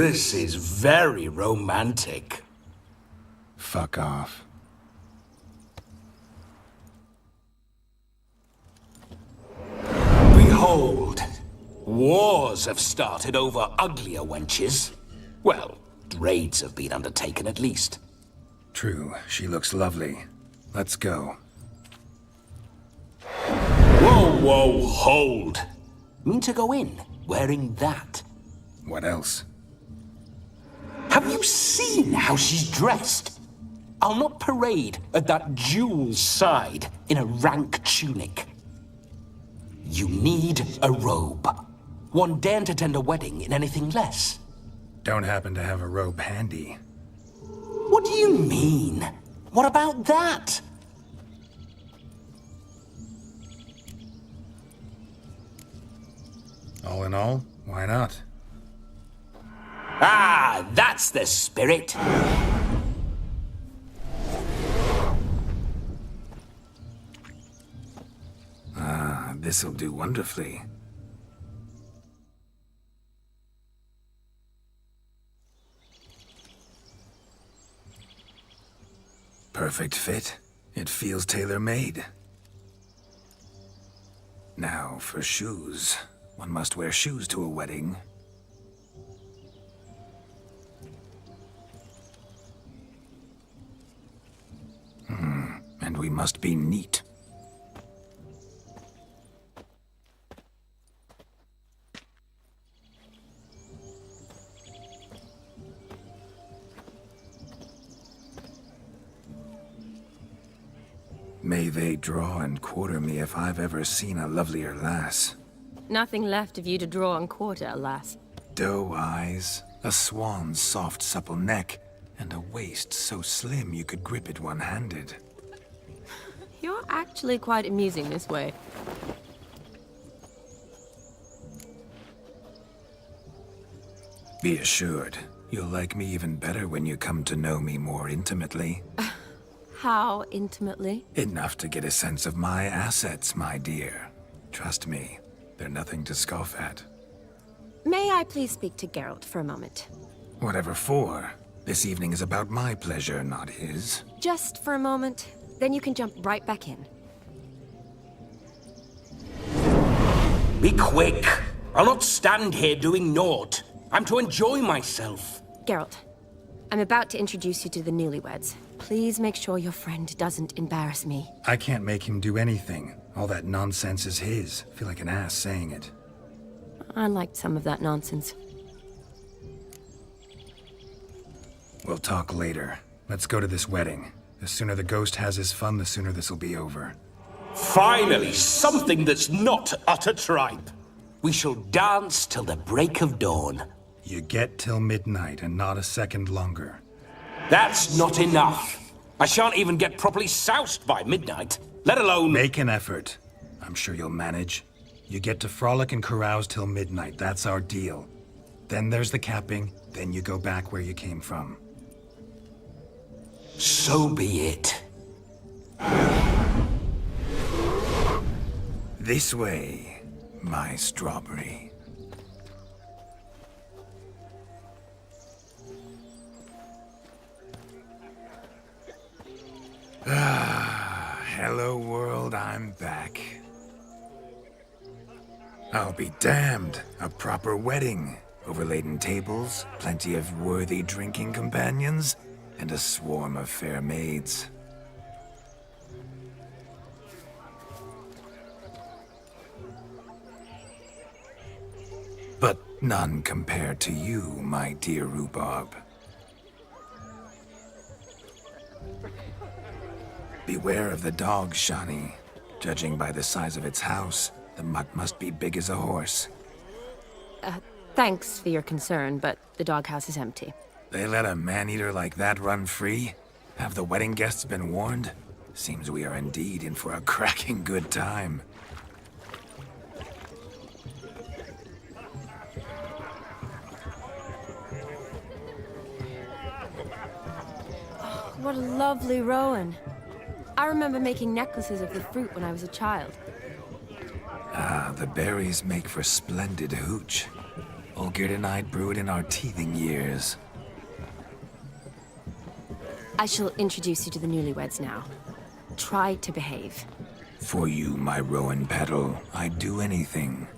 This is very romantic. Fuck off. Behold, wars have started over uglier wenches. Well, raids have been undertaken at least. True, she looks lovely. Let's go. Whoa, hold. Mean to go in, wearing that? What else? Have you seen how she's dressed? I'll not parade at that jewel's side in a rank tunic. You need a robe. One daren't attend a wedding in anything less. Don't happen to have a robe handy. What do you mean? What about that? All in all, why not? Ah, that's the spirit. This'll do wonderfully. Perfect fit. It feels tailor-made. Now, for shoes. One must wear shoes to a wedding. And we must be neat. May they draw and quarter me if I've ever seen a lovelier lass. Nothing left of you to draw and quarter, alas. Doe eyes, a swan's soft supple neck, and a waist so slim you could grip it one-handed. You're actually quite amusing this way. Be assured, you'll like me even better when you come to know me more intimately. How intimately? Enough to get a sense of my assets, my dear. Trust me, they're nothing to scoff at. May I please speak to Geralt for a moment? Whatever for. This evening is about my pleasure, not his. Just for a moment, then you can jump right back in. Be quick. I'll not stand here doing naught. I'm to enjoy myself. Geralt, I'm about to introduce you to the newlyweds. Please make sure your friend doesn't embarrass me. I can't make him do anything. All that nonsense is his. Feel like an ass saying it. I liked some of that nonsense. We'll talk later. Let's go to this wedding. The sooner the ghost has his fun, the sooner this'll be over. Finally, something that's not utter tripe. We shall dance till the break of dawn. You get till midnight and not a second longer. That's not enough. I shan't even get properly soused by midnight, let alone... Make an effort. I'm sure you'll manage. You get to frolic and carouse till midnight. That's our deal. Then there's the capping, then you go back where you came from. So be it. This way, my strawberry. Hello world, I'm back. I'll be damned. A proper wedding. Overladen tables, plenty of worthy drinking companions, and a swarm of fair maids. But none compared to you, my dear rhubarb. Beware of the dog, Shani. Judging by the size of its house, the mutt must be big as a horse. Thanks for your concern, but the doghouse is empty. They let a man-eater like that run free? Have the wedding guests been warned? Seems we are indeed in for a cracking good time. What a lovely rowan. I remember making necklaces of the fruit when I was a child. Ah, the berries make for splendid hooch. Olgerd and I brewed in our teething years. I shall introduce you to the newlyweds now. Try to behave. For you, my Rowan petal, I'd do anything.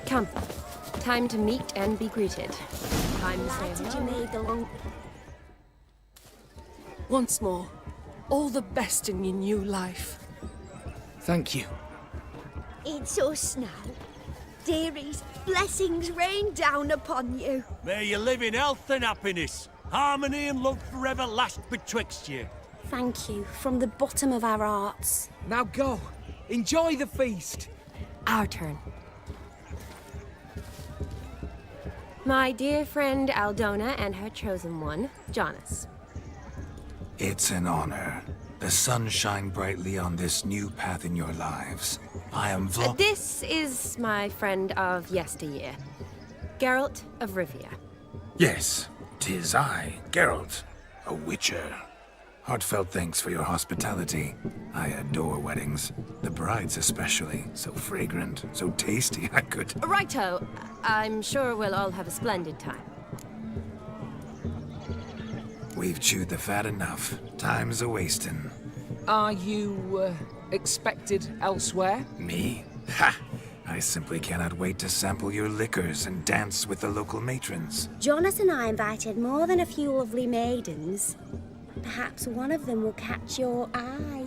Come. Time to meet and be greeted. Time to say Did you hello. made the long... Once more, all the best in your new life. Thank you. It's us now. Dearies, blessings rain down upon you. May you live in health and happiness. Harmony and love forever last betwixt you. Thank you from the bottom of our hearts. Now go. Enjoy the feast. Our turn. My dear friend Aldona and her chosen one, Jonas. It's an honor. The sun shine brightly on this new path in your lives. I am This is my friend of yesteryear, Geralt of Rivia. Yes, 'tis I, Geralt, a witcher. Heartfelt thanks for your hospitality. I adore weddings. The brides especially. So fragrant, so tasty, I could... Righto. I'm sure we'll all have a splendid time. We've chewed the fat enough. Time's a-wasting. Are you, expected elsewhere? Me? Ha! I simply cannot wait to sample your liquors and dance with the local matrons. Jonas and I invited more than a few lovely maidens. Perhaps one of them will catch your eye.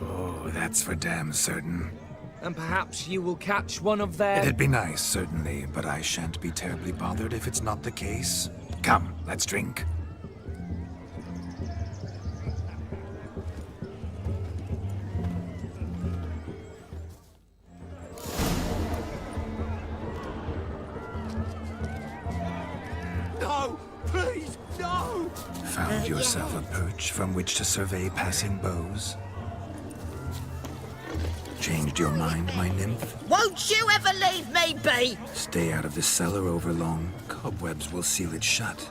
Oh, that's for damn certain. And perhaps you will catch one of their... It'd be nice, certainly, but I shan't be terribly bothered if it's not the case. Come, let's drink. No! Please, no! Found yourself a perch from which to survey passing beaux? Changed your mind, my nymph? Won't you ever leave me be? Stay out of the cellar over long. Cobwebs will seal it shut.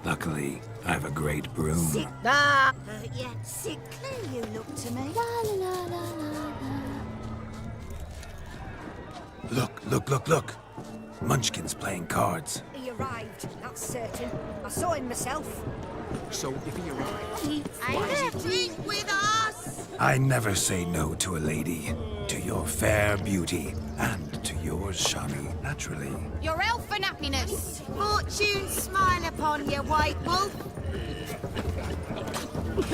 Luckily, I've a great broom. Ah, yeah, sickly you look to me. La la la la la la. Look. Munchkin's playing cards. He arrived, that's certain. I saw him myself. So if he arrives... Ain't drink with us? I never say no to a lady. To your fair beauty, and to yours, Shani, naturally. Your elfin happiness. Fortune smile upon you, white wolf.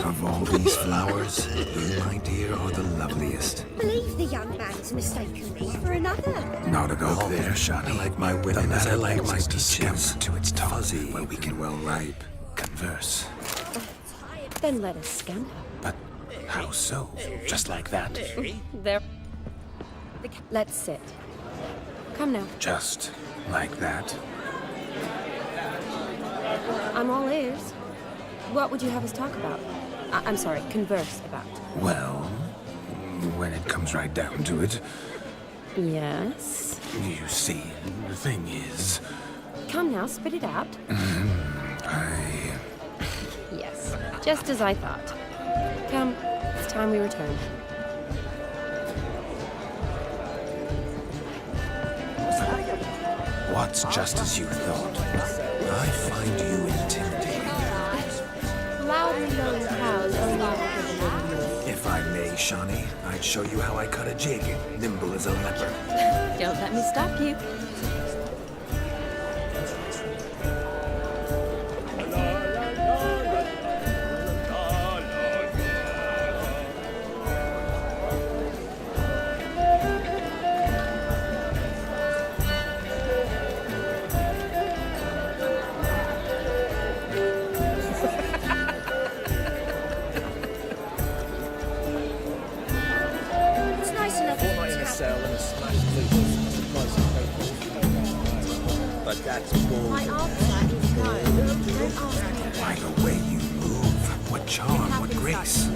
Of all these flowers, you, my dear, are the loveliest. Believe the young man's mistaken me for another. Not at all there, Shani. I like my women as I like my peaches to its fuzzy, where we can well ripe, converse. Then let us scamper. But how so? Just like that? There. Let's sit. Come now. Just like that? I'm all ears. What would you have us talk about? I'm sorry, converse about. Well, when it comes right down to it, Yes? you see, the thing is, Come now, spit it out. Yes, just as I thought. Come, it's time we return. What's just as you thought? I find you intimidating. Loudly lowing cows only ever the living noise. If I may, Shani, I'd show you how I cut a jig, nimble as a leopard. Don't let me stop you. sell and a smashed loot. That's the price you pay for it. But that's bull. My answer is no. Don't ask me. By the way you move, what charm, what grace.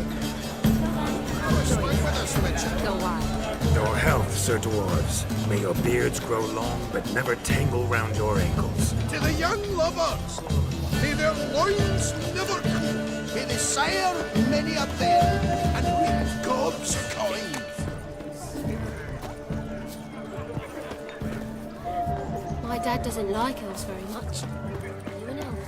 Go wild. Your health, Sir Dwarves. May your beards grow long, but never tangle round your ankles. To the young lovers, may their loins never cool. May they sire many a bear and reap gobs of coin. My dad doesn't like elves very much. Are you an elf?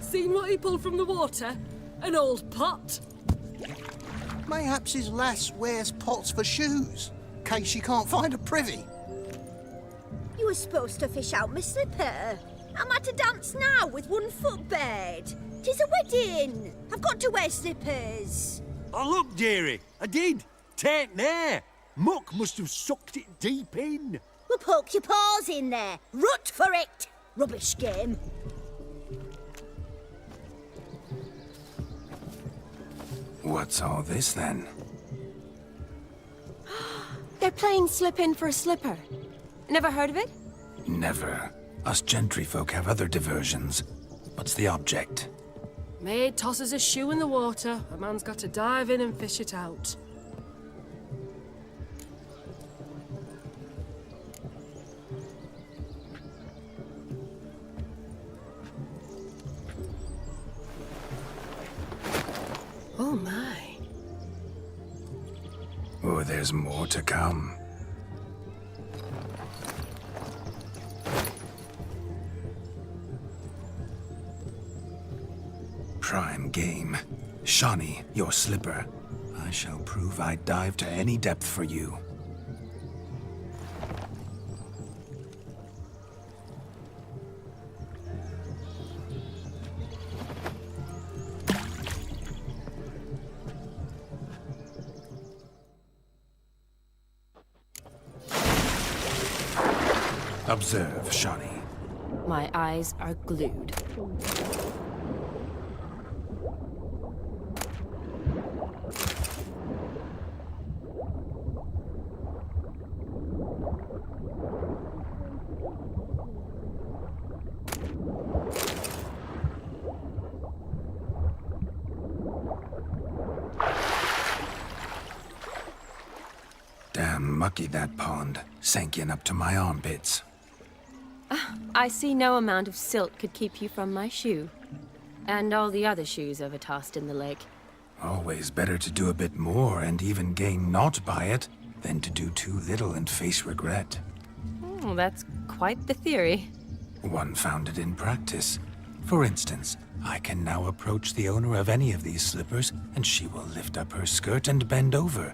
Seen what he pulled from the water? An old pot? Mayhaps his lass wears pots for shoes, case you can't find a privy. You were supposed to fish out my slipper. I'm at a dance now with one foot bared. 'Tis a wedding. I've got to wear slippers. Oh, look, dearie, I did. Take there. Muck must have sucked it deep in. Well, poke your paws in there. Rut for it. Rubbish game. What's all this then? They're playing slip in for a slipper. Never heard of it? Never. Us gentry folk have other diversions. What's the object? Maid tosses a shoe in the water. A man's got to dive in and fish it out. Oh my. Oh, there's more to come. Prime game. Shawnee, your slipper. I shall prove I'd dive to any depth for you. Observe, Shawnee. My eyes are glued. Damn mucky that pond. Sank in up to my armpits. I see no amount of silt could keep you from my shoe. And all the other shoes overtossed in the lake. Always better to do a bit more and even gain naught by it than to do too little and face regret. Oh, that's quite the theory. One founded in practice. For instance, I can now approach the owner of any of these slippers, and she will lift up her skirt and bend over.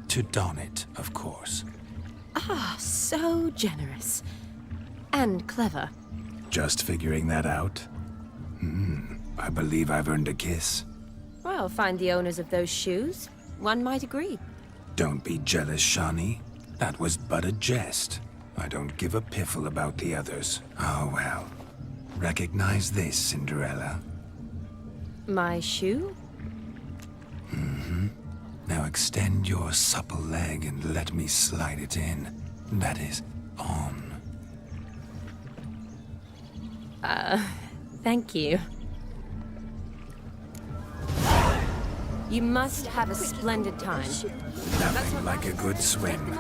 To don it, of course. Ah, so generous. And clever. Just figuring that out? I believe I've earned a kiss. Well, find the owners of those shoes. One might agree. Don't be jealous, Shawnee. That was but a jest. I don't give a piffle about the others. Oh, well. Recognize this, Cinderella. My shoe? Now extend your supple leg and let me slide it in. That is, on. Thank you. You must have a splendid time. Nothing like a good swim.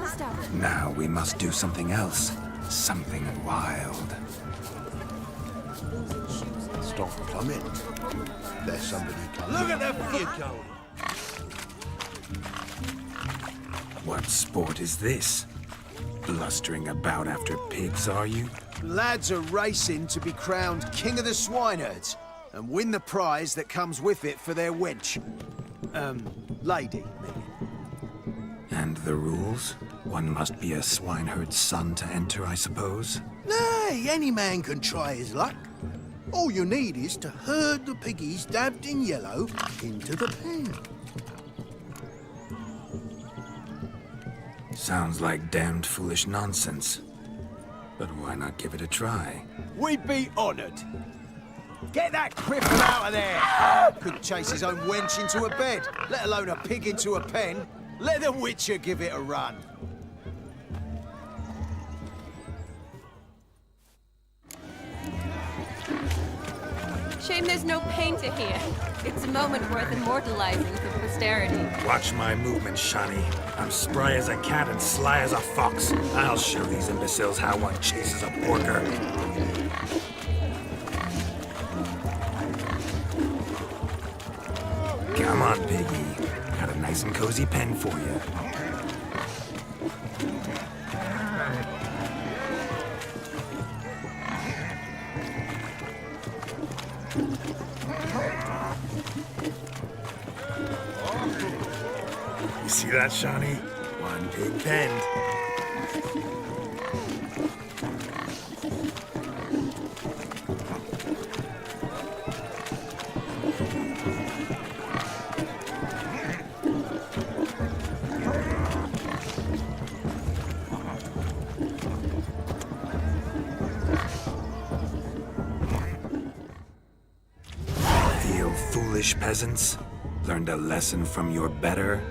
Now we must do something else. Something wild. Stop plumbing. There's somebody coming. Look at that you go. What sport is this? Blustering about after pigs, are you? Lads are racing to be crowned King of the Swineherds and win the prize that comes with it for their wench. Lady, maybe. And the rules? One must be a swineherd's son to enter, I suppose? Nay, any man can try his luck. All you need is to herd the piggies dabbed in yellow into the pen. Sounds like damned foolish nonsense. But why not give it a try? We'd be honoured. Get that cripple out of there! Couldn't chase his own wench into a bed, let alone a pig into a pen. Let the Witcher give it a run. Shame there's no painter here. It's a moment worth immortalizing for posterity. Watch my movements, Shani. I'm spry as a cat and sly as a fox. I'll show these imbeciles how one chases a porker. Come on, piggy. Got a nice and cozy pen for you. You see that, Shani? One big bend. Feel foolish, peasants? Learned a lesson from your better?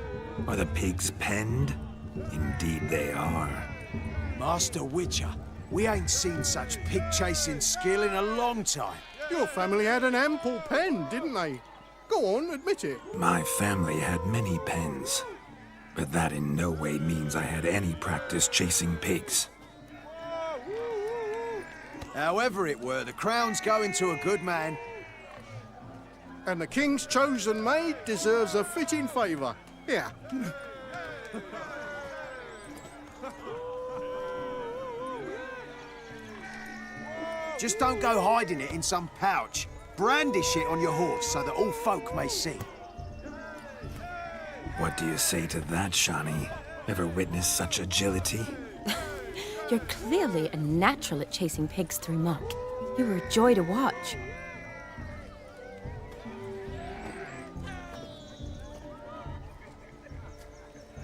Are the pigs penned? Indeed they are. Master Witcher, we ain't seen such pig-chasing skill in a long time. Your family had an ample pen, didn't they? Go on, admit it. My family had many pens, but that in no way means I had any practice chasing pigs. However it were, the crown's going to a good man. And the king's chosen maid deserves a fitting favour. Here. Just don't go hiding it in some pouch. Brandish it on your horse so that all folk may see. What do you say to that, Shani? Ever witnessed such agility? You're clearly a natural at chasing pigs through muck. You were a joy to watch.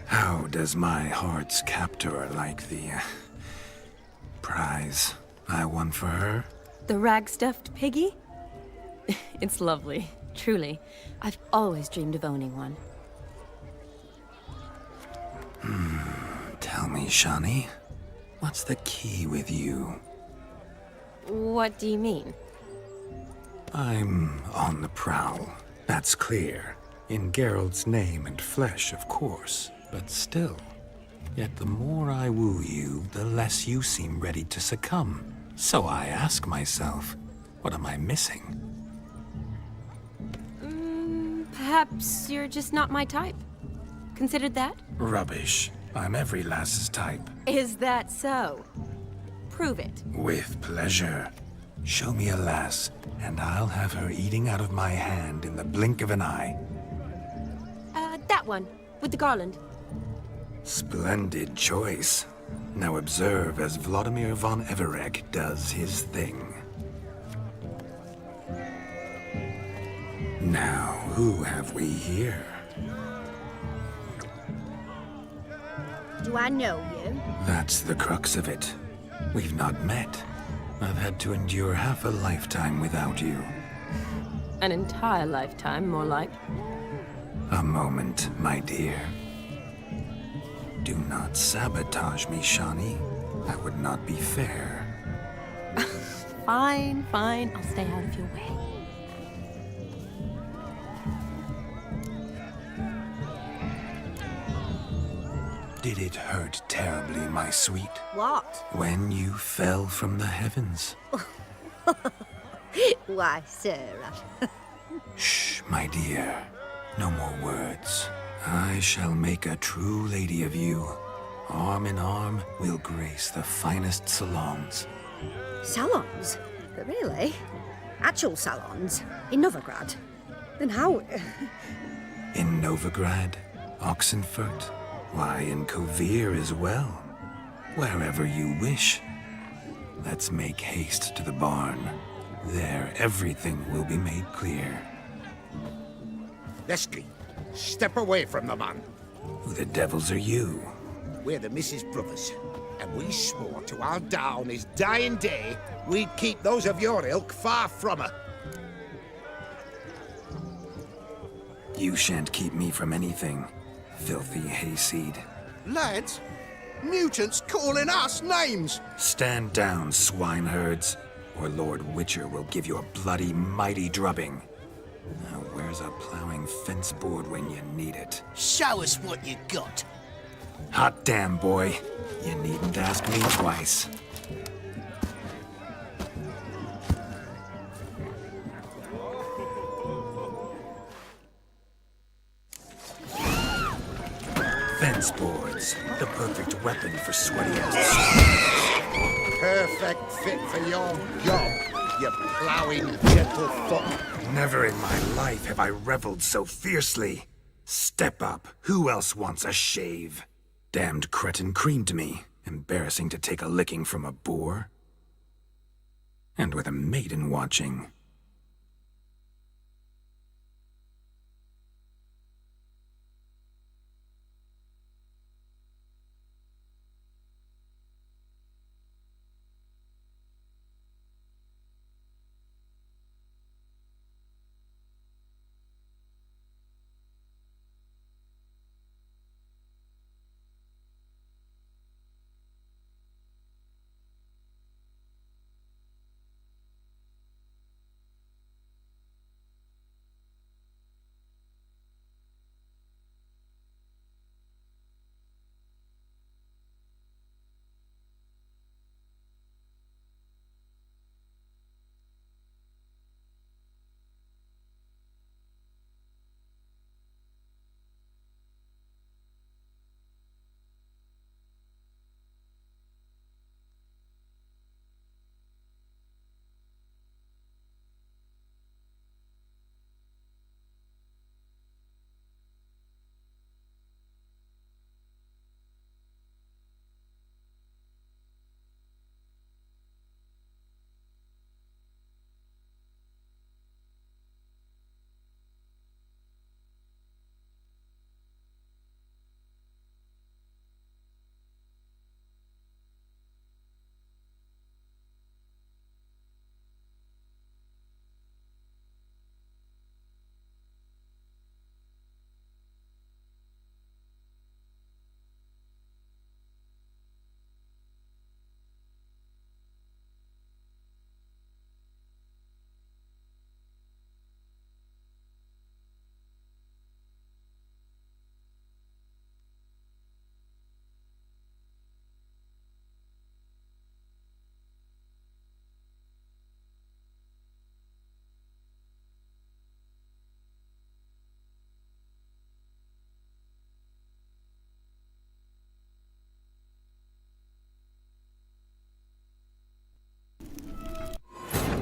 How does my heart's captor like the prize I won for her? The rag-stuffed piggy? It's lovely, truly. I've always dreamed of owning one. Tell me, Shani, what's the key with you? What do you mean? I'm on the prowl, that's clear. In Geralt's name and flesh, of course. But still, yet the more I woo you, the less you seem ready to succumb. So I ask myself, what am I missing? Perhaps you're just not my type. Considered that? Rubbish. I'm every lass's type. Is that so? Prove it. With pleasure. Show me a lass, and I'll have her eating out of my hand in the blink of an eye. That one, with the garland. Splendid choice. Now observe as Vladimir von Everek does his thing. Now, who have we here? Do I know you? That's the crux of it. We've not met. I've had to endure half a lifetime without you. An entire lifetime, more like. A moment, my dear. Do not sabotage me, Shani. That would not be fair. Fine, fine. I'll stay out of your way. Did it hurt terribly, my sweet? What? When you fell from the heavens? Why, Sarah. Shh, my dear. No more words. I shall make a true lady of you. Arm in arm, we'll grace the finest salons. Salons? Really? Actual salons? In Novigrad? Then how... In Novigrad, Oxenfurt, why, in Kovir as well. Wherever you wish. Let's make haste to the barn. There, everything will be made clear. Leslie, step away from the man. Who the devils are you? We're the Mrs. Brothers, and we swore to our down his dying day we'd keep those of your ilk far from her. You shan't keep me from anything, filthy hayseed. Lads, mutants calling us names! Stand down, swineherds, or Lord Witcher will give you a bloody mighty drubbing. Now where's a plowing fence board when you need it? Show us what you got. Hot damn, boy. You needn't ask me twice. Fence boards, the perfect weapon for sweaty ass. Perfect fit for your job, you ploughing gentlefoot. Never in my life have I reveled so fiercely. Step up. Who else wants a shave? Damned cretin creamed me. Embarrassing to take a licking from a boor. And with a maiden watching.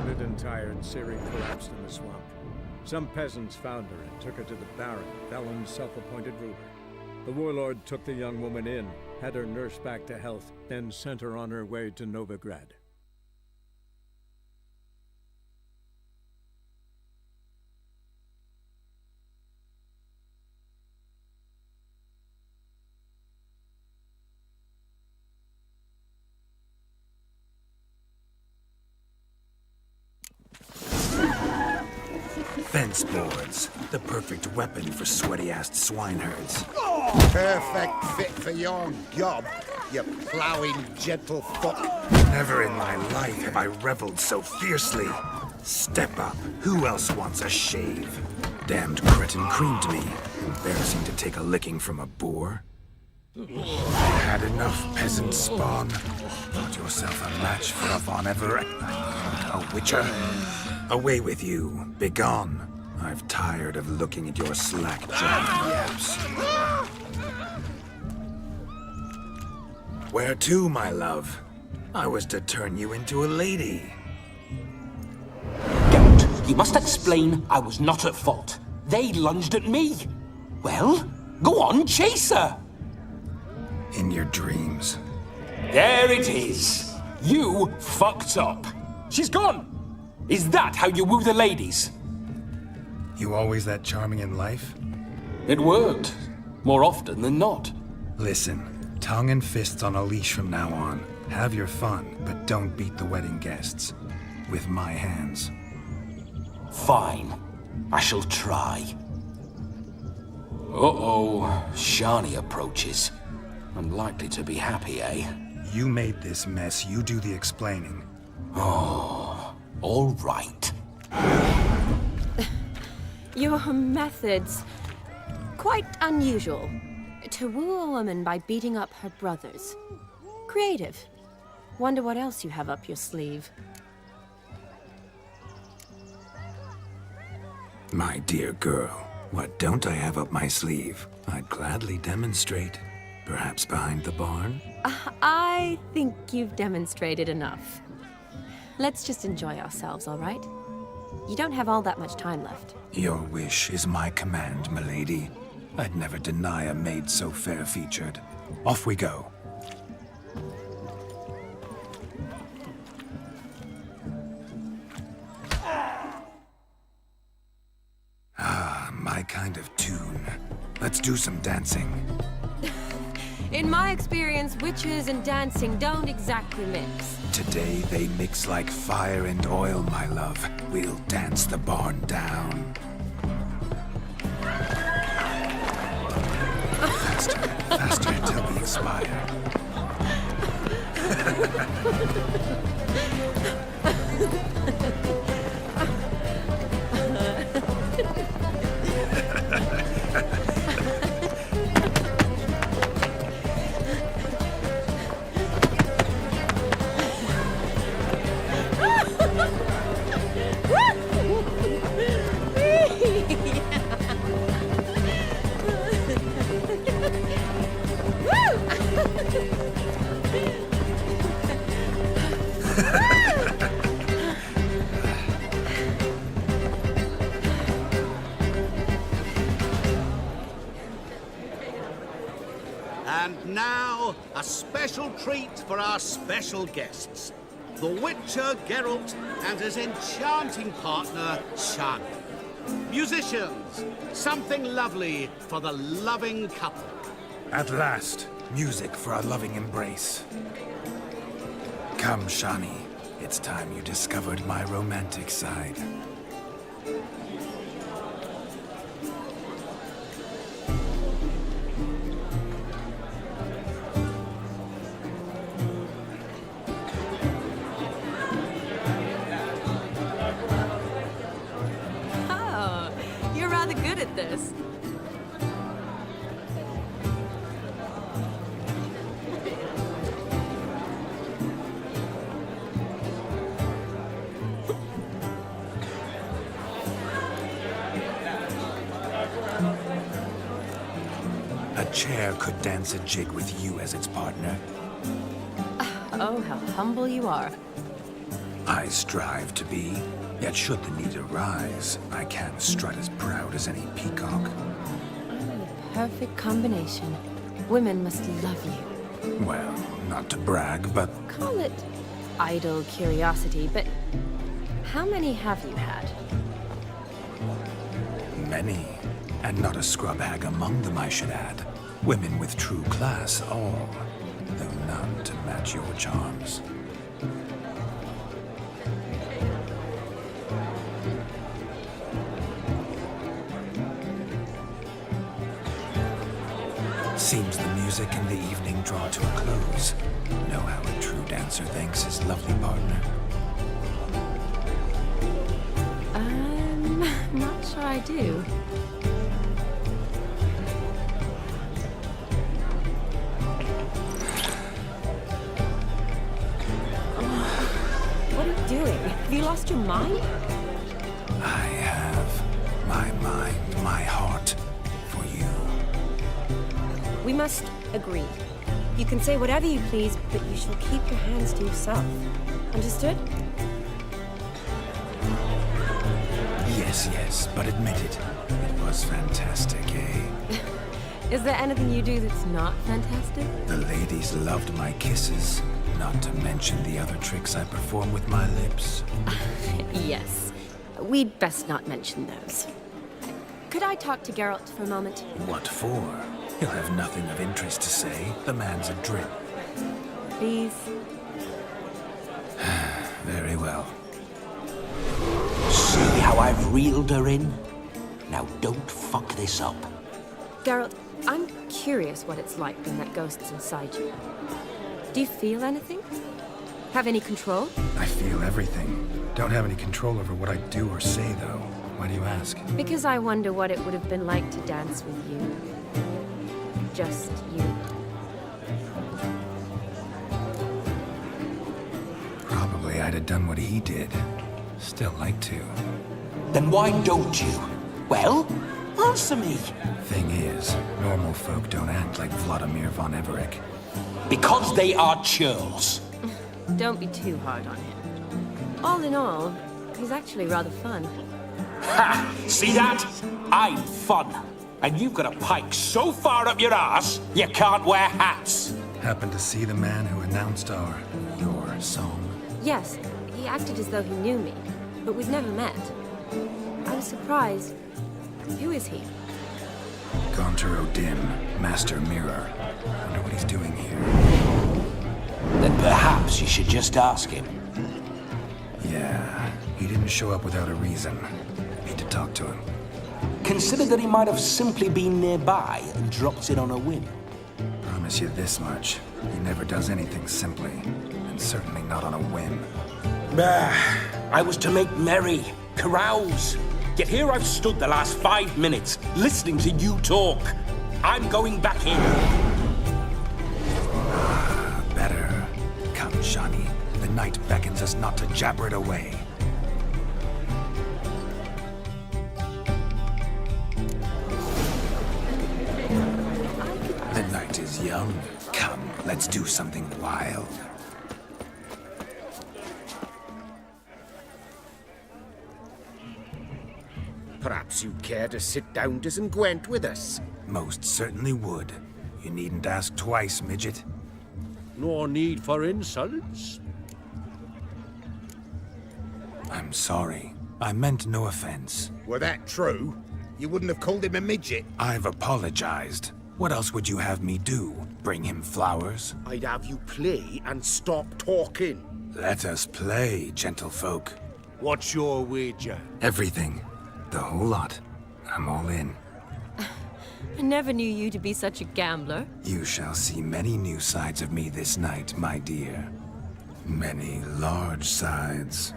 Wounded and tired, Ciri collapsed in the swamp. Some peasants found her and took her to the Baron, Valen's self-appointed ruler. The warlord took the young woman in, had her nursed back to health, then sent her on her way to Novigrad. Fence boards, the perfect weapon for sweaty-assed swineherds. Perfect fit for your job, you ploughing gentlefoot. Never in my life have I reveled so fiercely. Step up. Who else wants a shave? Damned cretin creamed me. Embarrassing to take a licking from a boor. Had enough, peasant spawn. Thought yourself a match for a Von Everett. A witcher. Away with you. Begone. I've tired of looking at your slack-jawed yaps. Where to, my love? I was to turn you into a lady. Geralt, you must explain I was not at fault. They lunged at me. Well, go on, chase her. In your dreams. There it is. You fucked up. She's gone. Is that how you woo the ladies? You always that charming in life? It worked. More often than not. Listen, Tongue and fists on a leash from now on. Have your fun, but don't beat the wedding guests. With my hands. Fine. I shall try. Uh-oh. Shani approaches. Unlikely to be happy, eh? You made this mess. You do the explaining. Oh, all right. Your methods... quite unusual. To woo a woman by beating up her brothers. Creative. Wonder what else you have up your sleeve. My dear girl, what don't I have up my sleeve? I'd gladly demonstrate. Perhaps behind the barn? I think you've demonstrated enough. Let's just enjoy ourselves, all right? You don't have all that much time left. Your wish is my command, milady. I'd never deny a maid so fair-featured. Off we go. Ah, my kind of tune. Let's do some dancing. In my experience, witches and dancing don't exactly mix. Today they mix like fire and oil, my love. We'll dance the barn down. Faster, faster till we expire. And now, a special treat for our special guests. The Witcher Geralt and his enchanting partner, Shani. Musicians, something lovely for the loving couple. At last, music for a loving embrace. Come, Shani. It's time you discovered my romantic side. Oh, you're rather good at this. A chair could dance a jig with you as its partner. Oh, how humble you are. I strive to be, yet should the need arise, I can strut as proud as any peacock. Perfect combination. Women must love you. Well, not to brag, but Call it idle curiosity, but how many have you had? many. And not a scrub hag among them, I should add. Women with true class, all, though none to match your charms. Seems the music and the evening draw to a close. Know how a true dancer thanks his lovely partner. I'm not sure I do. What are you doing? Have you lost your mind? I have my mind, my heart for you. We must agree. You can say whatever you please, but you shall keep your hands to yourself. Understood? Yes, yes, but admit it. It was fantastic, eh? Is there anything you do that's not fantastic? The ladies loved my kisses, not to mention the other tricks I perform with my lips. Yes. We'd best not mention those. Could I talk to Geralt for a moment? What for? He'll have nothing of interest to say. The man's adrift. Please. Very well. See how I've reeled her in? Now don't fuck this up. Geralt, I'm curious what it's like when that ghost's inside you. Do you feel anything? Have any control? I feel everything. Don't have any control over what I do or say, though. Why do you ask? Because I wonder what it would have been like to dance with you. Just you. Probably I'd have done what he did. Still like to. Then why don't you? Well, answer me. Thing is, normal folk don't act like Vladimir von Everett. Because they are churls. Don't be too hard on him. All in all, he's actually rather fun. Ha! See that? I'm fun. And you've got a pike so far up your ass, you can't wear hats. Happened to see the man who announced your song? Yes, he acted as though he knew me, but we've never met. I was surprised. Who is he? Gaunter O'Dim, Master Mirror. Wonder what he's doing here. Then perhaps you should just ask him. Yeah, he didn't show up without a reason. Need to talk to him. Consider that he might have simply been nearby and dropped in on a whim. Promise you this much. He never does anything simply. And certainly not on a whim. Bah, I was to make merry, carouse. Yet here I've stood the last 5 minutes, listening to you talk. I'm going back in. Better. Come, Shani. The night beckons us not to jabber it away. The night is young. Come, let's do something wild. Perhaps you'd care to sit down to some Gwent with us? Most certainly would. You needn't ask twice, midget. No need for insults. I'm sorry. I meant no offense. Were that true, you wouldn't have called him a midget. I've apologized. What else would you have me do? Bring him flowers? I'd have you play and stop talking. Let us play, gentlefolk. What's your wager? Everything. The whole lot. I'm all in. I never knew you to be such a gambler. You shall see many new sides of me this night, my dear. Many large sides.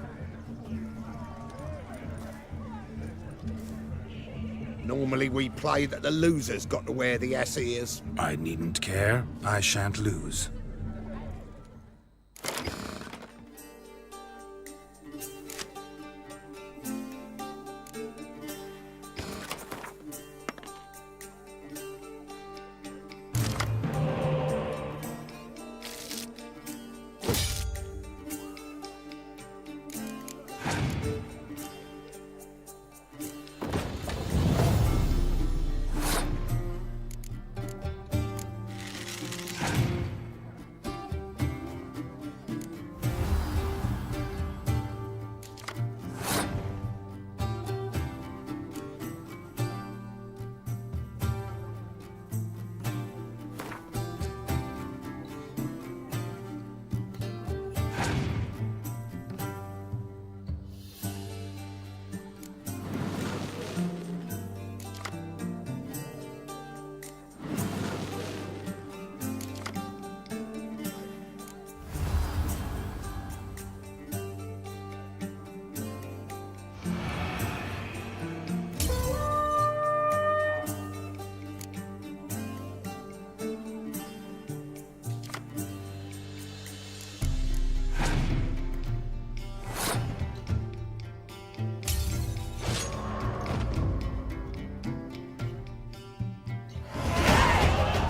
Normally we play that the loser's got to wear the ass ears. I needn't care. I shan't lose.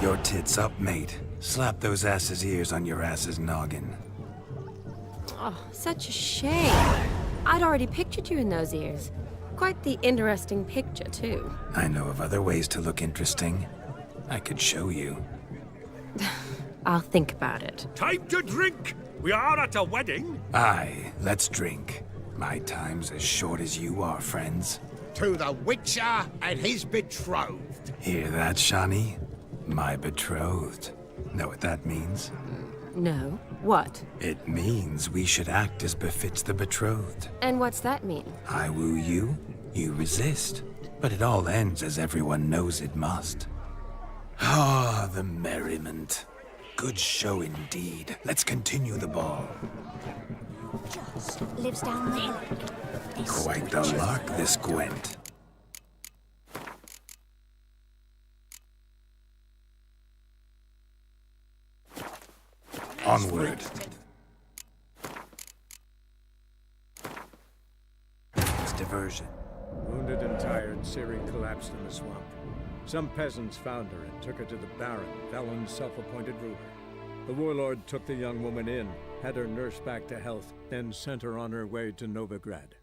Your tits up, mate. Slap those asses' ears on your ass's noggin. Oh, such a shame. I'd already pictured you in those ears. Quite the interesting picture, too. I know of other ways to look interesting. I could show you. I'll think about it. Time to drink! We are at a wedding. Aye, let's drink. My time's as short as you are, friends. To the Witcher and his betrothed. Hear that, Shani? My betrothed. Know what that means? No. What? It means we should act as befits the betrothed. And what's that mean? I woo you, you resist. But it all ends as everyone knows it must. Ah, the merriment. Good show indeed. Let's continue the ball. Just lives down the hill. Quite the lark, this Gwent. Onward. It's diversion. Wounded and tired, Ciri collapsed in the swamp. Some peasants found her and took her to the Baron, Velen's self-appointed ruler. The warlord took the young woman in, had her nursed back to health, then sent her on her way to Novigrad.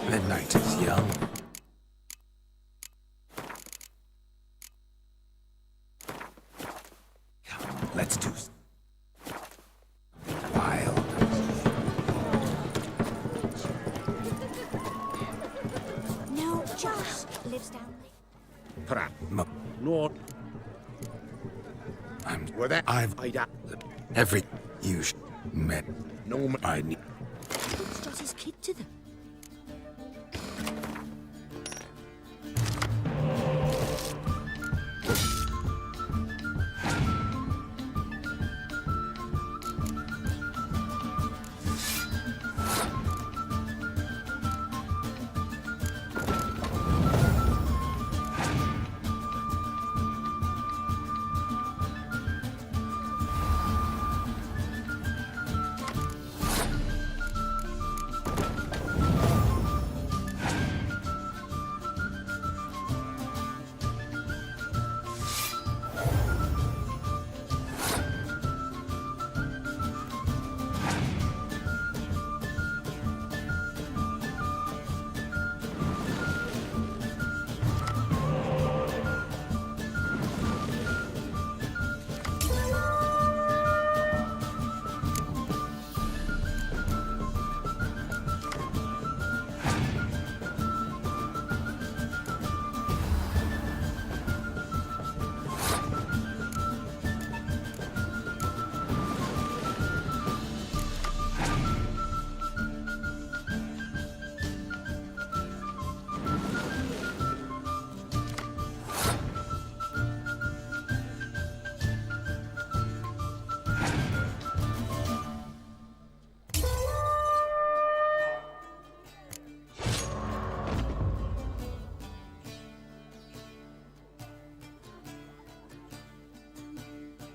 The night is young. Let's do wild. No, just lives down there. Perhaps. No. I've every you met. No, I need. What's does his kid to them?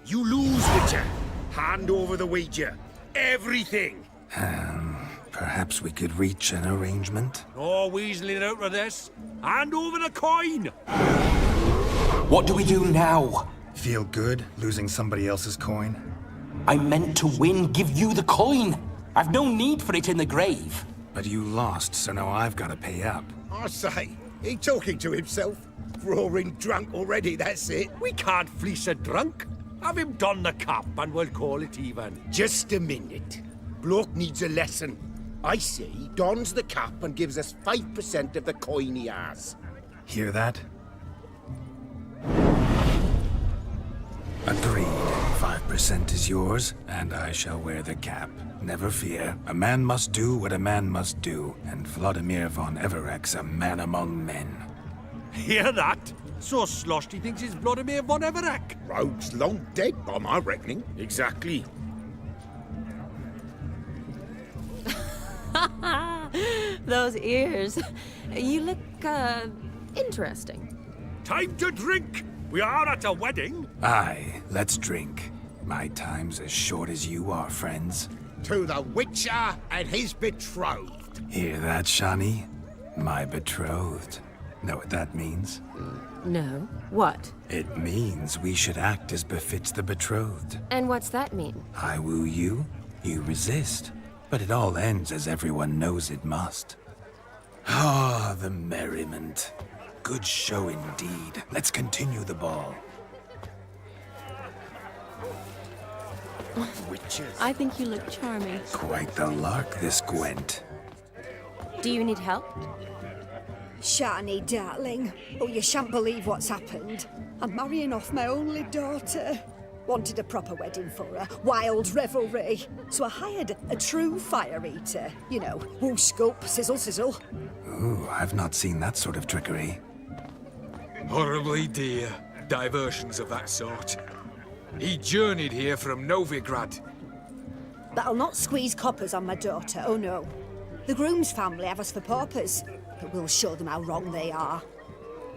You lose, Witcher. Hand over the wager. Everything. Perhaps we could reach an arrangement? No weaseling out of this. Hand over the coin. What do we do now? Feel good losing somebody else's coin? I meant to win, give you the coin. I've no need for it in the grave. But you lost, so now I've got to pay up. I say, he talking to himself. Roaring drunk already, that's it. We can't fleece a drunk. Have him don the cap and we'll call it even. Just a minute. Bloke needs a lesson. I say dons the cap and gives us 5% of the coin he has. Hear that? Agreed. 5% is yours, and I shall wear the cap. Never fear. A man must do what a man must do, and Vladimir von Everek's a man among men. Hear that? So sloshed he thinks he's Vladimir von Everek. Rogue's long dead, by my reckoning. Exactly. Those ears. You look, interesting. Time to drink. We are at a wedding. Aye, let's drink. My time's as short as you are, friends. To the Witcher and his betrothed. Hear that, Shani? My betrothed. Know what that means? No. What? It means we should act as befits the betrothed. And what's that mean? I woo you, you resist. But it all ends as everyone knows it must. Ah, the merriment. Good show indeed. Let's continue the ball. witches. I think you look charming. Quite the lark, this Gwent. Do you need help? Shani, darling. Oh, you shan't believe what's happened. I'm marrying off my only daughter. Wanted a proper wedding for her, wild revelry. So I hired a true fire eater. You know, woo scope, sizzle sizzle. Ooh, I've not seen that sort of trickery. Horribly dear diversions of that sort. He journeyed here from Novigrad. But I'll not squeeze coppers on my daughter, oh no. The groom's family have us for paupers, but we'll show them how wrong they are.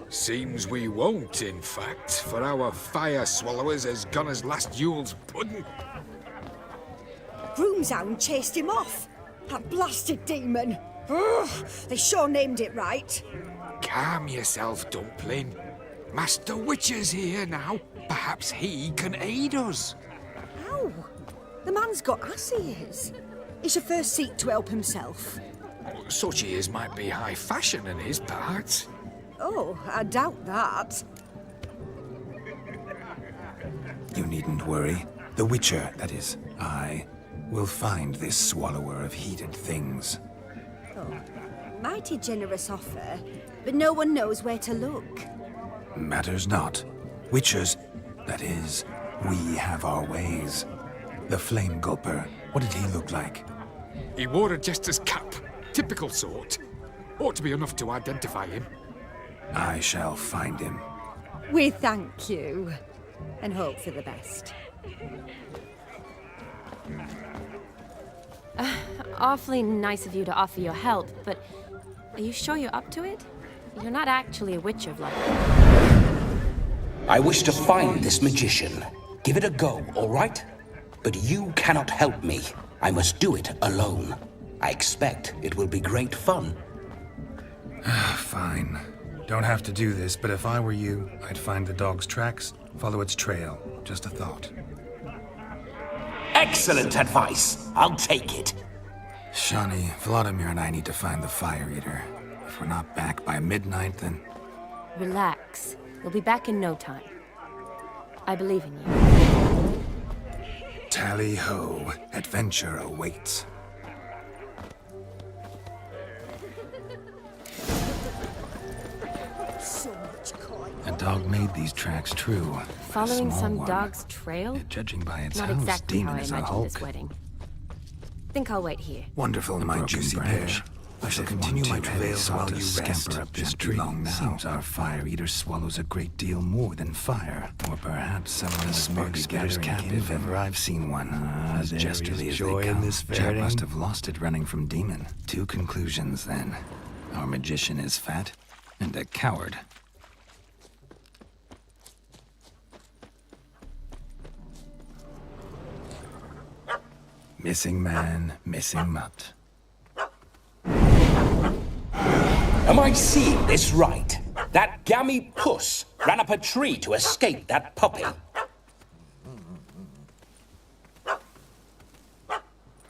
Seems we won't, in fact, for our fire swallowers has gone as last Yule's pudding. Groom's hound chased him off. That blasted demon. Ugh, they sure named it right. Calm yourself, Dumpling. Master Witcher's here now. Perhaps he can aid us. Ow! The man's got ass ears. He should first seek to help himself. Such ears might be high fashion in his parts. Oh, I doubt that. You needn't worry. The Witcher, that is, I, will find this swallower of heated things. Oh, mighty generous offer, but no one knows where to look. Matters not. Witchers, that is, we have our ways. The Flame Gulper, what did he look like? He wore a jester's cap. Typical sort. Ought to be enough to identify him. I shall find him. We thank you, and hope for the best. Awfully nice of you to offer your help, but are you sure you're up to it? You're not actually a witch of light. I wish to find this magician. Give it a go, all right? But you cannot help me. I must do it alone. I expect it will be great fun. Fine. Don't have to do this, but if I were you, I'd find the dog's tracks, follow its trail. Just a thought. Excellent advice. I'll take it. Shani, Vladimir and I need to find the Fire Eater. If we're not back by midnight, then... Relax. We'll be back in no time. I believe in you. Tally-ho. Adventure awaits. So much coin. A dog made these tracks true. Following some one. dog's trail? Judging by its Not house, exactly how Demon I is a imagined this Hulk. wedding. Think I'll wait here. Wonderful, my juicy branch. pear. I shall continue my travails while you scamper up this tree. Seems our Fire Eater swallows a great deal more than fire. Or perhaps someone is merely gathering captive if ever I've seen one. As jesterly as they come. Chap must have lost it running from Demon. Two conclusions, then. Our magician is fat, and a coward. Missing man, missing mutt. Am I seeing this right? That gammy puss ran up a tree to escape that puppy.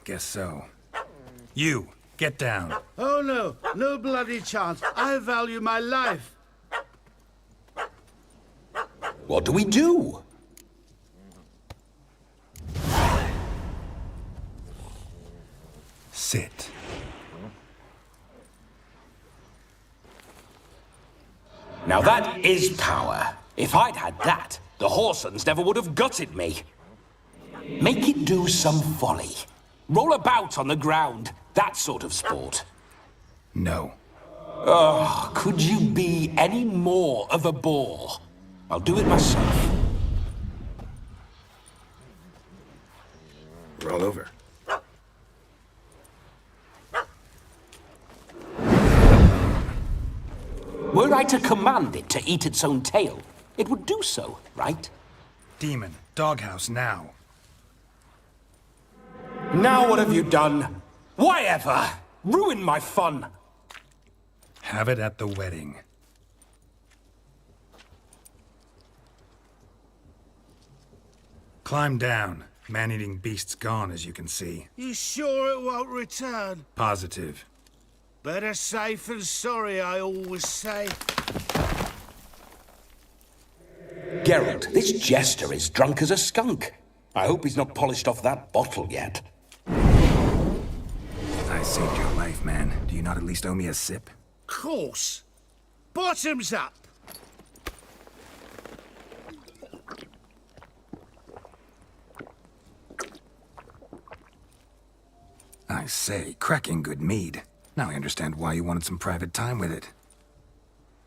Guess so. You, get down. Oh no, no bloody chance. I value my life. What do we do? Sit. Now that is power. If I'd had that, the Horsons never would have gutted me. Make it do some folly. Roll about on the ground. That sort of sport. No. Oh, could you be any more of a bore? I'll do it myself. Roll over. Were I to command it to eat its own tail, it would do so, right? Demon, doghouse now. Now what have you done? Why ever? Ruin my fun. Have it at the wedding. Climb down. Man-eating beast's gone, as you can see. You sure it won't return? Positive. Better safe than sorry, I always say. Geralt, this jester is drunk as a skunk. I hope he's not polished off that bottle yet. I saved your life, man. Do you not at least owe me a sip? Course. Bottoms up. I say, cracking good mead. Now I understand why you wanted some private time with it.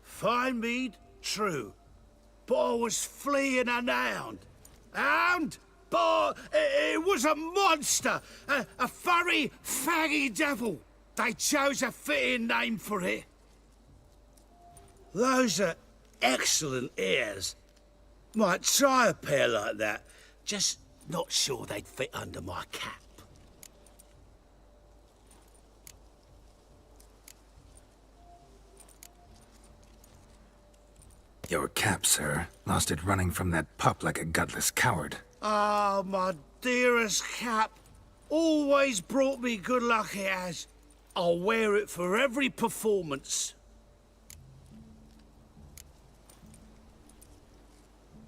Fine mead, true. But I was fleeing an hound. Hound? But it was a monster. A furry, faggy devil. They chose a fitting name for it. Those are excellent ears. Might try a pair like that. Just not sure they'd fit under my cap. Your cap, sir. Lost it running from that pup like a gutless coward. Ah, my dearest cap. Always brought me good luck it has. I'll wear it for every performance.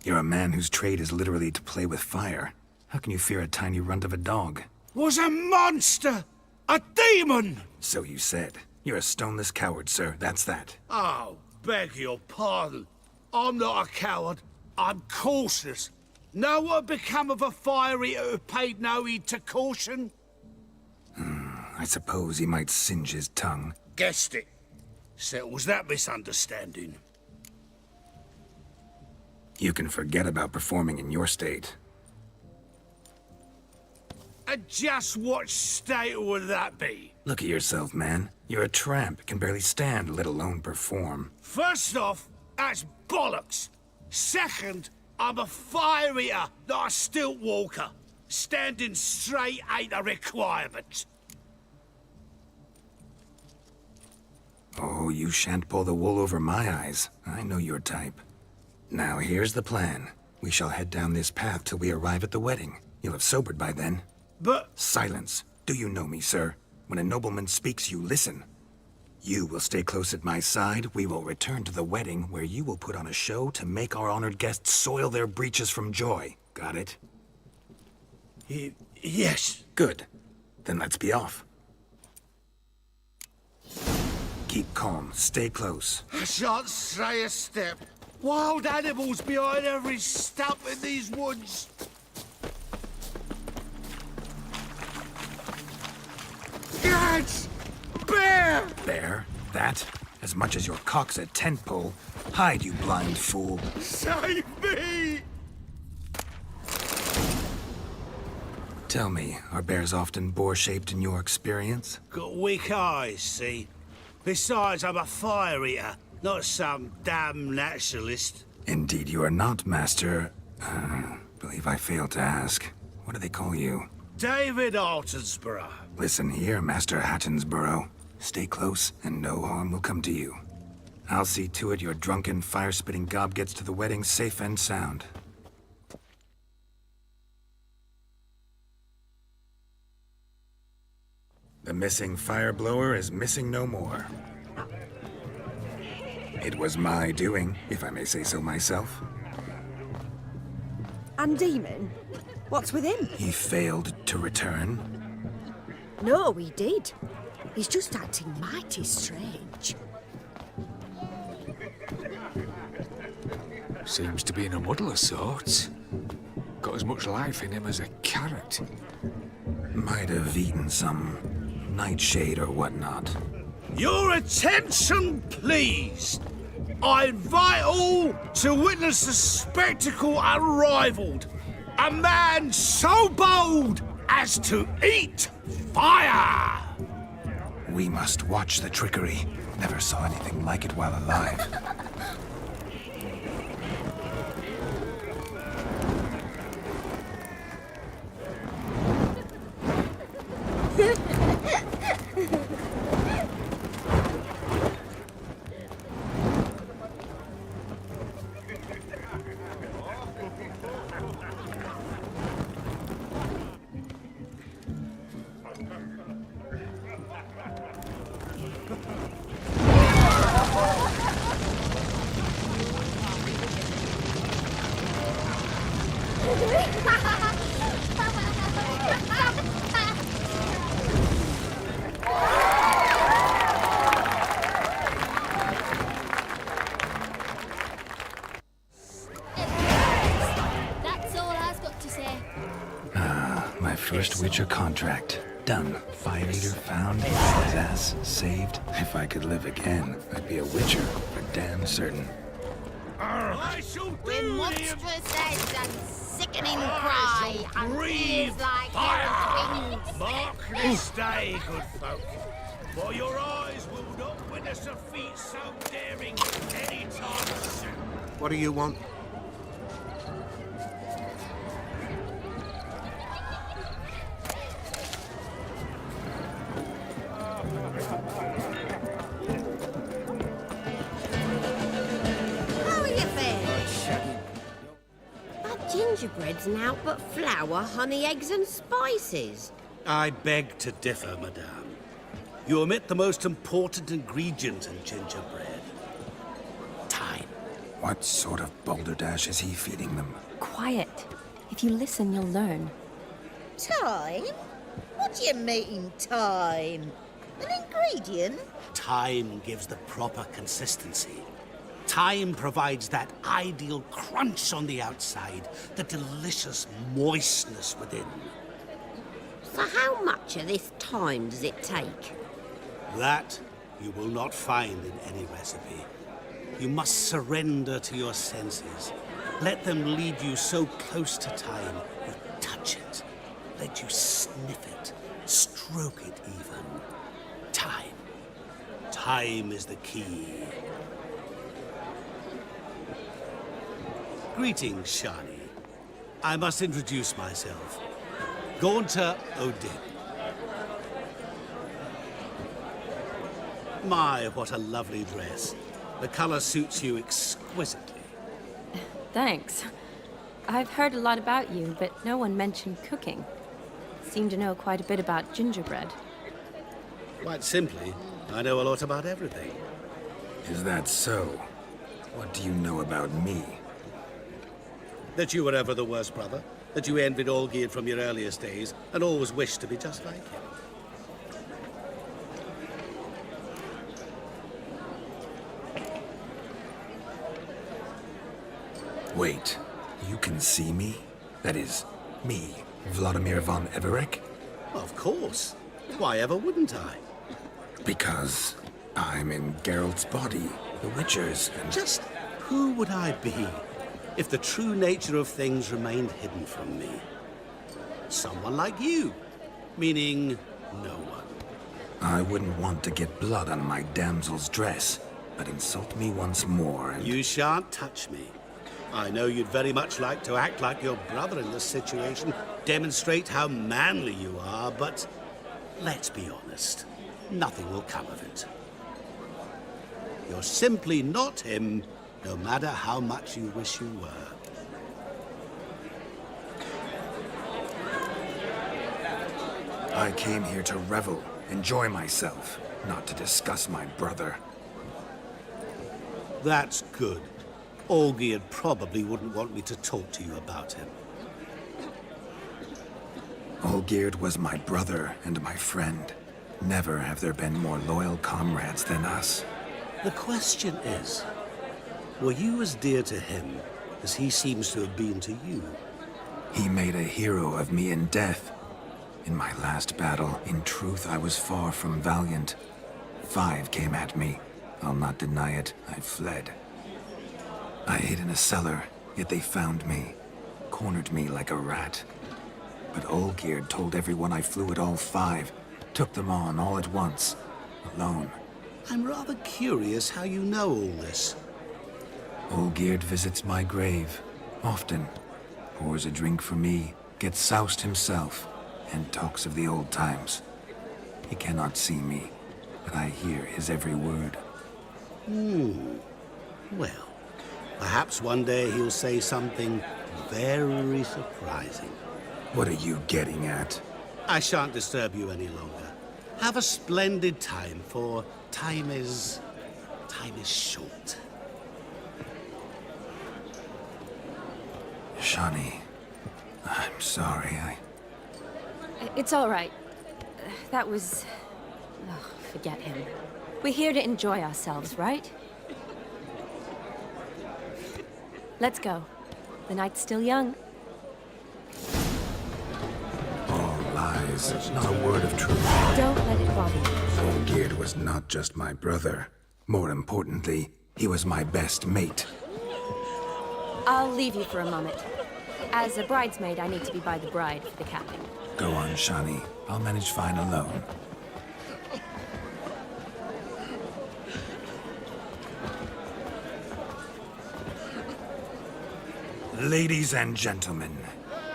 You're a man whose trade is literally to play with fire. How can you fear a tiny runt of a dog? Was a monster! A demon! So you said. You're a stoneless coward, sir. That's that. Oh, beg your pardon. I'm not a coward. I'm cautious. Know what become of a fire eater who paid no heed to caution? I suppose he might singe his tongue. Guessed it. Settles that misunderstanding. You can forget about performing in your state. And just what state would that be? Look at yourself, man. You're a tramp, can barely stand, let alone perform. First off, that's bollocks. Second, I'm a fire eater, not a stilt walker. Standing straight ain't a requirement. Oh, you shan't pull the wool over my eyes. I know your type. Now, here's the plan. We shall head down this path till we arrive at the wedding. You'll have sobered by then. But... Silence. Do you know me, sir? When a nobleman speaks, you listen. You will stay close at my side. We will return to the wedding, where you will put on a show to make our honored guests soil their breeches from joy. Got it? Yes. Good. Then let's be off. Keep calm. Stay close. I shan't stray a step. Wild animals behind every stump in these woods. Gads! Bear! Bear? That? As much as your cock's a tent pole. Hide, you blind fool. Save me! Tell me, are bears often boar-shaped in your experience? Got weak eyes, see? Besides, I'm a fire eater, not some damn naturalist. Indeed you are not, Master... believe I failed to ask. What do they call you? David Altonsborough. Listen here, Master Hattonsborough. Stay close, and no harm will come to you. I'll see to it your drunken, fire-spitting gob gets to the wedding safe and sound. The missing fire blower is missing no more. It was my doing, if I may say so myself. And Demon? What's with him? He failed to return. No, he did. He's just acting mighty strange. Seems to be in a muddle of sorts. Got as much life in him as a carrot. Might have eaten some nightshade or whatnot. Your attention, please. I invite all to witness a spectacle unrivaled. A man so bold as to eat fire! We must watch the trickery. Never saw anything like it while alive. That's all I've got to say. My first Witcher contract. Done. Fire Eater found, his ass saved. If I could live again, I'd be a Witcher, for damn certain. With monstrous heads and sickening cry and tears like hell's wings. Mark this day, good folk, for your eyes will not witness a feat so daring any time soon. What do you want? How are you faring? Our gingerbread's now but flour, honey, eggs and spices. I beg to differ, madame. You omit the most important ingredient in gingerbread. Time. What sort of balderdash is he feeding them? Quiet. If you listen, you'll learn. Time? What do you mean, time? An ingredient? Time gives the proper consistency. Time provides that ideal crunch on the outside, the delicious moistness within. So how much of this time does it take? That you will not find in any recipe. You must surrender to your senses. Let them lead you so close to time, you touch it. Let you sniff it, stroke it even. Time. Time is the key. Greetings, Shani. I must introduce myself. Gaunter Odin. My, what a lovely dress. The color suits you exquisitely. Thanks. I've heard a lot about you, but no one mentioned cooking. Seem to know quite a bit about gingerbread. Quite simply, I know a lot about everything. Is that so? What do you know about me? That you were ever the worst brother, that you envied Olgierd from your earliest days, and always wished to be just like him. Wait, you can see me? That is, me, Vladimir von Everec? Of course. Why ever wouldn't I? Because I'm in Geralt's body, the Witcher's, and... Just who would I be if the true nature of things remained hidden from me? Someone like you, meaning no one. I wouldn't want to get blood on my damsel's dress, but insult me once more and... You shan't touch me. I know you'd very much like to act like your brother in this situation, demonstrate how manly you are, but let's be honest, nothing will come of it. You're simply not him, no matter how much you wish you were. I came here to revel, enjoy myself, not to discuss my brother. That's good. Olgierd probably wouldn't want me to talk to you about him. Olgierd was my brother and my friend. Never have there been more loyal comrades than us. The question is, were you as dear to him as he seems to have been to you? He made a hero of me in death. In my last battle, in truth, I was far from valiant. 5 came at me. I'll not deny it, I fled. I hid in a cellar, yet they found me. Cornered me like a rat. But Olgierd told everyone I flew at all 5. Took them on all at once. Alone. I'm rather curious how you know all this. Olgierd visits my grave. Often. Pours a drink for me. Gets soused himself. And talks of the old times. He cannot see me. But I hear his every word. Well, perhaps one day he'll say something very surprising. What are you getting at? I shan't disturb you any longer. Have a splendid time, for time is short. Shani, I'm sorry. It's all right. That was... Oh, forget him. We're here to enjoy ourselves, right? Let's go. The night's still young. All lies, not a word of truth. Don't let it bother you. Olgierd was not just my brother. More importantly, he was my best mate. I'll leave you for a moment. As a bridesmaid, I need to be by the bride for the capping. Go on, Shani. I'll manage fine alone. Ladies and gentlemen,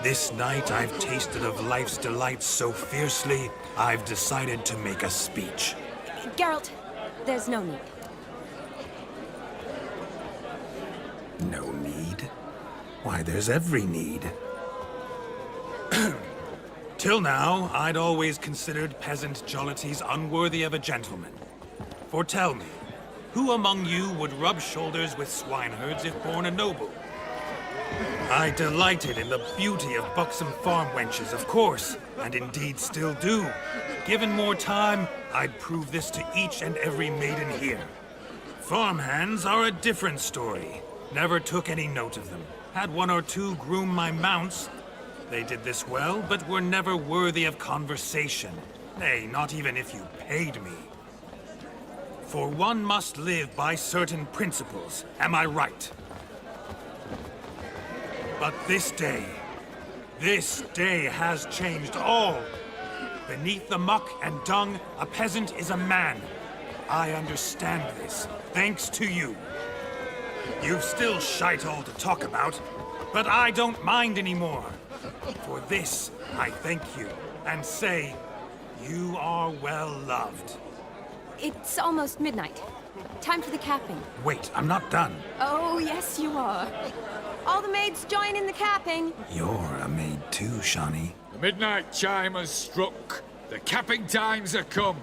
this night I've tasted of life's delights so fiercely, I've decided to make a speech. Geralt, there's no need. No need? Why, there's every need. Till now, I'd always considered peasant jollities unworthy of a gentleman. For tell me, who among you would rub shoulders with swineherds if born a noble? I delighted in the beauty of buxom farm wenches, of course, and indeed still do. Given more time, I'd prove this to each and every maiden here. Farmhands are a different story. Never took any note of them. Had one or two groom my mounts. They did this well, but were never worthy of conversation. Nay, not even if you paid me. For one must live by certain principles, am I right? But this day has changed all. Beneath the muck and dung, a peasant is a man. I understand this, thanks to you. You've still shite all to talk about, but I don't mind anymore. For this, I thank you, and say, you are well loved. It's almost midnight. Time for the capping. Wait, I'm not done. Oh, yes, you are. All the maids join in the capping. You're a maid too, Shani. The midnight chime has struck. The capping times are come.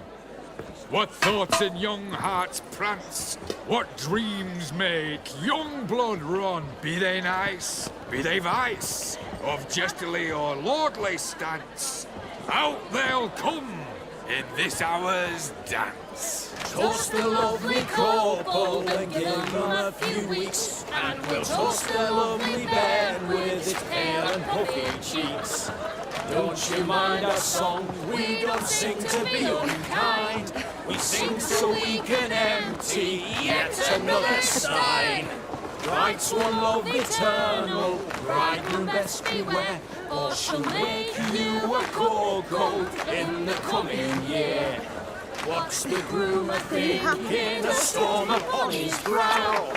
What thoughts in young hearts prance? What dreams make young blood run? Be they nice, be they vice, of jestily or lordly stance, out they'll come in this hour's dance. Toast the lovely couple and give them a few weeks, and we'll toast the lovely bed with its pale and puffy cheeks. Don't you mind our song? We don't sing to be unkind. We sing so we can empty yet another stein. Bride's one love eternal, bridegroom best beware, or she'll make you a cocoa in the coming year. What's the groom a-thinking, a storm upon his brow?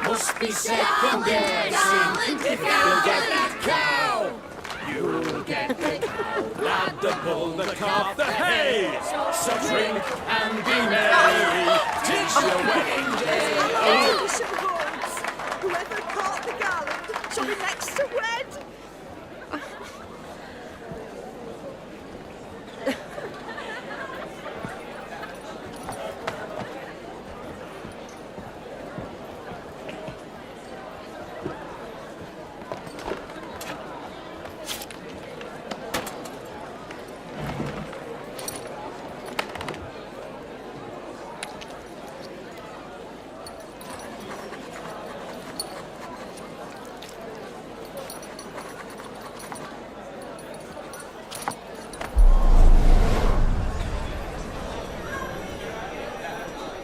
Must be second guessing if he'll get that cow. You'll get the cow, lad, the bull, the calf, the hay. So drink and be merry, 'tis your wedding day. Whoever caught the garland shall be next to wed.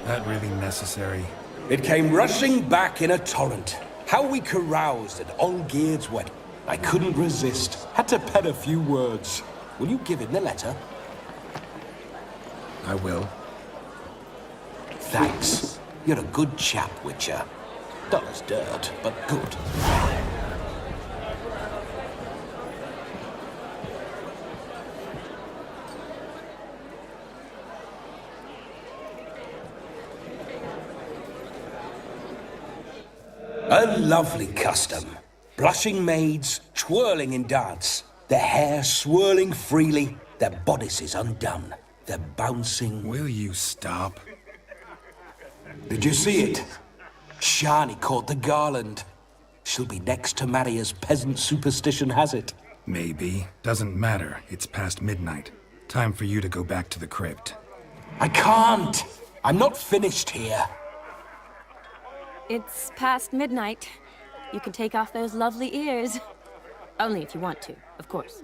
That really necessary? It came rushing back in a torrent. How we caroused at Olgierd's wedding. I couldn't resist. Had to pen a few words. Will you give him the letter? I will. Thanks. You're a good chap, Witcher. Dull as dirt, but good. A lovely custom. Blushing maids, twirling in dance. Their hair swirling freely, their bodices undone. They're bouncing... Will you stop? Did you see it? Shani caught the garland. She'll be next to marry as peasant superstition has it. Maybe. Doesn't matter. It's past midnight. Time for you to go back to the crypt. I can't. I'm not finished here. It's past midnight. You can take off those lovely ears. Only if you want to, of course.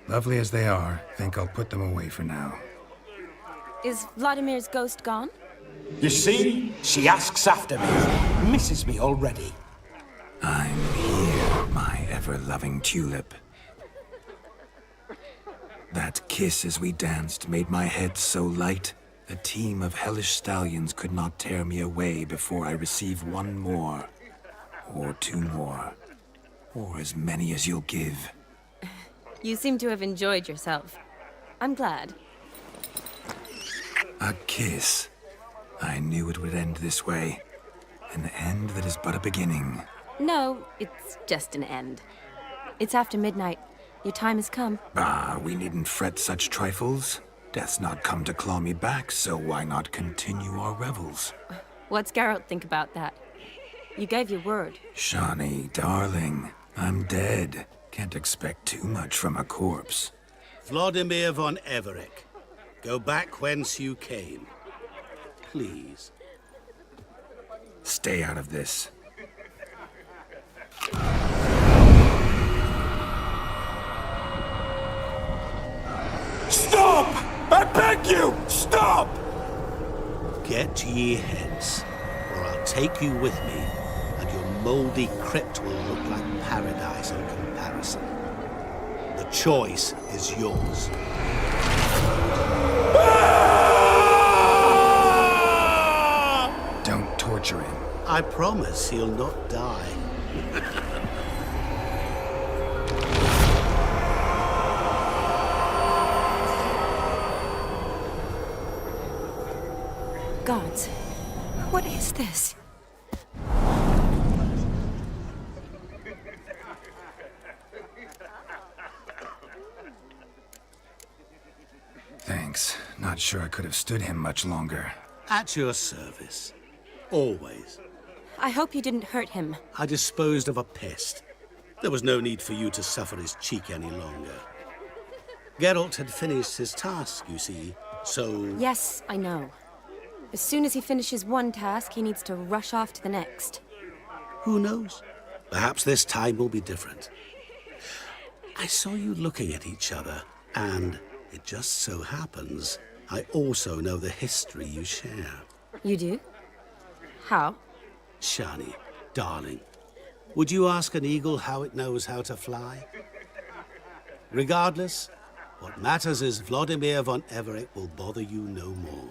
Lovely as they are, think I'll put them away for now. Is Vladimir's ghost gone? You see? She asks after me. Misses me already. I'm here, my ever-loving tulip. That kiss as we danced made my head so light, a team of hellish stallions could not tear me away before I receive one more. Or two more. Or as many as you'll give. You seem to have enjoyed yourself. I'm glad. A kiss. I knew it would end this way. An end that is but a beginning. No, it's just an end. It's after midnight. Your time has come. Ah, we needn't fret such trifles. Death's not come to claw me back, so why not continue our revels? What's Geralt think about that? You gave your word. Shawnee, darling, I'm dead. Can't expect too much from a corpse. Vladimir von Everec, go back whence you came. Please. Stay out of this. Stop! I beg you! Stop! Get ye hence, or I'll take you with me, and your moldy crypt will look like paradise in comparison. The choice is yours. Don't torture him. I promise he'll not die. Gods, what is this? Thanks. Not sure I could have stood him much longer. At your service. Always. I hope you didn't hurt him. I disposed of a pest. There was no need for you to suffer his cheek any longer. Geralt had finished his task, you see, so... Yes, I know. As soon as he finishes one task, he needs to rush off to the next. Who knows? Perhaps this time will be different. I saw you looking at each other, and it just so happens I also know the history you share. You do? How? Shani, darling, would you ask an eagle how it knows how to fly? Regardless, what matters is Vladimir von Everec will bother you no more.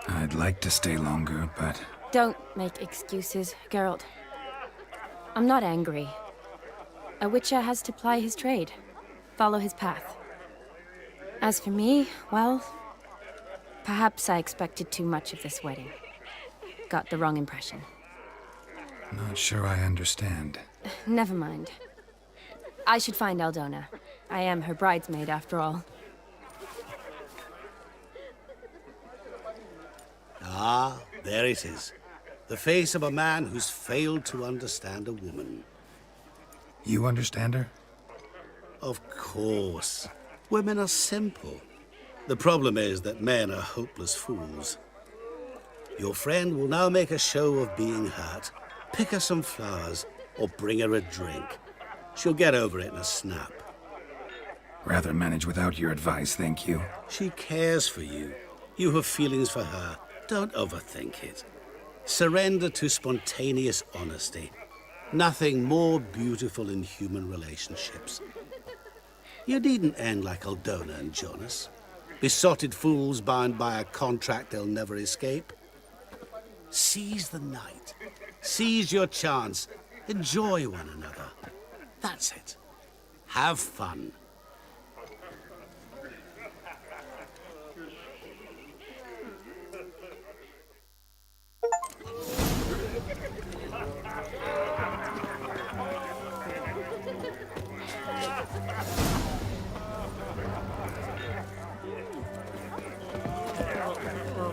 I'd like to stay longer, but... Don't make excuses, Geralt. I'm not angry. A witcher has to ply his trade, follow his path. As for me, well, perhaps I expected too much of this wedding. Got the wrong impression. Not sure I understand. Never mind. I should find Aldona. I am her bridesmaid, after all. Ah, there it is. The face of a man who's failed to understand a woman. You understand her? Of course. Women are simple. The problem is that men are hopeless fools. Your friend will now make a show of being hurt, pick her some flowers, or bring her a drink. She'll get over it in a snap. Rather manage without your advice, thank you. She cares for you. You have feelings for her. Don't overthink it. Surrender to spontaneous honesty. Nothing more beautiful in human relationships. You needn't end like Aldona and Jonas. Besotted fools bound by a contract they'll never escape. Seize the night. Seize your chance. Enjoy one another. That's it. Have fun.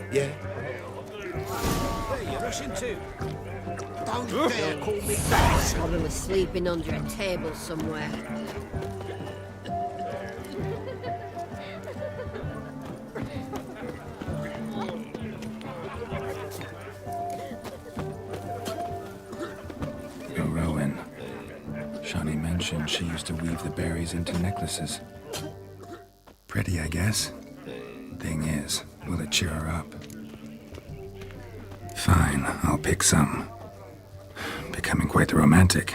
Yeah? Hey, you're rushing too. Don't dare call me that! Probably sleeping under a table somewhere. Rowan. Shawnee mentioned she used to weave the berries into necklaces. Pretty, I guess. Thing is, will it cheer her up? Fine, I'll pick some. Becoming quite the romantic.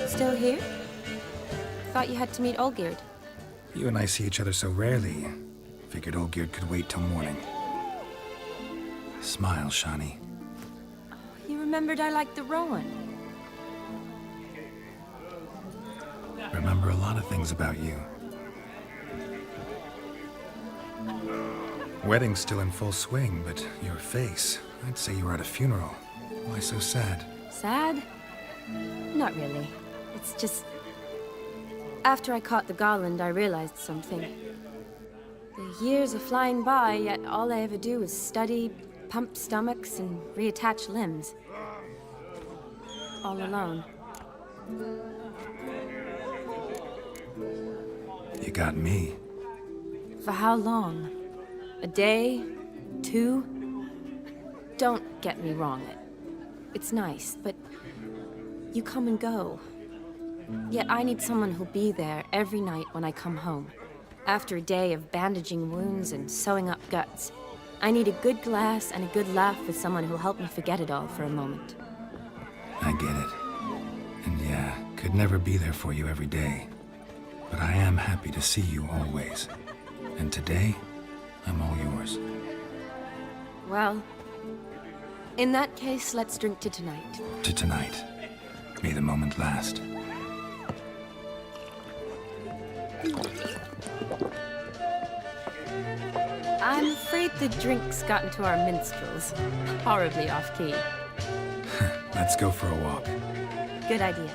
Still here? Thought you had to meet Olgierd. You and I see each other so rarely. Figured Olgierd could wait till morning. Smile, Shawnee. You remembered I liked the Rowan. Remember a lot of things about you. Wedding's still in full swing, but your face, I'd say you were at a funeral. Why so sad? Sad? Not really. It's just... After I caught the garland, I realized something. The years are flying by, yet all I ever do is study, pump stomachs, and reattach limbs. All alone. You got me. For how long? A day? 2? Don't get me wrong. It's nice, but you come and go. Yet I need someone who'll be there every night when I come home. After a day of bandaging wounds and sewing up guts, I need a good glass and a good laugh with someone who'll help me forget it all for a moment. I get it. And yeah, could never be there for you every day. But I am happy to see you always. And today, I'm all yours. Well, in that case, let's drink to tonight. To tonight. May the moment last. I'm afraid the drink's gotten to our minstrels. Horribly off-key. Let's go for a walk. Good idea.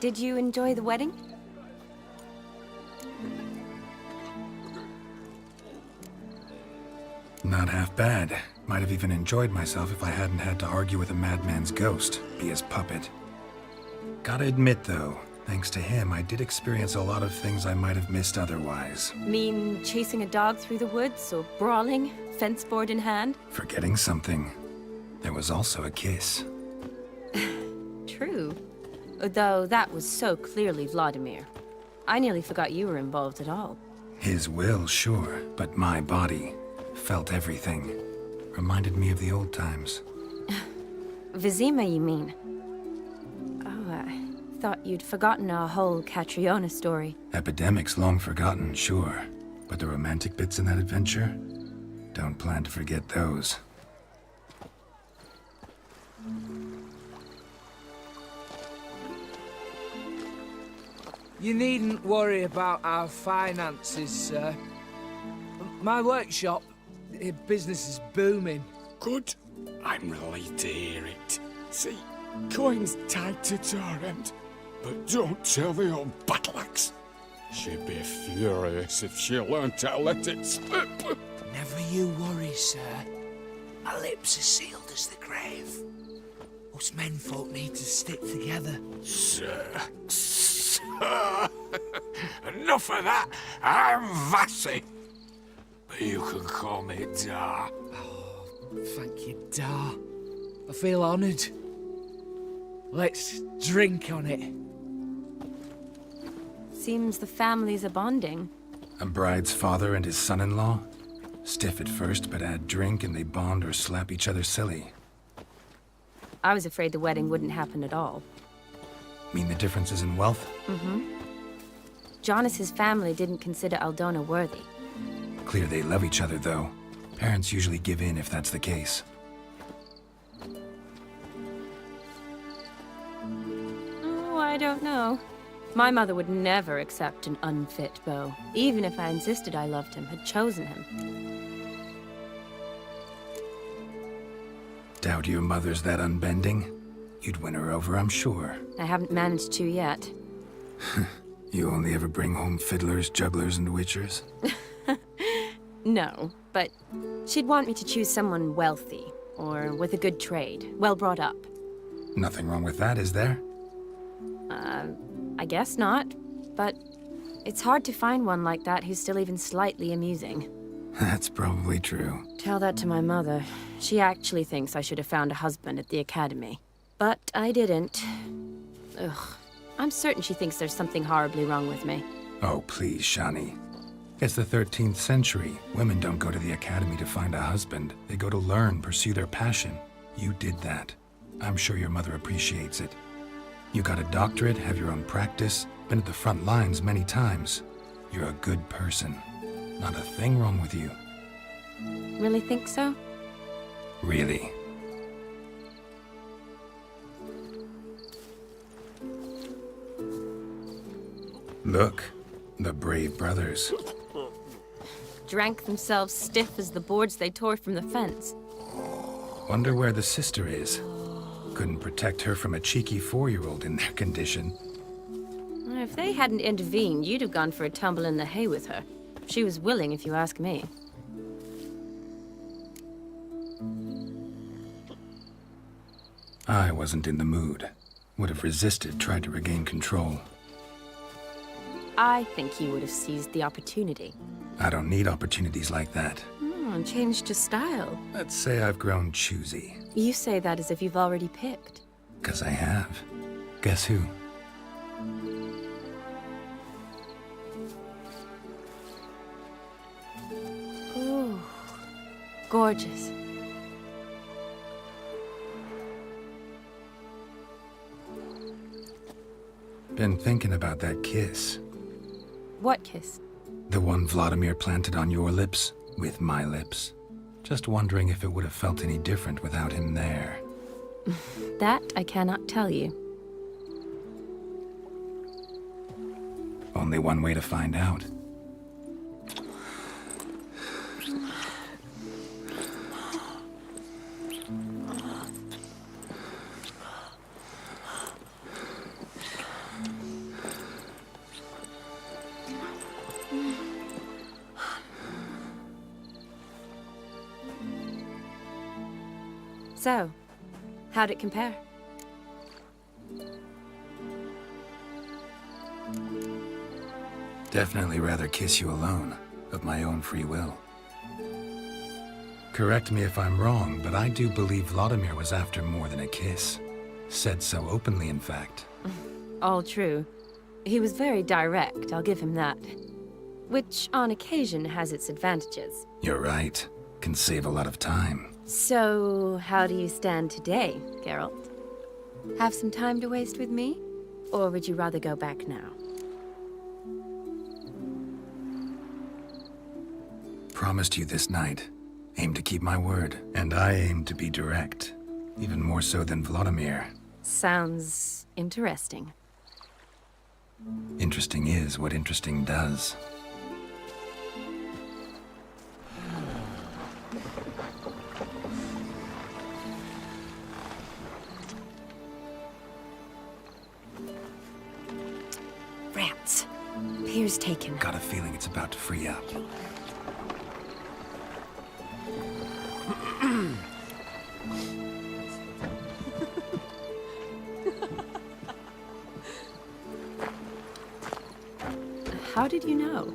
Did you enjoy the wedding? Not half bad. Might have even enjoyed myself if I hadn't had to argue with a madman's ghost, be his puppet. Gotta admit, though, thanks to him, I did experience a lot of things I might have missed otherwise. Mean chasing a dog through the woods, or brawling, fence board in hand? Forgetting something. There was also a kiss. True. Though that was so clearly Vladimir. I nearly forgot you were involved at all. His will, sure, but my body felt everything. Reminded me of the old times. Vizima, you mean? Oh, I thought you'd forgotten our whole Catriona story. Epidemics long forgotten, sure. But the romantic bits in that adventure? Don't plan to forget those. You needn't worry about our finances, sir. My workshop, business is booming. Good. I'm relieved to hear it. See, coin's tied to Torrent, but don't tell the old battle-axe. She'd be furious if she learned to let it slip. Never you worry, sir. My lips are sealed as the grave. Us menfolk need to stick together. Sir. Enough of that. I'm Vassy. But you can call me Dar. Oh, thank you, Dar. I feel honoured. Let's drink on it. Seems the families are bonding. A bride's father and his son-in-law? Stiff at first, but add drink and they bond or slap each other silly. I was afraid the wedding wouldn't happen at all. Mean the differences in wealth? Mm-hmm. Jonas's family didn't consider Aldona worthy. Clear they love each other, though. Parents usually give in if that's the case. Oh, I don't know. My mother would never accept an unfit beau, even if I insisted I loved him, had chosen him. Doubt your mother's that unbending? You'd win her over, I'm sure. I haven't managed to yet. You only ever bring home fiddlers, jugglers, and witchers? No, but she'd want me to choose someone wealthy, or with a good trade, well brought up. Nothing wrong with that, is there? I guess not, but it's hard to find one like that who's still even slightly amusing. That's probably true. Tell that to my mother. She actually thinks I should have found a husband at the academy. But I didn't. Ugh. I'm certain she thinks there's something horribly wrong with me. Oh, please, Shani. It's the 13th century. Women don't go to the academy to find a husband. They go to learn, pursue their passion. You did that. I'm sure your mother appreciates it. You got a doctorate, have your own practice, been at the front lines many times. You're a good person. Not a thing wrong with you. Really think so? Really. Look, the brave brothers. Drank themselves stiff as the boards they tore from the fence. Wonder where the sister is. Couldn't protect her from a cheeky 4-year-old in their condition. If they hadn't intervened, you'd have gone for a tumble in the hay with her. She was willing, if you ask me. I wasn't in the mood. Would have resisted, tried to regain control. I think you would have seized the opportunity. I don't need opportunities like that. And changed your style. Let's say I've grown choosy. You say that as if you've already picked. 'Cause I have. Guess who? Ooh, gorgeous. Been thinking about that kiss. What kiss? The one Vladimir planted on your lips, with my lips. Just wondering if it would have felt any different without him there. That I cannot tell you. Only one way to find out. So, how'd it compare? Definitely rather kiss you alone, of my own free will. Correct me if I'm wrong, but I do believe Vladimir was after more than a kiss. Said so openly, in fact. All true. He was very direct, I'll give him that. Which, on occasion, has its advantages. You're right. Can save a lot of time. So, how do you stand today, Geralt? Have some time to waste with me? Or would you rather go back now? Promised you this night. Aim to keep my word. And I aim to be direct. Even more so than Vladimir. Sounds interesting. Interesting is what interesting does. Rats. Pier's taken. Got a feeling it's about to free up. How did you know?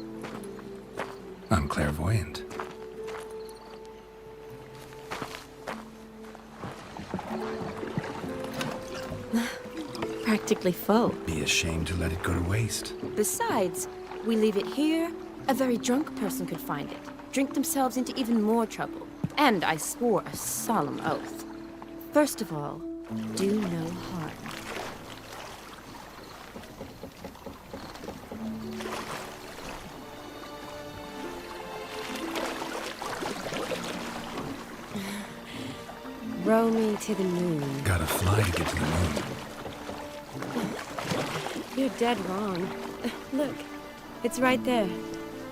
I'm clairvoyant. Practically full. Be ashamed to let it go to waste. Besides, we leave it here, a very drunk person could find it, drink themselves into even more trouble. And I swore a solemn oath. First of all, Do no harm. Row me to the moon. Gotta fly to get to the moon. You're dead wrong. Look, it's right there,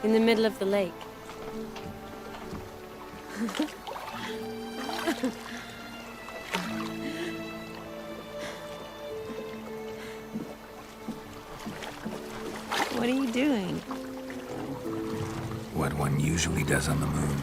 in the middle of the lake. What are you doing? What one usually does on the moon.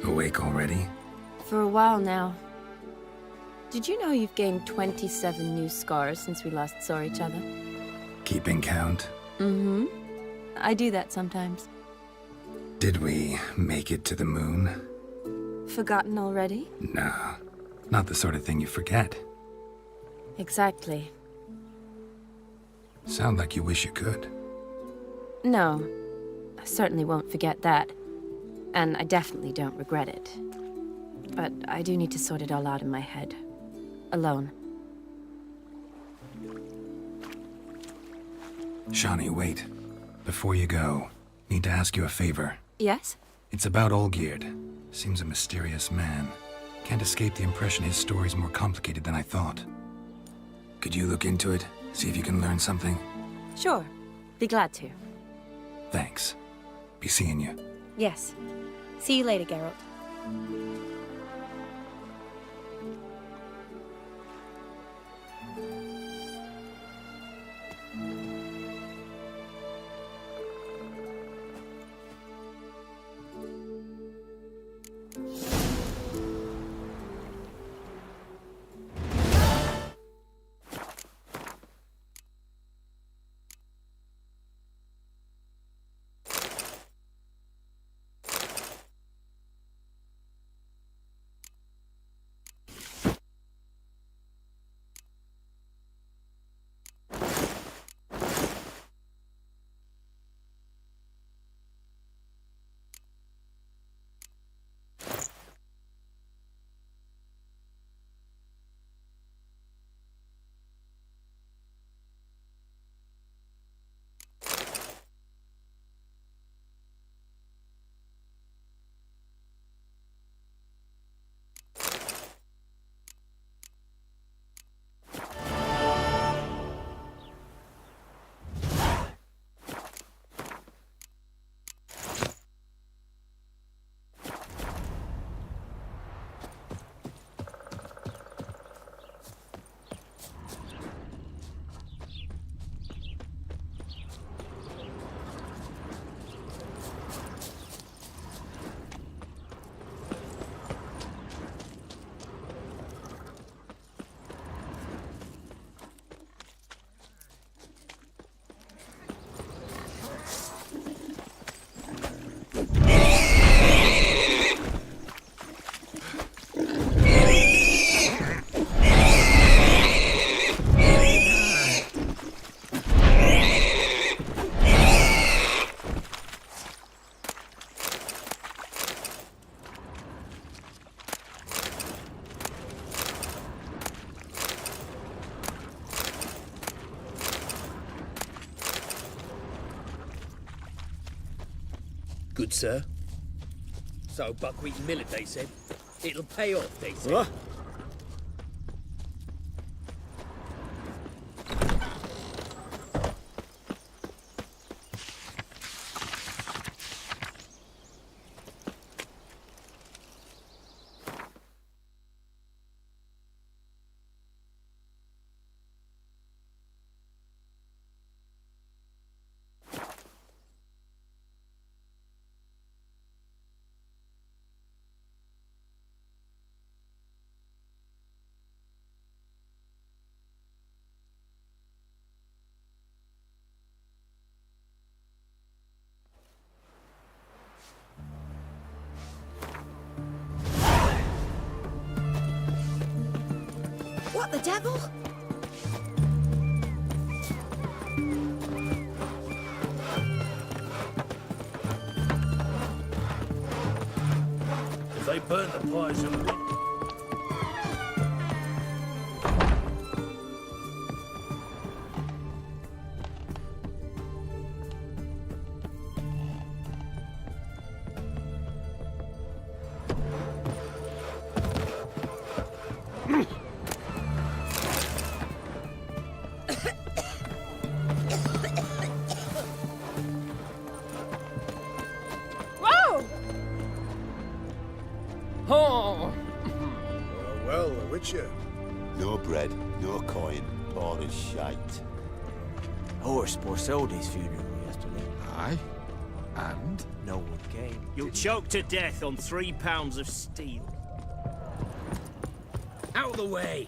Awake already? For a while now. Did you know you've gained 27 new scars since we last saw each other? Keeping count? Mm-hmm. I do that sometimes. Did we make it to the moon? Forgotten already? No, not the sort of thing you forget. Exactly. Sound like you wish you could. No, I certainly won't forget that. And I definitely don't regret it. But I do need to sort it all out in my head. Alone. Shani, wait. Before you go, need to ask you a favor. Yes? It's about Olgierd. Seems a mysterious man. Can't escape the impression his story's more complicated than I thought. Could you look into it? See if you can learn something? Sure. Be glad to. Thanks. Be seeing you. Yes. See you later, Geralt. Good, sir. So, buckwheat and millet, they said. It'll pay off, they said. What? What the devil? If they burn the poison... Oh! Well, a witcher. No bread, no coin, poor as shite. Horse Borsoldi's funeral yesterday. Aye? And? No one came. You'll choke to death on 3 pounds of steel. Out of the way!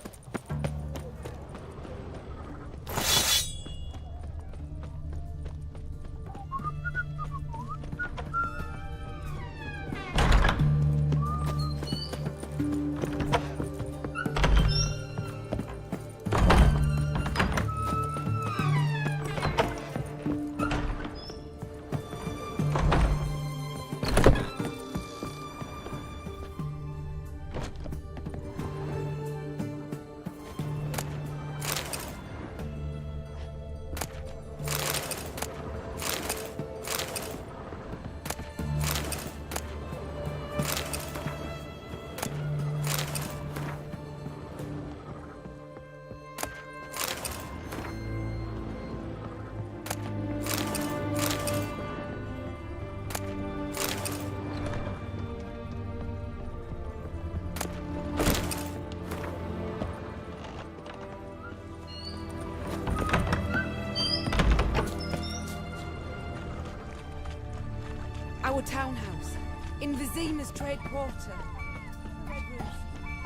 Our townhouse, in Vizima's trade quarter. The red roof.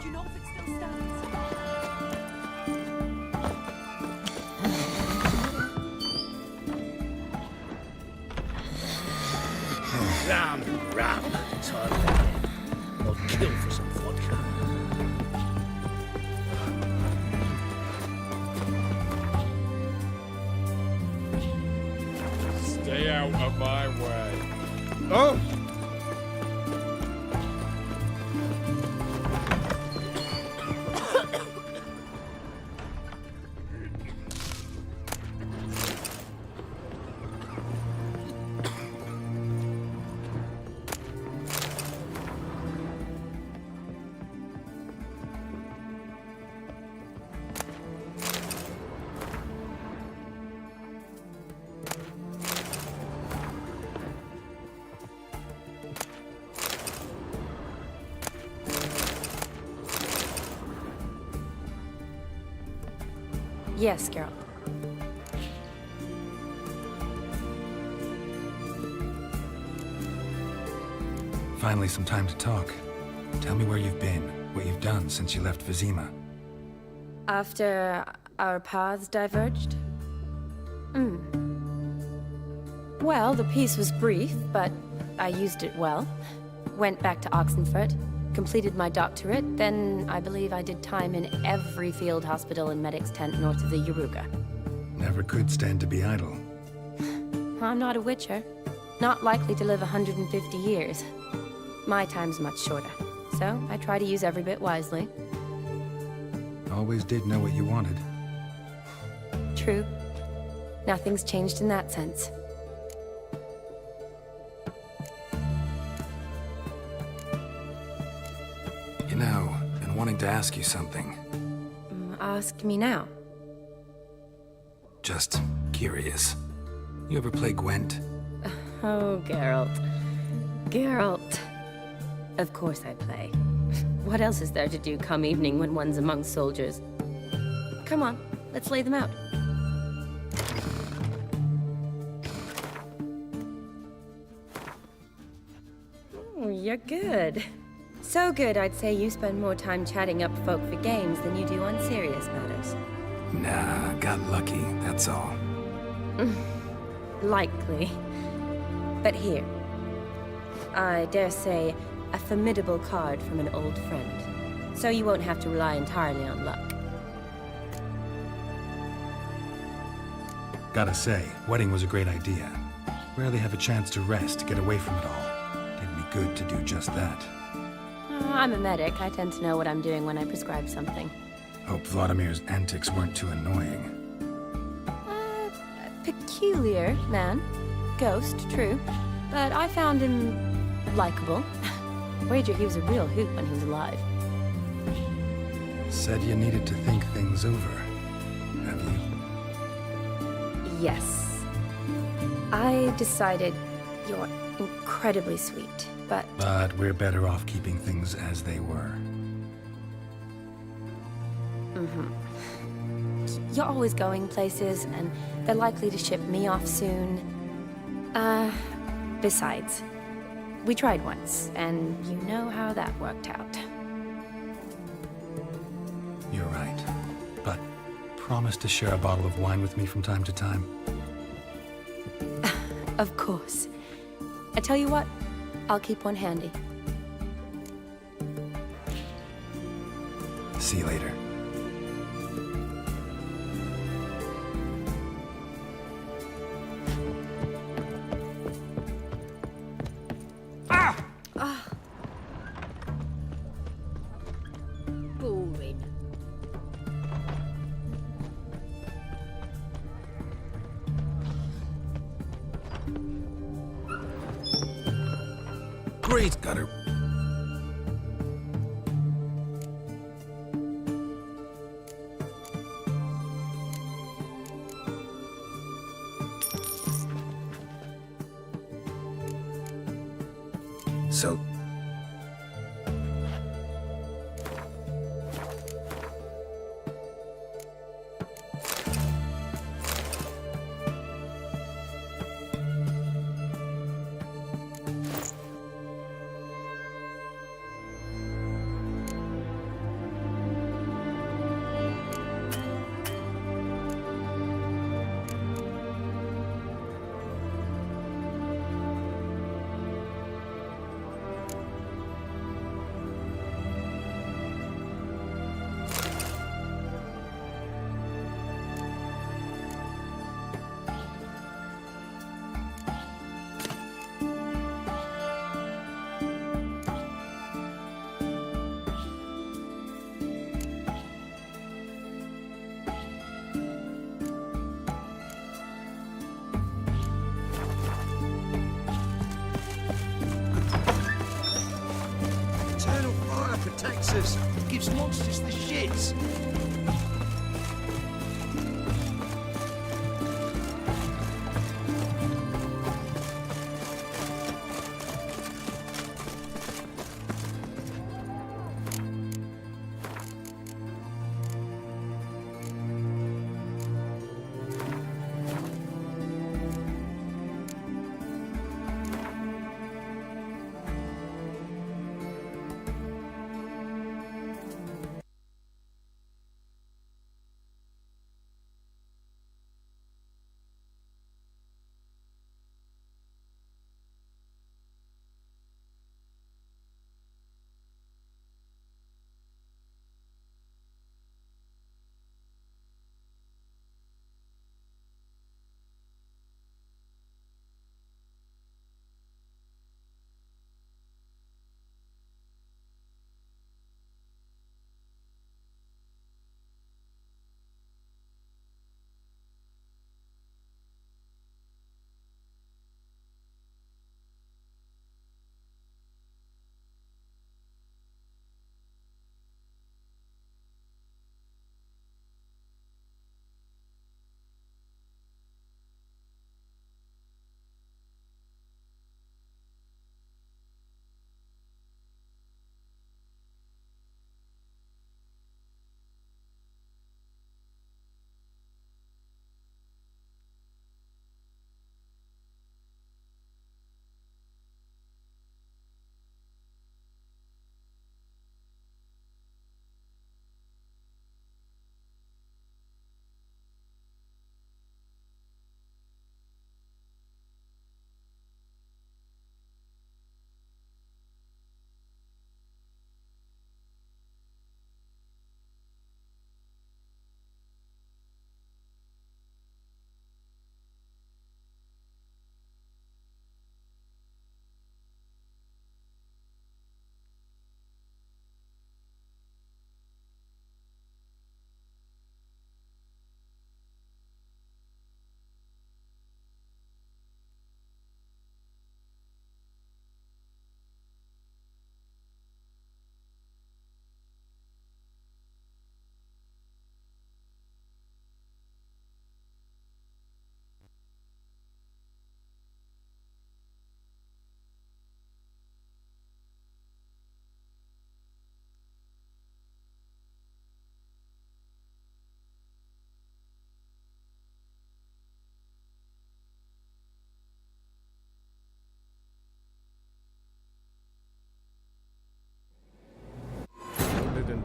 Do you know if it still stands? Ram, tired of that. I'll kill for some vodka. Stay out of my way. Oh! Yes, Geralt. Finally, some time to talk. Tell me where you've been, what you've done since you left Vizima. After our paths diverged? Well, the peace was brief, but I used it well. Went back to Oxenfurt, completed my doctorate, then I believe I did time in every field hospital and medic's tent north of the Yaruga. Never could stand to be idle. I'm not a witcher. Not likely to live 150 years. My time's much shorter, so I try to use every bit wisely. Always did know what you wanted. True. Nothing's changed in that sense. wanting to ask you something. Ask me now. Just curious. You ever play Gwent? Oh, Geralt. Geralt. Of course I play. What else is there to do come evening when one's among soldiers? Come on, let's lay them out. Oh, you're good. So good, I'd say you spend more time chatting up folk for games than you do on serious matters. Nah, got lucky, that's all. Likely. But here. I dare say, a formidable card from an old friend. So you won't have to rely entirely on luck. Gotta say, wedding was a great idea. Rarely have a chance to rest, get away from it all. It'd be good to do just that. I'm a medic. I tend to know what I'm doing when I prescribe something. Hope Vladimir's antics weren't too annoying. Peculiar man. Ghost, true. But I found him likable. Wager he was a real hoot when he was alive. Said you needed to think things over. Have you? Yes. I decided you're incredibly sweet, but... But we're better off keeping things as they were. You're always going places, and they're likely to ship me off soon. Besides, we tried once, and you know how that worked out. You're right. But promise to share a bottle of wine with me from time to time. Of course. I tell you what, I'll keep one handy. See you later. Boring. Great, got her. So... Eternal fire protects us. Gives monsters the shits.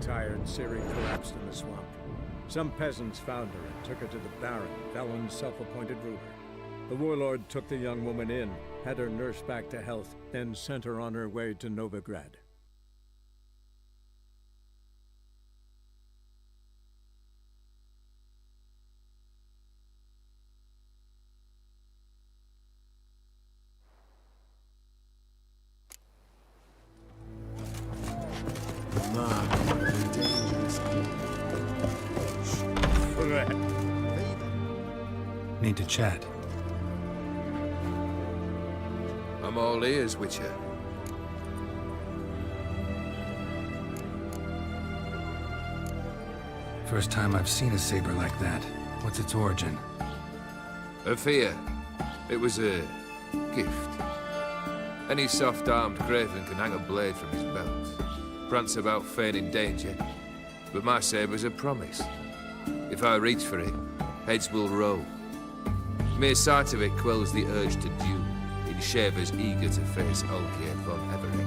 tired, Ciri collapsed in the swamp. Some peasants found her and took her to the Baron, Velen's self-appointed ruler. The warlord took the young woman in, had her nursed back to health, then sent her on her way to Novigrad. Need to chat. I'm all ears, Witcher. First time I've seen a saber like that. What's its origin? A fear. It was a gift. Any soft-armed craven can hang a blade from his belt, prance about feigning danger, but my saber's a promise. If I reach for it, heads will roll. Mere sight of it quells the urge to duel in shavers eager to face Olgierd von Everett,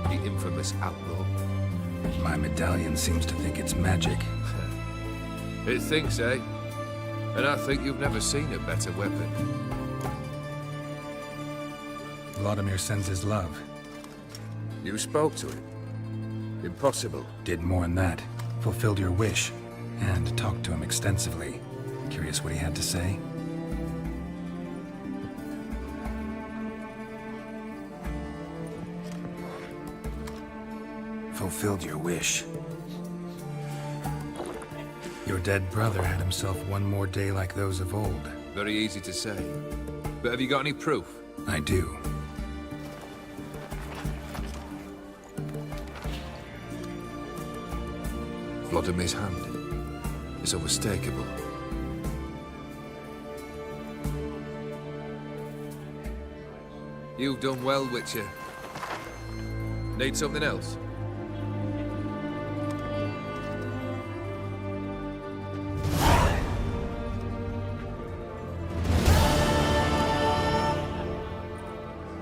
the infamous outlaw. My medallion seems to think it's magic. It thinks, eh? And I think you've never seen a better weapon. Vladimir sends his love. You spoke to him? Impossible. Did more than that. Fulfilled your wish. And talked to him extensively. Curious what he had to say? Fulfilled your wish. Your dead brother had himself one more day like those of old. Very easy to say. But have you got any proof? I do. Vladimir's hand is unmistakable. You've done well, Witcher. Need something else?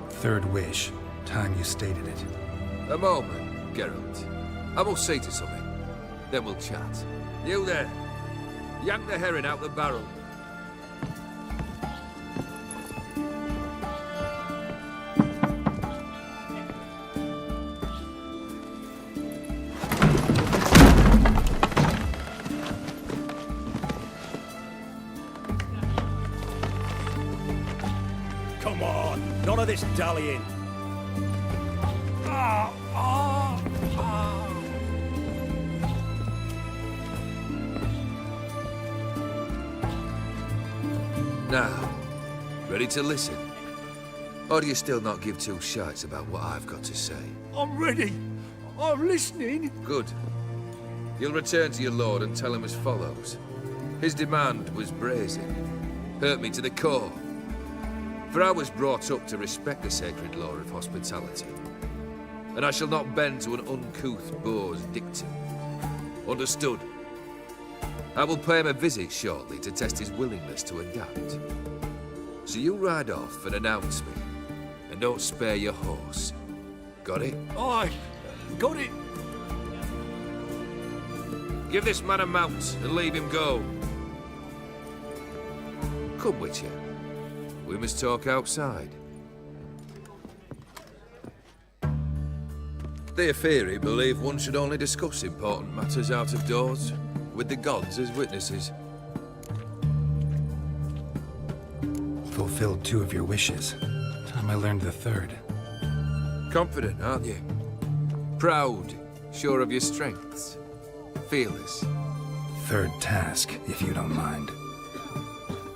Third wish. Time you stated it. A moment, Geralt. I must see to something. Then we'll chat. You there. Yank the herring out the barrel. Come on, none of this dallying. Now, ready to listen? Or do you still not give two shites about what I've got to say? I'm ready. I'm listening. Good. You'll return to your lord and tell him as follows. His demand was brazen. Hurt me to the core. For I was brought up to respect the sacred law of hospitality. And I shall not bend to an uncouth boor's dictum. Understood? I will pay him a visit shortly to test his willingness to adapt. So you ride off and announce me. And don't spare your horse. Got it? Aye, got it. Give this man a mount and leave him go. Come, Witcher. We must talk outside. The Aetheri believe one should only discuss important matters out of doors, with the gods as witnesses. Fulfilled two of your wishes. Time I learned the third. Confident, aren't you? Proud, sure of your strengths. Fearless. Third task, if you don't mind.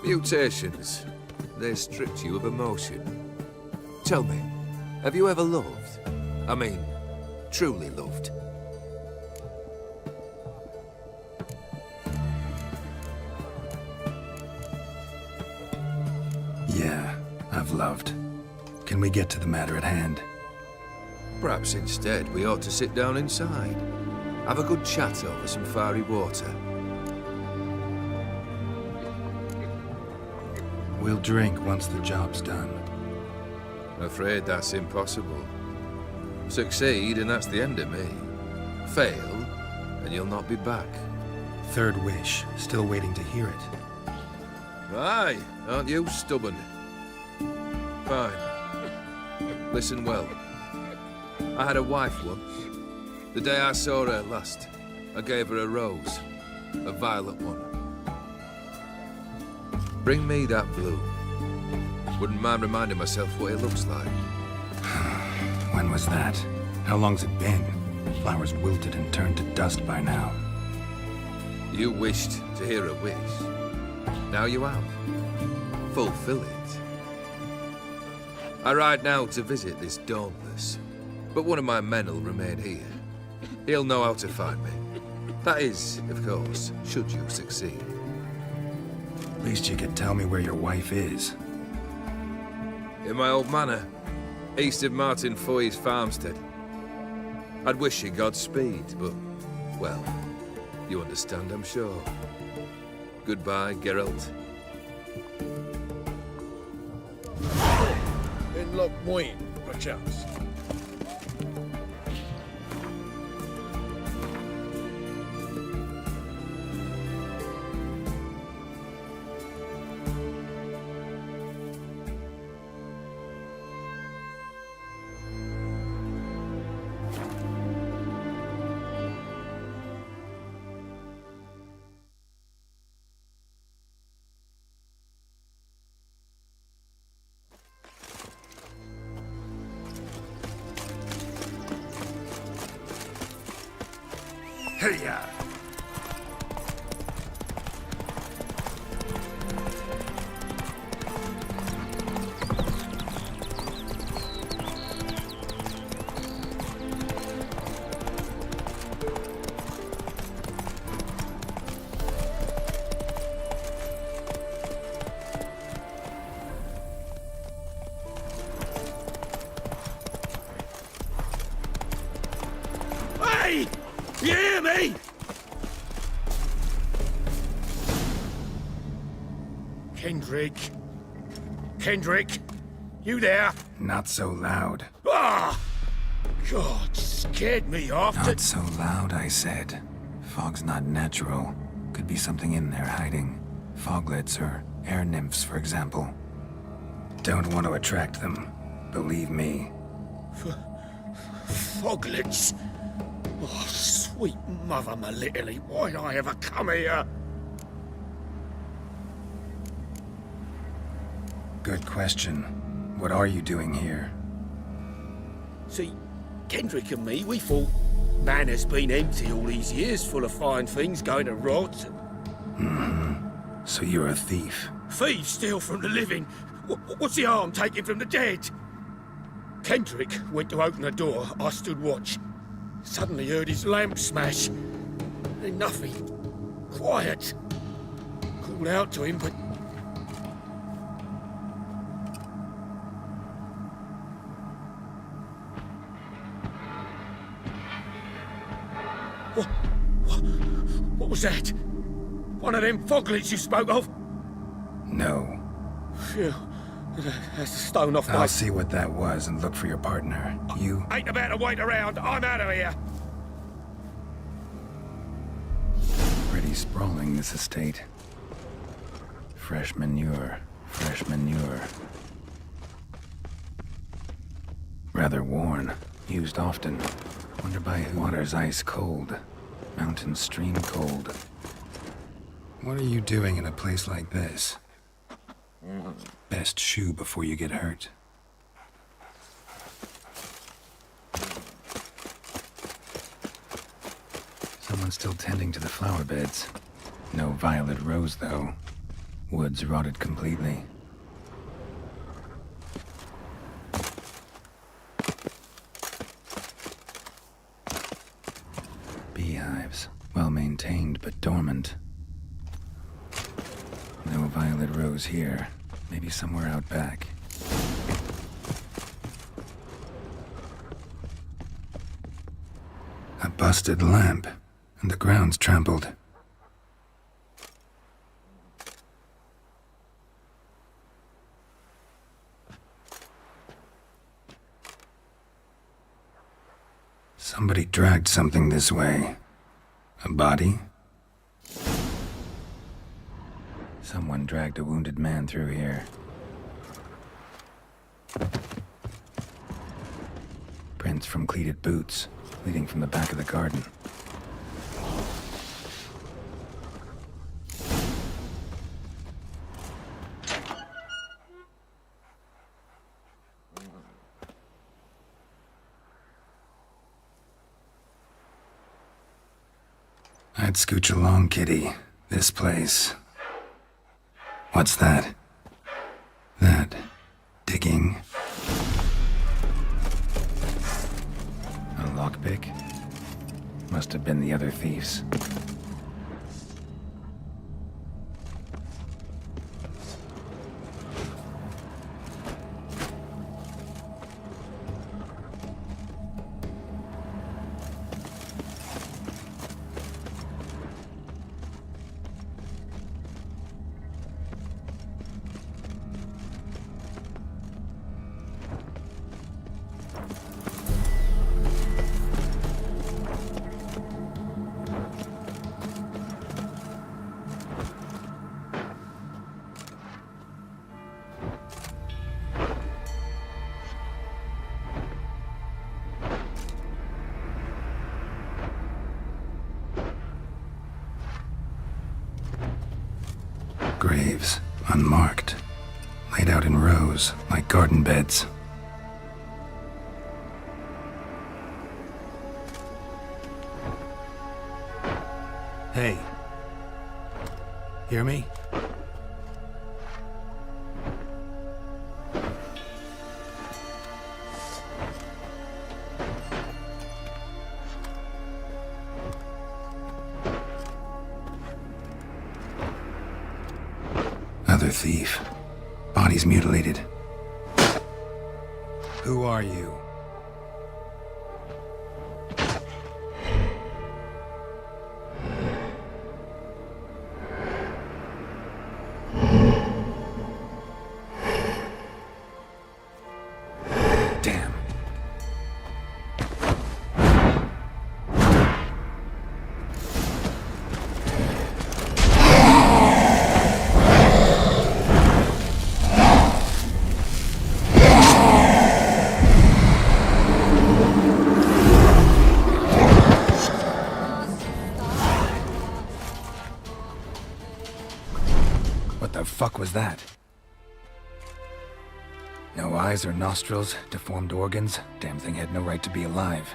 Mutations. They stripped you of emotion. Tell me, have you ever loved? I mean, truly loved? Yeah, I've loved. Can we get to the matter at hand? Perhaps instead we ought to sit down inside. Have a good chat over some fiery water. We'll drink once the job's done. Afraid that's impossible. Succeed and that's the end of me. Fail, and and you'll not be back. Third wish. Still waiting to hear it. Aye, aren't you stubborn? Fine. Listen well. I had a wife once. The day I saw her last, I gave her a rose. A violet one. Bring me that blue. Wouldn't mind reminding myself what it looks like. When was that? How long's it been? Flowers wilted and turned to dust by now. You wished to hear a wish. Now you have. Fulfill it. I ride now to visit this Dauntless, but one of my men will remain here. He'll know how to find me. That is, of course, should you succeed. At least you could tell me where your wife is. In my old manor, east of Martin Foy's farmstead. I'd wish you Godspeed, but, well, you understand, I'm sure. Goodbye, Geralt. In Loch Moyne, perchance. Hey-ya! Hey! You hear me? Kendrick. Kendrick, you there? Not so loud. Ah! God, scared me off. Not so loud, I said. Fog's not natural. Could be something in there hiding. Foglets or air nymphs, for example. Don't want to attract them. Believe me. Foglets? Oh, sweet mother, my little, why'd I ever come here? Good question. What are you doing here? See, Kendrick and me, we thought Manor's been empty all these years, full of fine things going to rot. Mm-hmm. So you're a thief? Thieves steal from the living. What's the harm taking from the dead? Kendrick went to open the door. I stood watch. Suddenly heard his lamp smash. Then nothing. Quiet. Called out to him, but... What was that? One of them foglets you spoke of? No. Phew. That's a stone off my... I'll see what that was and look for your partner. You... Ain't about to wait around. I'm out of here. Pretty sprawling, this estate. Fresh manure. Fresh manure. Rather worn. Used often. Wonder by who. Water's ice cold. Mountain stream cold. What are you doing in a place like this? Best shoe before you get hurt. Someone's still tending to the flower beds. No violet rose, though. Woods rotted completely. Beehives. Well maintained, but dormant. No violet rose here. Maybe somewhere out back. A busted lamp, and the ground's trampled. Somebody dragged something this way. A body? Someone dragged a wounded man through here. Prints from cleated boots, leading from the back of the garden. I'd scooch along, kitty. This place. What's that? That. Digging. A lockpick? Must have been the other thieves. Graves, unmarked, laid out in rows like garden beds. Hey. Hear me? Other thief. Body's mutilated. Who are you? Damn. What the fuck was that? No eyes or nostrils, deformed organs. Damn thing had no right to be alive.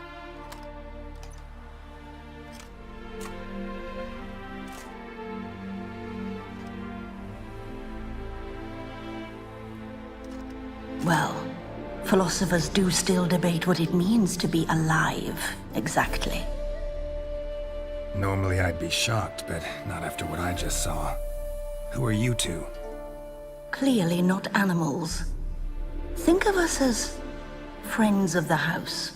Well, philosophers do still debate what it means to be alive, exactly. Normally I'd be shocked, but not after what I just saw. Who are you two? Clearly not animals. Think of us as friends of the house.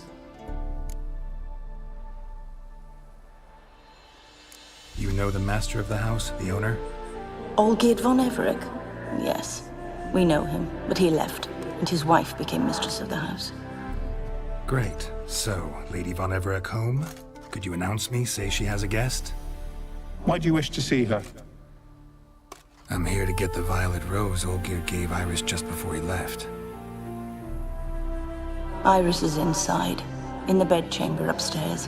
You know the master of the house, the owner? Olgierd von Everec? Yes, we know him, but he left, and his wife became mistress of the house. Great. So, Lady von Everec home? Could you announce me, say she has a guest? Why do you wish to see her? I'm here to get the violet rose Olgierd gave Iris just before he left. Iris is inside, in the bedchamber upstairs.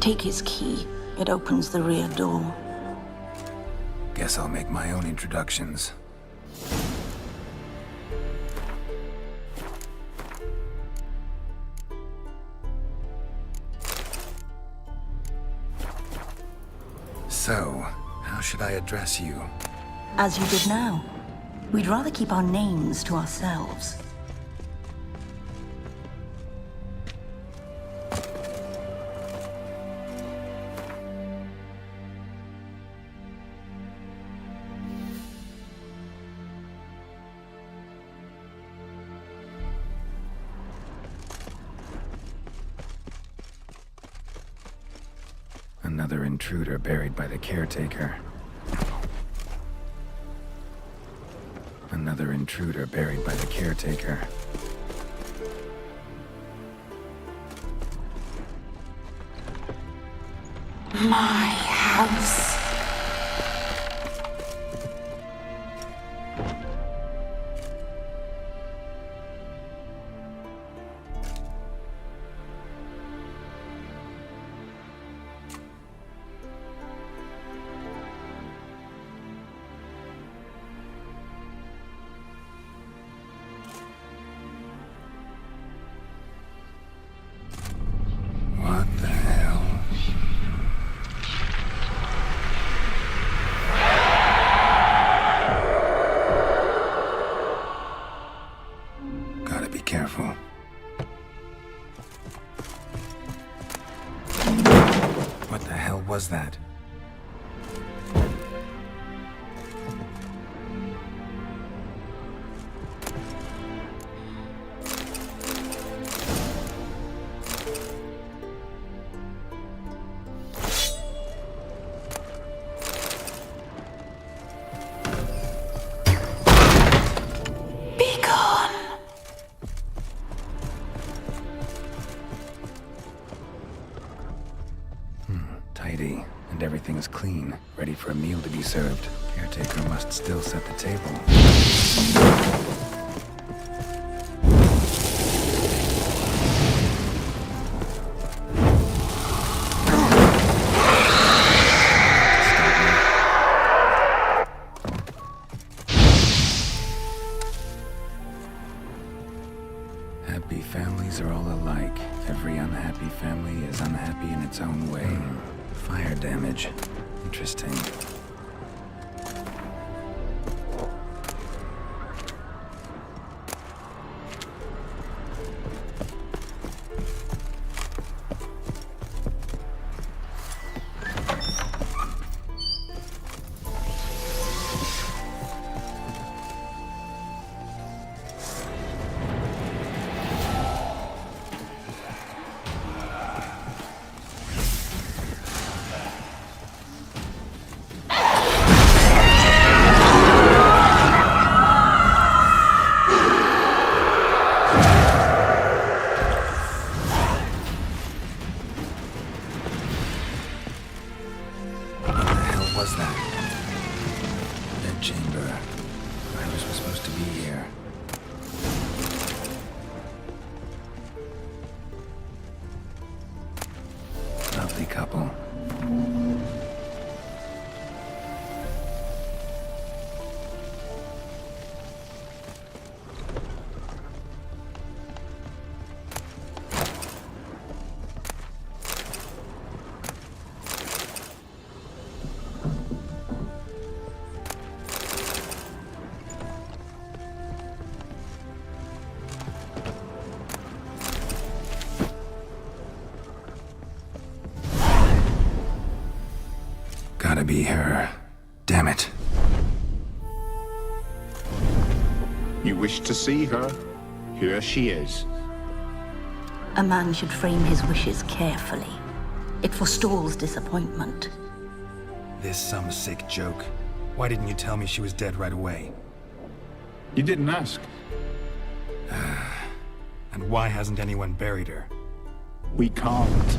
Take his key. It opens the rear door. Guess I'll make my own introductions. So, how should I address you? As you did now. We'd rather keep our names to ourselves. Another intruder buried by the caretaker. Another intruder buried by the caretaker. My house. What the hell? Gotta be careful. What the hell was that? Be gone. Tidy, and everything's clean, ready for a meal to be served. Caretaker must still set the table. Happy families are all alike. Every unhappy family is unhappy in its own way. Fire damage. Interesting. What was that? Bed chamber. Iris was supposed to be here. Lovely couple. Gotta be her. Damn it. You wish to see her? Here she is. A man should frame his wishes carefully. It forestalls disappointment. This some sick joke. Why didn't you tell me she was dead right away? You didn't ask. And why hasn't anyone buried her? We can't.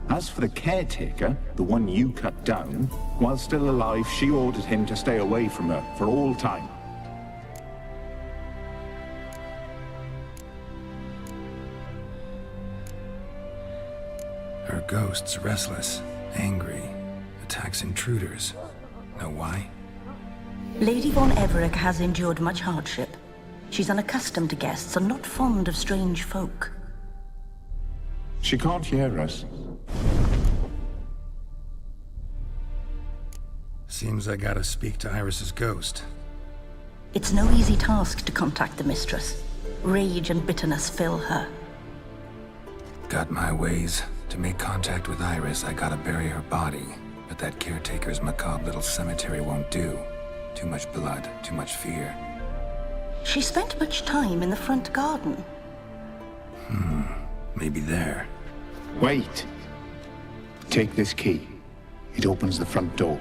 As for the caretaker, the one you cut down, while still alive, she ordered him to stay away from her for all time. Her ghost's restless, angry, attacks intruders. Know why? Lady von Everett has endured much hardship. She's unaccustomed to guests and not fond of strange folk. She can't hear us. Seems I gotta speak to Iris's ghost. It's no easy task to contact the mistress. Rage and bitterness fill her. Got my ways. To make contact with Iris, I gotta bury her body. But that caretaker's macabre little cemetery won't do. Too much blood, too much fear. She spent much time in the front garden. Maybe there. Wait. Take this key. It opens the front door.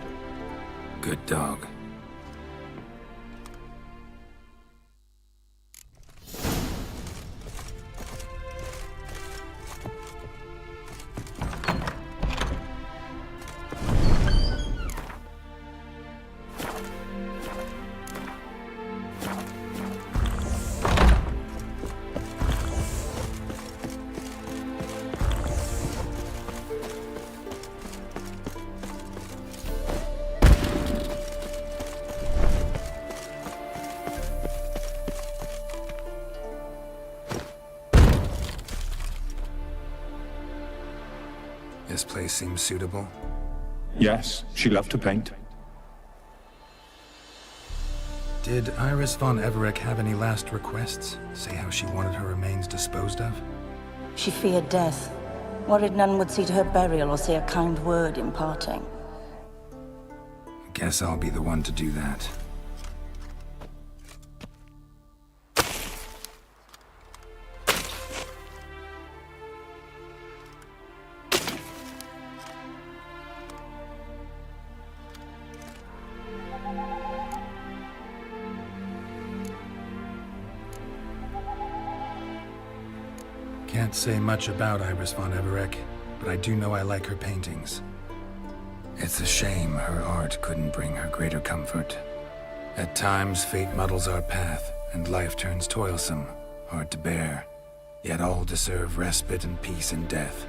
Good dog. this place seems suitable? Yes, she loved to paint. Did Iris von Everec have any last requests? Say how she wanted her remains disposed of? She feared death. Worried none would see to her burial or say a kind word in parting. Guess I'll be the one to do that. Can't say much about Iris von Everec, but I do know I like her paintings. It's a shame her art couldn't bring her greater comfort. At times, fate muddles our path, and life turns toilsome, hard to bear. Yet all deserve respite and peace in death.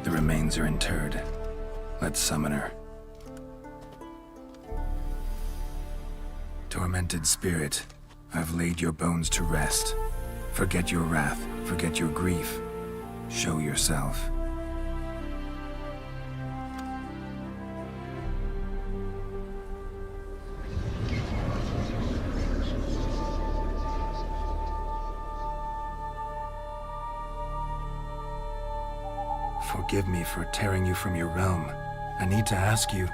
The remains are interred. Let's summon her. Tormented spirit, I've laid your bones to rest. Forget your wrath, forget your grief. Show yourself. Forgive me for tearing you from your realm. I need to ask you...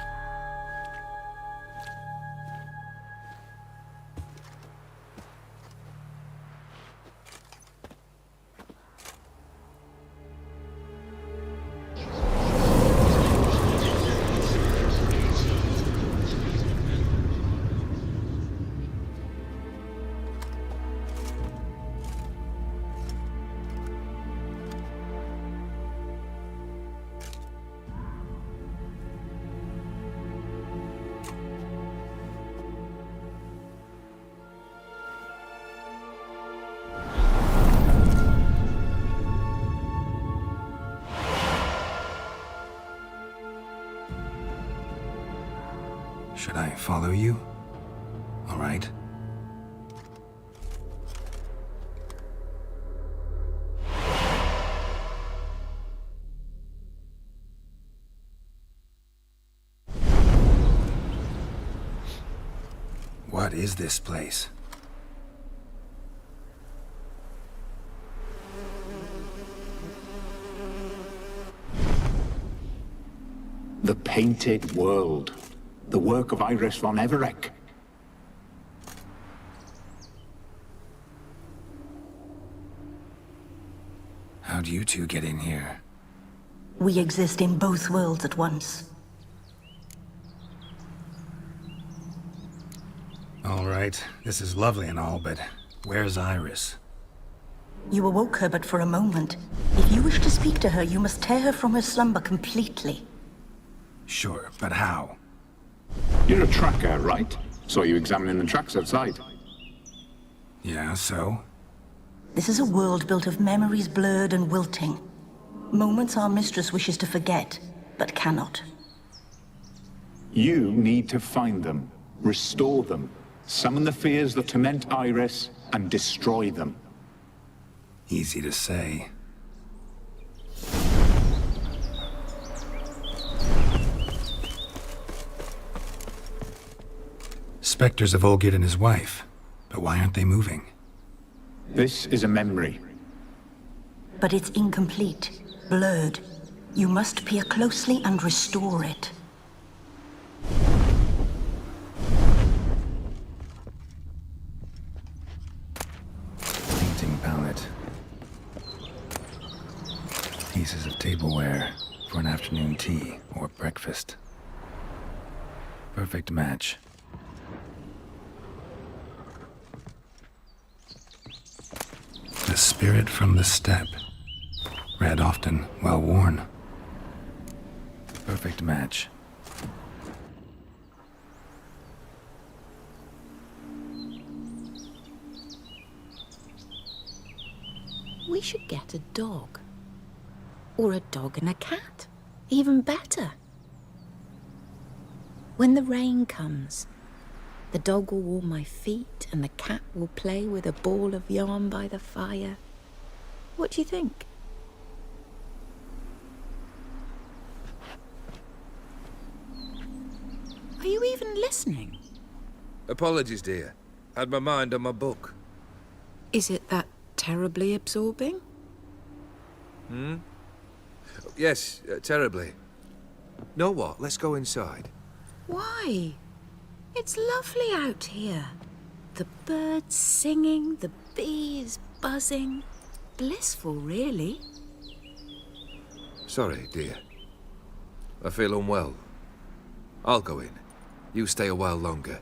Should I follow you? All right. What is this place? The Painted World. The work of Iris von Everec. How'd you two get in here? We exist in both worlds at once. All right, this is lovely and all, but where's Iris? You awoke her but for a moment. If you wish to speak to her, you must tear her from her slumber completely. Sure, but how? You're a tracker, right? Saw you examining the tracks outside. Yeah, so? This is a world built of memories blurred and wilting. Moments our mistress wishes to forget, but cannot. You need to find them, restore them, summon the fears that torment Iris, and destroy them. Easy to say. Spectres of Olgid and his wife. But why aren't they moving? This is a memory. But it's incomplete, blurred. You must peer closely and restore it. Painting palette. Pieces of tableware for an afternoon tea or breakfast. Perfect match. The spirit from the steppe. Read often, well worn. Perfect match. We should get a dog. Or a dog and a cat. Even better. When the rain comes, the dog will warm my feet and the cat will play with a ball of yarn by the fire. What do you think? Are you even listening? Apologies, dear. Had my mind on my book. Is it that terribly absorbing? Yes, terribly. Know what? Let's go inside. Why? It's lovely out here. The birds singing, the bees buzzing. Blissful, really. Sorry, dear. I feel unwell. I'll go in. You stay a while longer.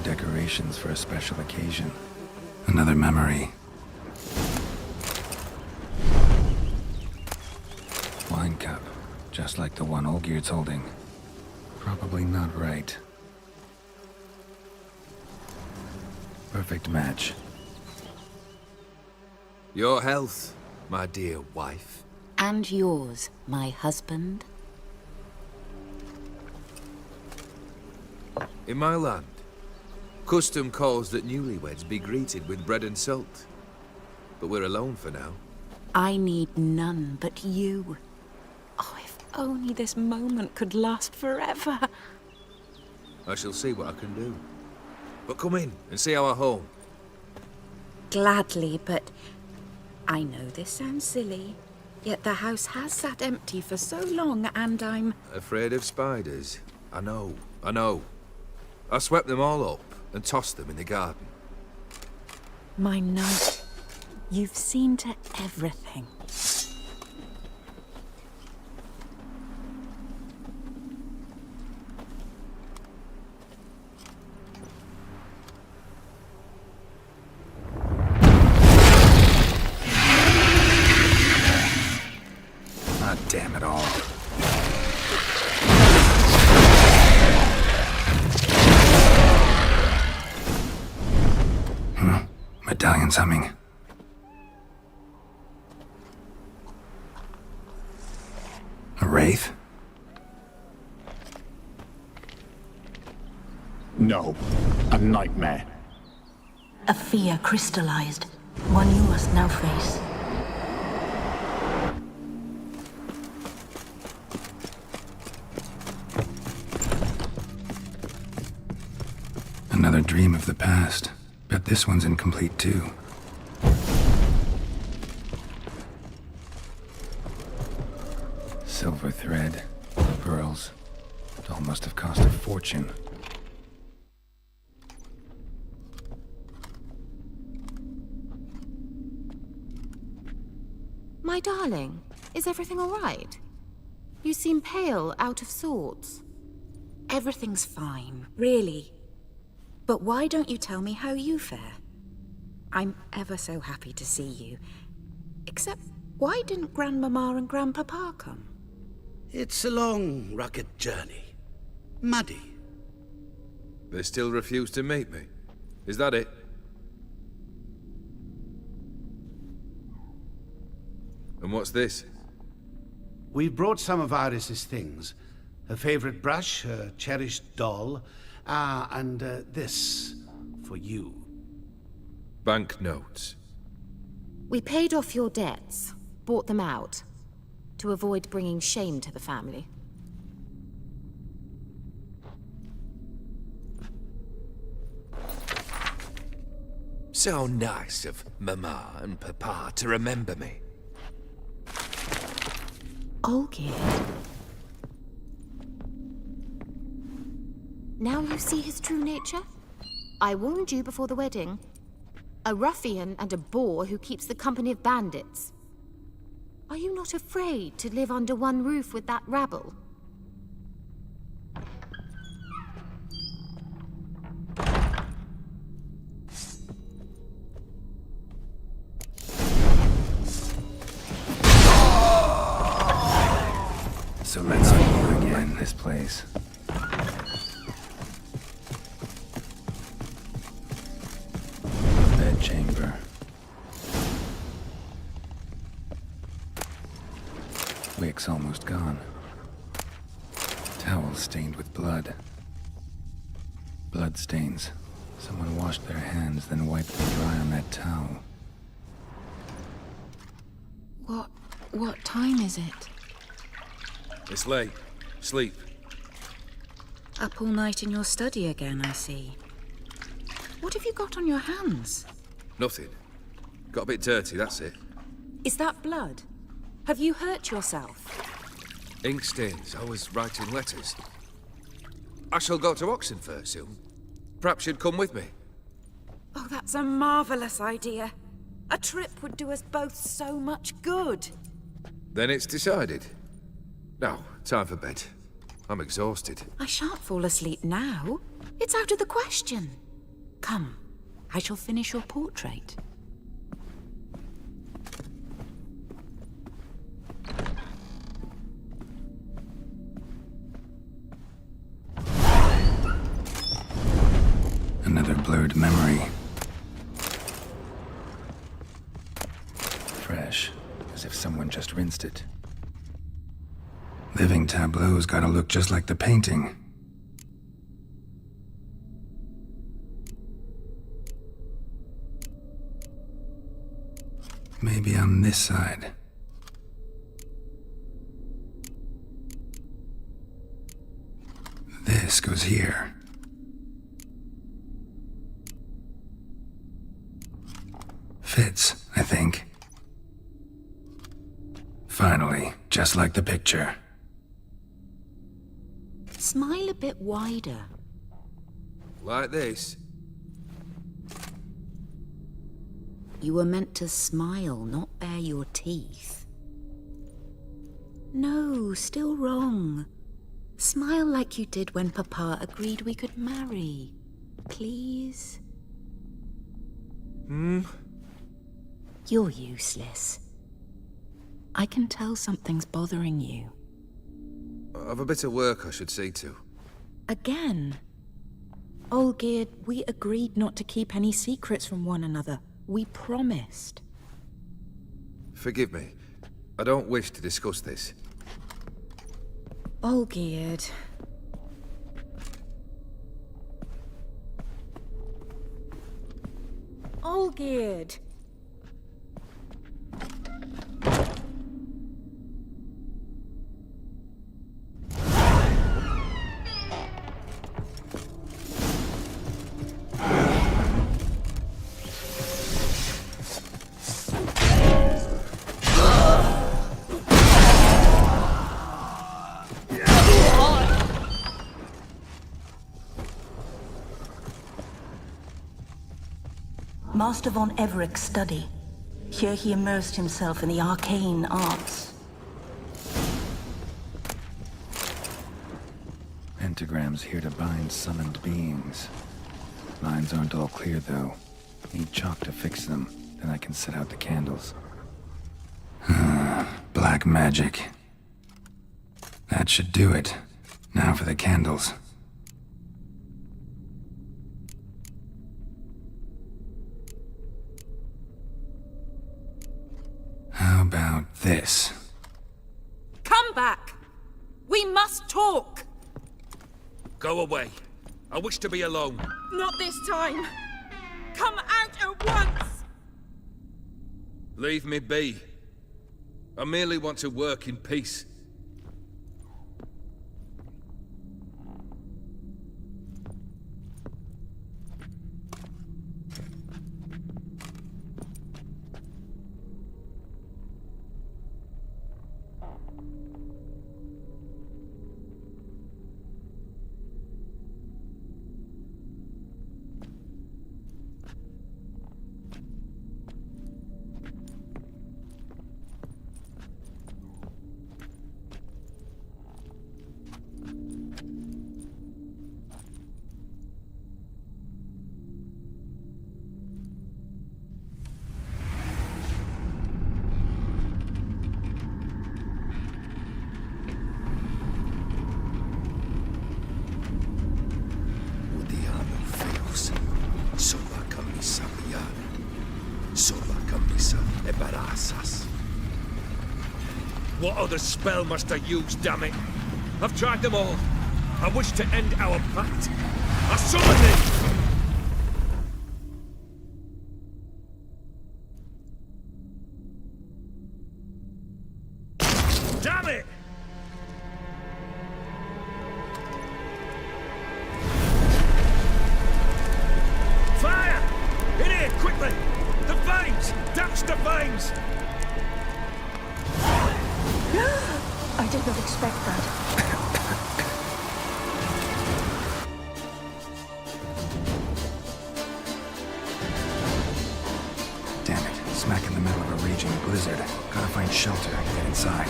Decorations for a special occasion. Another memory. Wine cup, just like the one Olgierd's holding. Probably not right. Perfect match. Your health, my dear wife. And yours, my husband. In my land, custom calls that newlyweds be greeted with bread and salt. But we're alone for now. I need none but you. Oh, if only this moment could last forever. I shall see what I can do. But come in and see our home. Gladly, but I know this sounds silly, yet the house has sat empty for so long and I'm... Afraid of spiders? I know. I swept them all up and tossed them in the garden. My knight, you've seen to everything. Ah, damn it all. Medallion's humming. A wraith? No, a nightmare. A fear crystallized, one you must now face. Another dream of the past. Bet this one's incomplete too. Silver thread, pearls. It all must have cost a fortune. My darling, is everything all right? You seem pale, out of sorts. Everything's fine, really. But why don't you tell me how you fare? I'm ever so happy to see you. Except, why didn't Grandmama and Grandpapa come? It's a long, rugged journey. Muddy. They still refuse to meet me. Is that it? And what's this? We've brought some of Iris's things. Her favorite brush, her cherished doll, and this for you. Banknotes. We paid off your debts, bought them out, to avoid bringing shame to the family. So nice of Mama and Papa to remember me. Olgierd. Now you see his true nature? I warned you before the wedding. A ruffian and a boor who keeps the company of bandits. Are you not afraid to live under one roof with that rabble? So let's again this place. Bed chamber. Wick's almost gone. Towel stained with blood. Blood stains. Someone washed their hands, then wiped them dry on that towel. What time is it? It's late. Sleep. Up all night in your study again, I see. What have you got on your hands? Nothing. Got a bit dirty, that's it. Is that blood? Have you hurt yourself? Ink stains. I was writing letters. I shall go to Oxenfurt soon. Perhaps you'd come with me. Oh, that's a marvelous idea. A trip would do us both so much good. Then it's decided. Now, time for bed. I'm exhausted. I shan't fall asleep now. It's out of the question. Come, I shall finish your portrait. Another blurred memory. Fresh, as if someone just rinsed it. Living tableau's gotta look just like the painting. Maybe on this side. This goes here. Fits, I think. Finally, just like the picture. Smile a bit wider. Like this? You were meant to smile, not bare your teeth. No, still wrong. Smile like you did when Papa agreed we could marry. Please? You're useless. I can tell something's bothering you. I've a bit of work I should see to. Again? Olgierd, we agreed not to keep any secrets from one another. We promised. Forgive me. I don't wish to discuss this. Olgierd. Olgierd. Master von Evereck's study. Here he immersed himself in the arcane arts. Pentagrams here to bind summoned beings. Lines aren't all clear, though. Need chalk to fix them, then I can set out the candles. Black magic. That should do it. Now for the candles. How about this? Come back! We must talk! Go away. I wish to be alone. Not this time! Come out at once! Leave me be. I merely want to work in peace. What other spell must I use, damn it? I've tried them all. I wish to end our pact. I summon thee! Damn it! Fire! In here, quickly! The veins! Damage the veins! I did not expect that. Damn it. Smack in the middle of a raging blizzard. Gotta find shelter and get inside.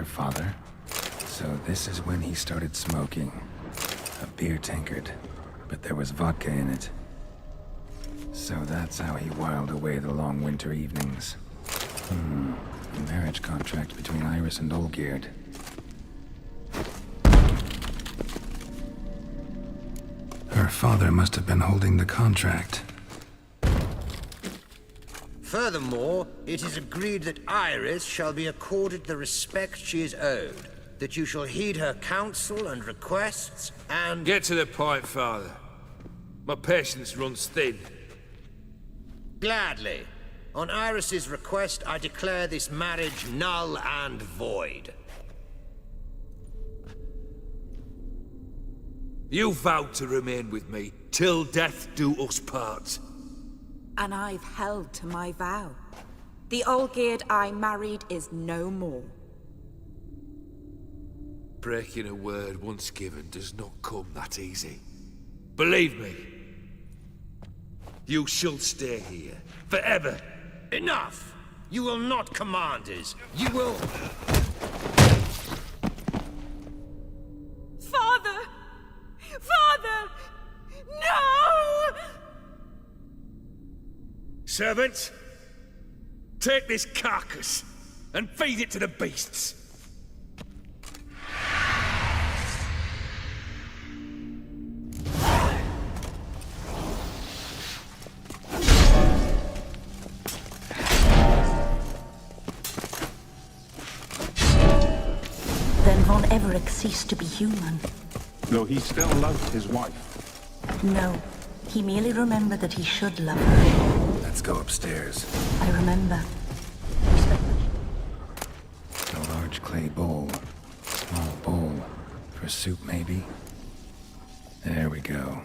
Father. So this is when he started smoking. A beer tankard, but there was vodka in it. So that's how he whiled away the long winter evenings. A marriage contract between Iris and Olgierd. Her father must have been holding the contract. Furthermore, it is agreed that Iris shall be accorded the respect she is owed, that you shall heed her counsel and requests, and— Get to the point, Father. My patience runs thin. Gladly. On Iris's request, I declare this marriage null and void. You vowed to remain with me, till death do us part. And I've held to my vow. The Olgierd I married is no more. Breaking a word once given does not come that easy. Believe me. You shall stay here, forever. Enough! You will not command us. You will— Father! Father! No! Servants, take this carcass and feed it to the beasts. Then Von Everec ceased to be human. Though he still loved his wife. No, he merely remembered that he should love her. Let's go upstairs. I remember. A large clay bowl. Small bowl. For soup, maybe? There we go.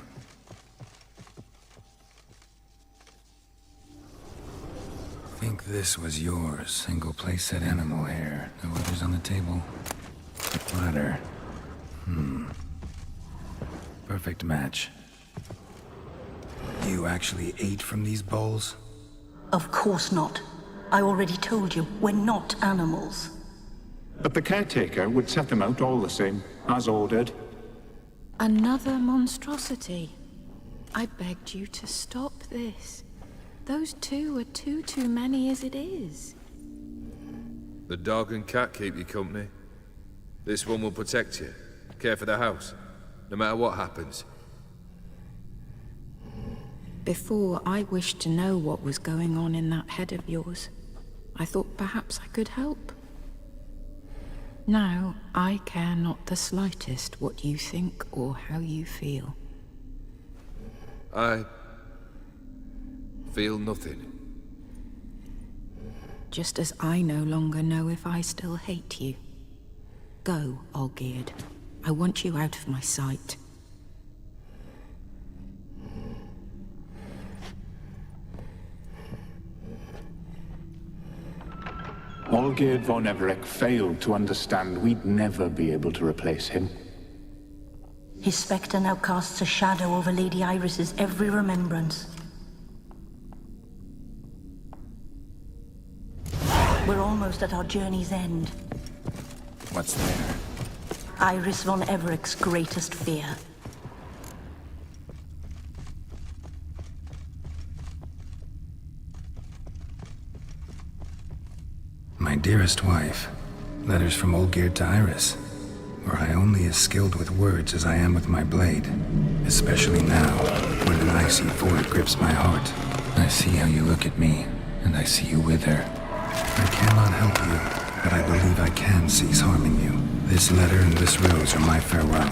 Think this was yours. Single playset animal hair. No others on the table. Platter. Perfect match. You actually ate from these bowls? Of course not. I already told you, we're not animals. But the caretaker would set them out all the same, as ordered. Another monstrosity. I begged you to stop this. Those two are too many as it is. The dog and cat keep you company. This one will protect you, care for the house, no matter what happens. Before, I wished to know what was going on in that head of yours. I thought perhaps I could help. Now, I care not the slightest what you think or how you feel. I feel nothing. Just as I no longer know if I still hate you. Go, Olgierd. I want you out of my sight. Olgierd von Everec failed to understand we'd never be able to replace him. His spectre now casts a shadow over Lady Iris's every remembrance. We're almost at our journey's end. What's there? Iris von Everec's greatest fear. dearest wife. Letters from Olgierd to Iris. Were I only as skilled with words as I am with my blade. Especially now, when an icy void grips my heart. I see how you look at me, and I see you wither. I cannot help you, but I believe I can cease harming you. This letter and this rose are my farewell.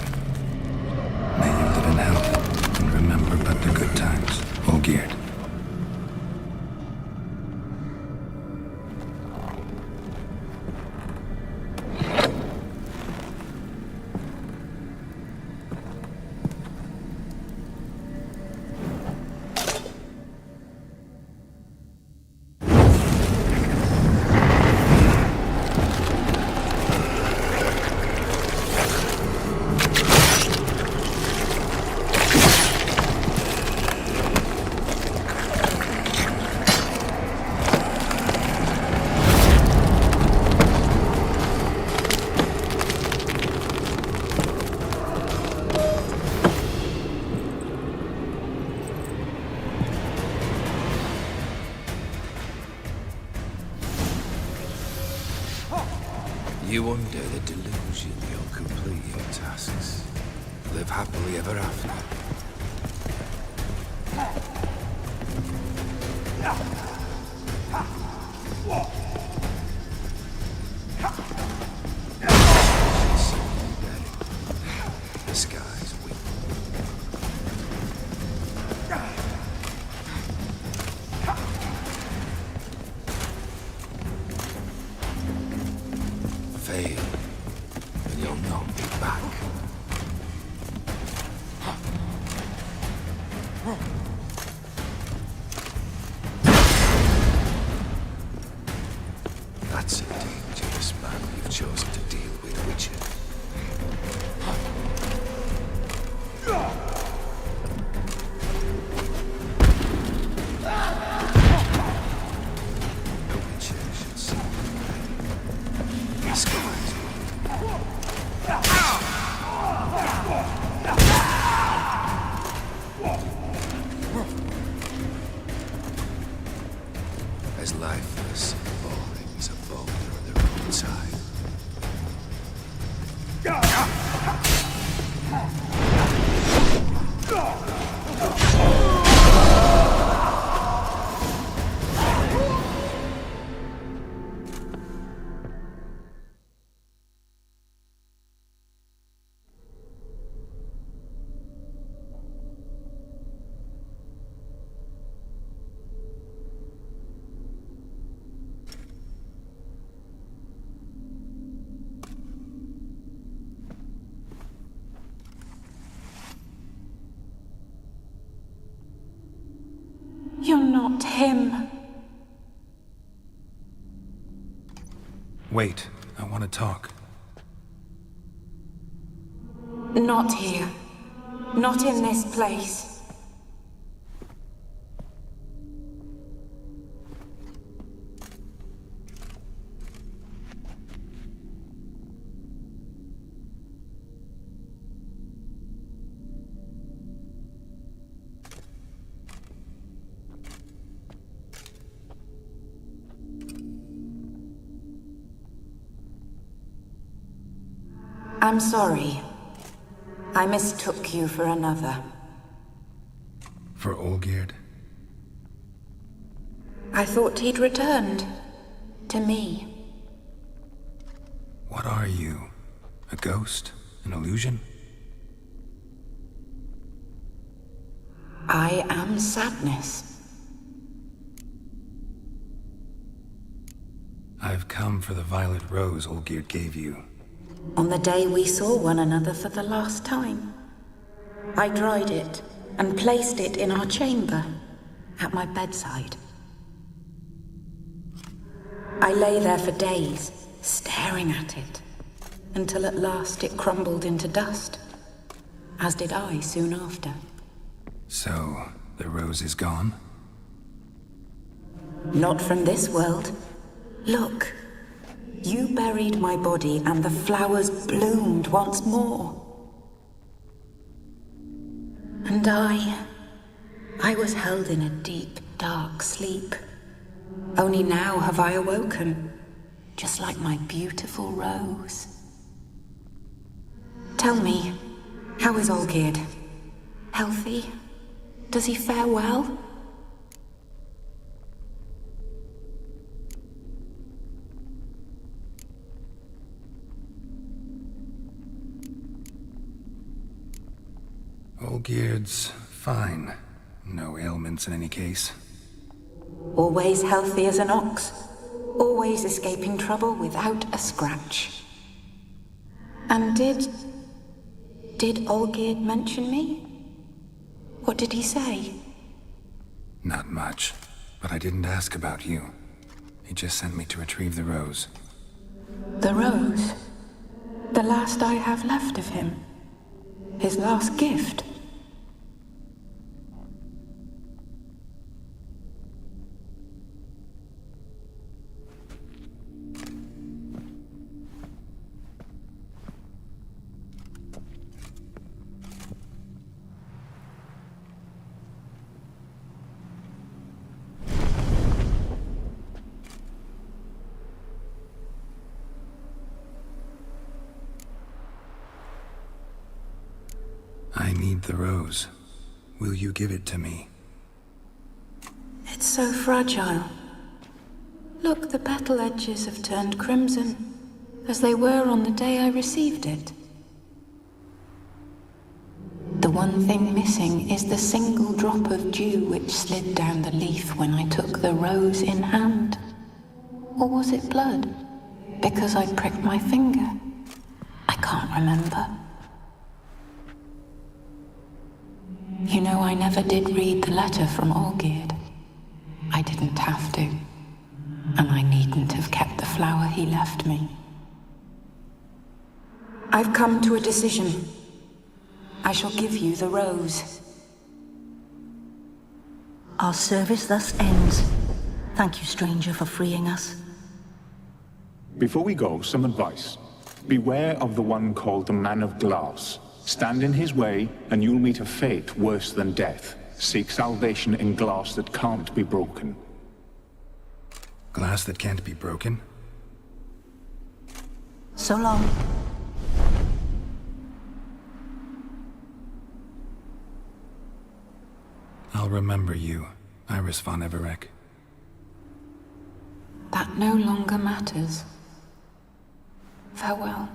May you live in health, and remember but the good times. Olgierd. You undo the delusion you'll complete your tasks. Live happily ever after. The sky's weak. Fail, and you'll not be back. That's a dangerous man you've chosen to deal with, Witcher. No Witcher should see the skies. As lifeless and boring as a boulder on the roadside. You're not him. Wait, I want to talk. Not here. Not in this place. I'm sorry. I mistook you for another. For Olgierd? I thought he'd returned. To me. What are you? A ghost? An illusion? I am sadness. I've come for the violet rose Olgierd gave you. On the day we saw one another for the last time, I dried it and placed it in our chamber, at my bedside. I lay there for days, staring at it, until at last it crumbled into dust, as did I soon after. So, the rose is gone? Not from this world. Look. You buried my body and the flowers bloomed once more. And I was held in a deep, dark sleep. Only now have I awoken, just like my beautiful rose. Tell me, how is Olgierd? Healthy? Does he fare well? Olgierd's fine. No ailments in any case. Always healthy as an ox. Always escaping trouble without a scratch. And did Olgierd mention me? What did he say? Not much, but I didn't ask about you. He just sent me to retrieve the rose. The rose? The last I have left of him? His last gift? I need the rose. Will you give it to me? It's so fragile. Look, the petal edges have turned crimson, as they were on the day I received it. The one thing missing is the single drop of dew which slid down the leaf when I took the rose in hand. Or was it blood? Because I pricked my finger? I can't remember. You know, I never did read the letter from Olgierd. I didn't have to. And I needn't have kept the flower he left me. I've come to a decision. I shall give you the rose. Our service thus ends. Thank you, stranger, for freeing us. Before we go, some advice. Beware of the one called the Man of Glass. Stand in his way, and you'll meet a fate worse than death. Seek salvation in glass that can't be broken. Glass that can't be broken? So long. I'll remember you, Iris von Everec. That no longer matters. Farewell.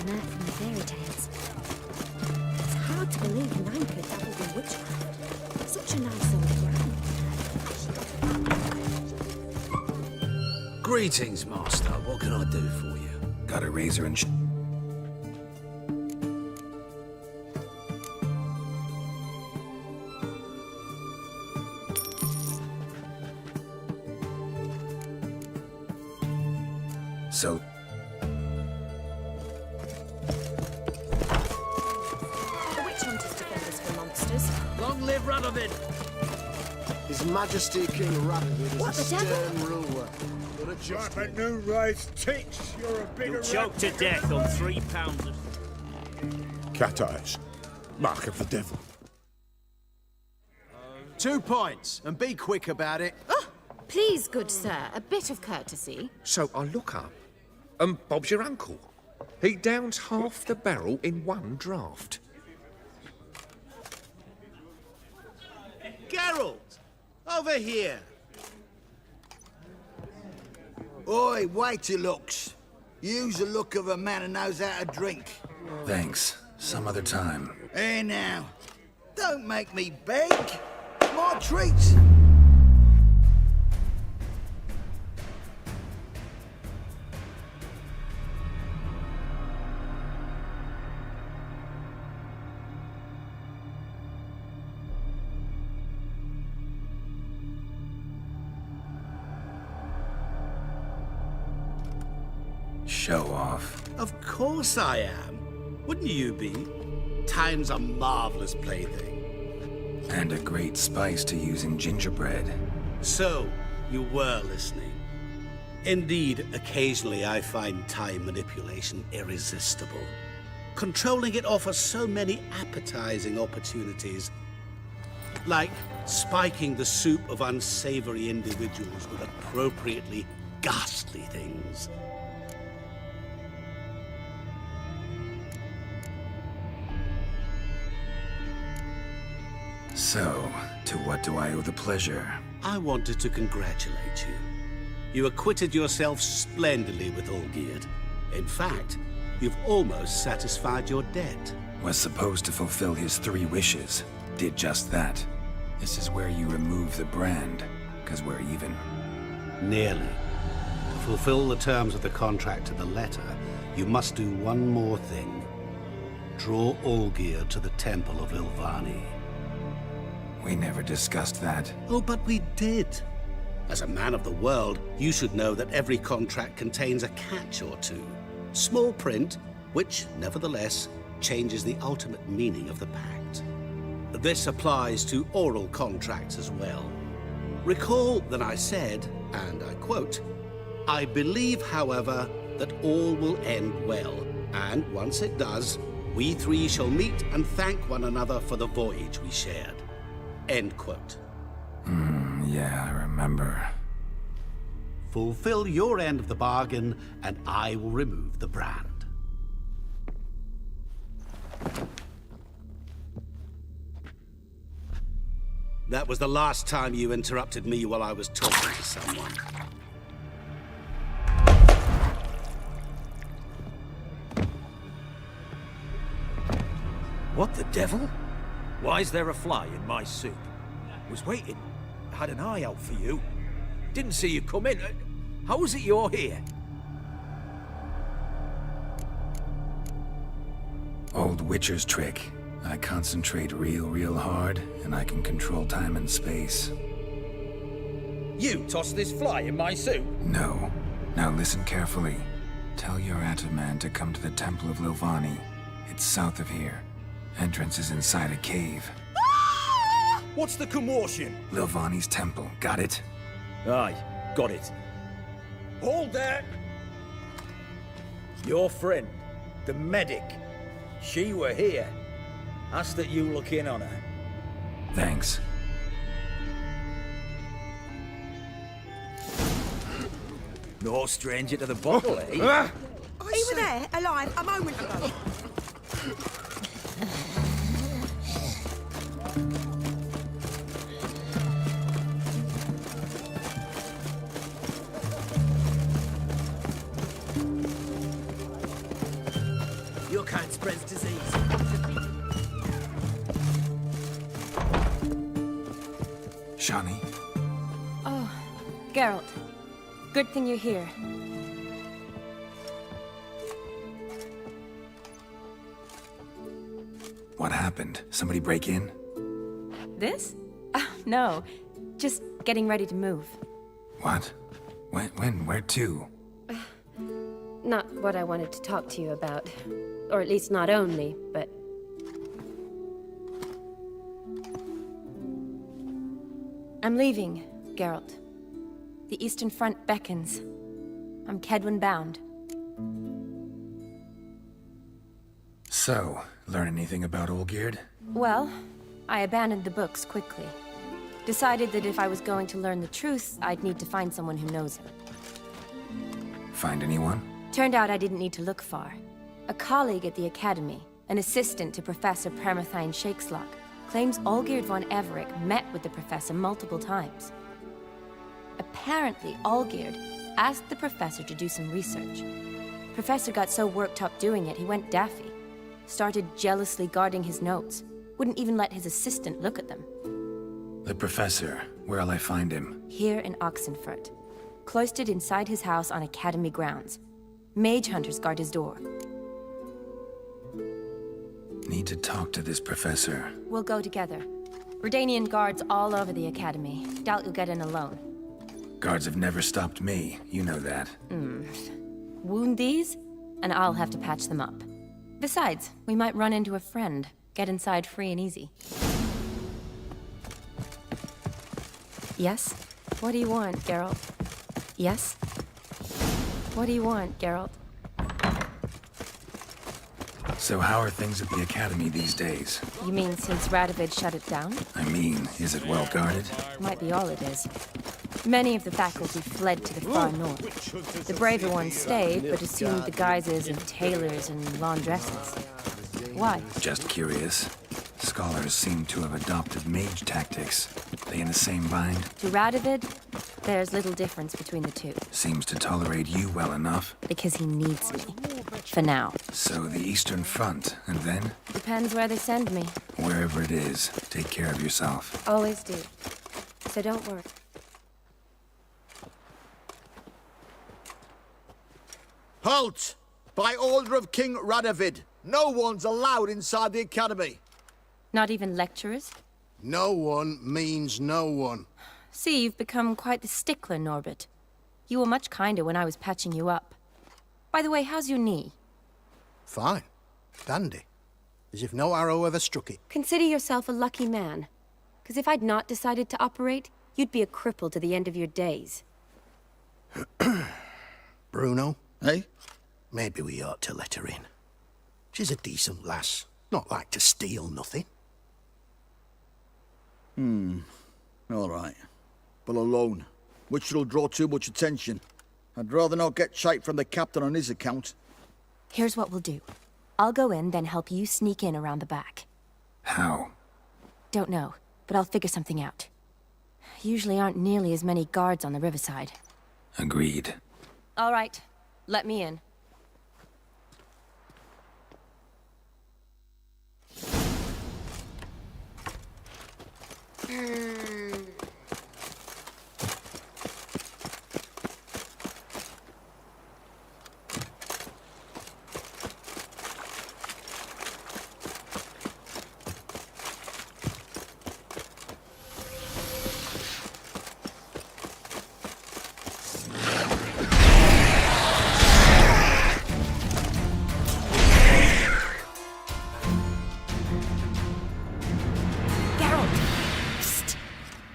The nerd from the fairy tales. It's hard to believe Nine could dabble in witchcraft. Such a nice old ground. Greetings, Master. What can I do for you? Got a razor and So... The witch hunters defend us from monsters. Long live beloved. His Majesty King Radovid What, is a the devil? stern ruler. But a just But no rise ticks. You're a bigger. You'll choke to death on 3 pounds of... Cat eyes. Mark of the devil. 2 points, and be quick about it. Oh, please, good sir, a bit of courtesy. So I look up, and Bob's your uncle. He downs half the barrel in one draught. Geralt, over here. Oi, wait your looks. Use the look of a man who knows how to drink. Thanks. Some other time. Here now. Don't make me beg. My treat. Show off. Of course I am. Wouldn't you be? Time's a marvelous plaything. And a great spice to use in gingerbread. So, you were listening. Indeed, occasionally I find time manipulation irresistible. Controlling it offers so many appetizing opportunities. Like spiking the soup of unsavory individuals with appropriately ghastly things. So, to what do I owe the pleasure? I wanted to congratulate you. You acquitted yourself splendidly with Olgierd. In fact, you've almost satisfied your debt. Was supposed to fulfill his 3 wishes. Did just that. This is where you remove the brand, 'cause we're even. Nearly. To fulfill the terms of the contract to the letter, you must do one more thing. Draw Olgierd to the Temple of Ilvani. We never discussed that. Oh, but we did. As a man of the world, you should know that every contract contains a catch or two. Small print, which, nevertheless, changes the ultimate meaning of the pact. This applies to oral contracts as well. Recall that I said, and I quote, "I believe, however, that all will end well, and once it does, we 3 shall meet and thank one another for the voyage we shared." End quote. Yeah, I remember. Fulfill your end of the bargain, and I will remove the brand. That was the last time you interrupted me while I was talking to someone. What the devil? Why is there a fly in my soup? Was waiting. Had an eye out for you. Didn't see you come in. How is it you're here? Old Witcher's trick. I concentrate real hard, and I can control time and space. You tossed this fly in my soup? No. Now listen carefully. Tell your Ataman to come to the Temple of Ilvani. It's south of here. Entrance is inside a cave. What's the commotion? Ilvani's temple. Got it? Aye, got it. Hold there! Your friend, the medic. She were here. Ask that you look in on her. Thanks. No stranger to the bottle, eh? He were there, alive, a moment ago. Your kind spreads disease. Shani? Oh, Geralt. Good thing you're here. What happened? Somebody break in? This? No. Just getting ready to move. What? When? Where to? Not what I wanted to talk to you about. Or at least not only, but... I'm leaving, Geralt. The Eastern Front beckons. I'm Kedwin bound. So, learn anything about Olgierd? Well, I abandoned the books quickly. Decided that if I was going to learn the truth, I'd need to find someone who knows him. Find anyone? Turned out I didn't need to look far. A colleague at the Academy, an assistant to Professor Permathine Shakeslok, claims Olgierd von Everec met with the professor multiple times. Apparently, Olgierd asked the professor to do some research. Professor got so worked up doing it, he went daffy. Started jealously guarding his notes. Wouldn't even let his assistant look at them. The professor. Where'll I find him? Here in Oxenfurt. Cloistered inside his house on Academy grounds. Mage hunters guard his door. Need to talk to this professor. We'll go together. Redanian guards all over the Academy. Doubt you'll get in alone. Guards have never stopped me. You know that. Wound these, and I'll have to patch them up. Besides, we might run into a friend. Get inside free and easy. Yes? What do you want, Geralt? Yes? What do you want, Geralt? So how are things at the Academy these days? You mean since Radovid shut it down? I mean, is it well guarded? Might be all it is. Many of the faculty fled to the far north. The braver ones stayed, but assumed the guises of tailors and laundresses. Why? Just curious. Scholars seem to have adopted mage tactics. They in the same bind? To Radovid, there's little difference between the two. Seems to tolerate you well enough. Because he needs me. For now. So the Eastern Front, and then? Depends where they send me. Wherever it is, take care of yourself. Always do. So don't worry. Halt! By order of King Radovid, no one's allowed inside the Academy. Not even lecturers? No one means no one. See, you've become quite the stickler, Norbert. You were much kinder when I was patching you up. By the way, how's your knee? Fine. Dandy. As if no arrow ever struck it. Consider yourself a lucky man. Because if I'd not decided to operate, you'd be a cripple to the end of your days. Bruno? Eh? Maybe we ought to let her in. She's a decent lass. Not like to steal nothing. All right. But alone, which will draw too much attention. I'd rather not get shite from the captain on his account. Here's what we'll do. I'll go in, then help you sneak in around the back. How? Don't know, but I'll figure something out. Usually aren't nearly as many guards on the riverside. Agreed. All right. Let me in.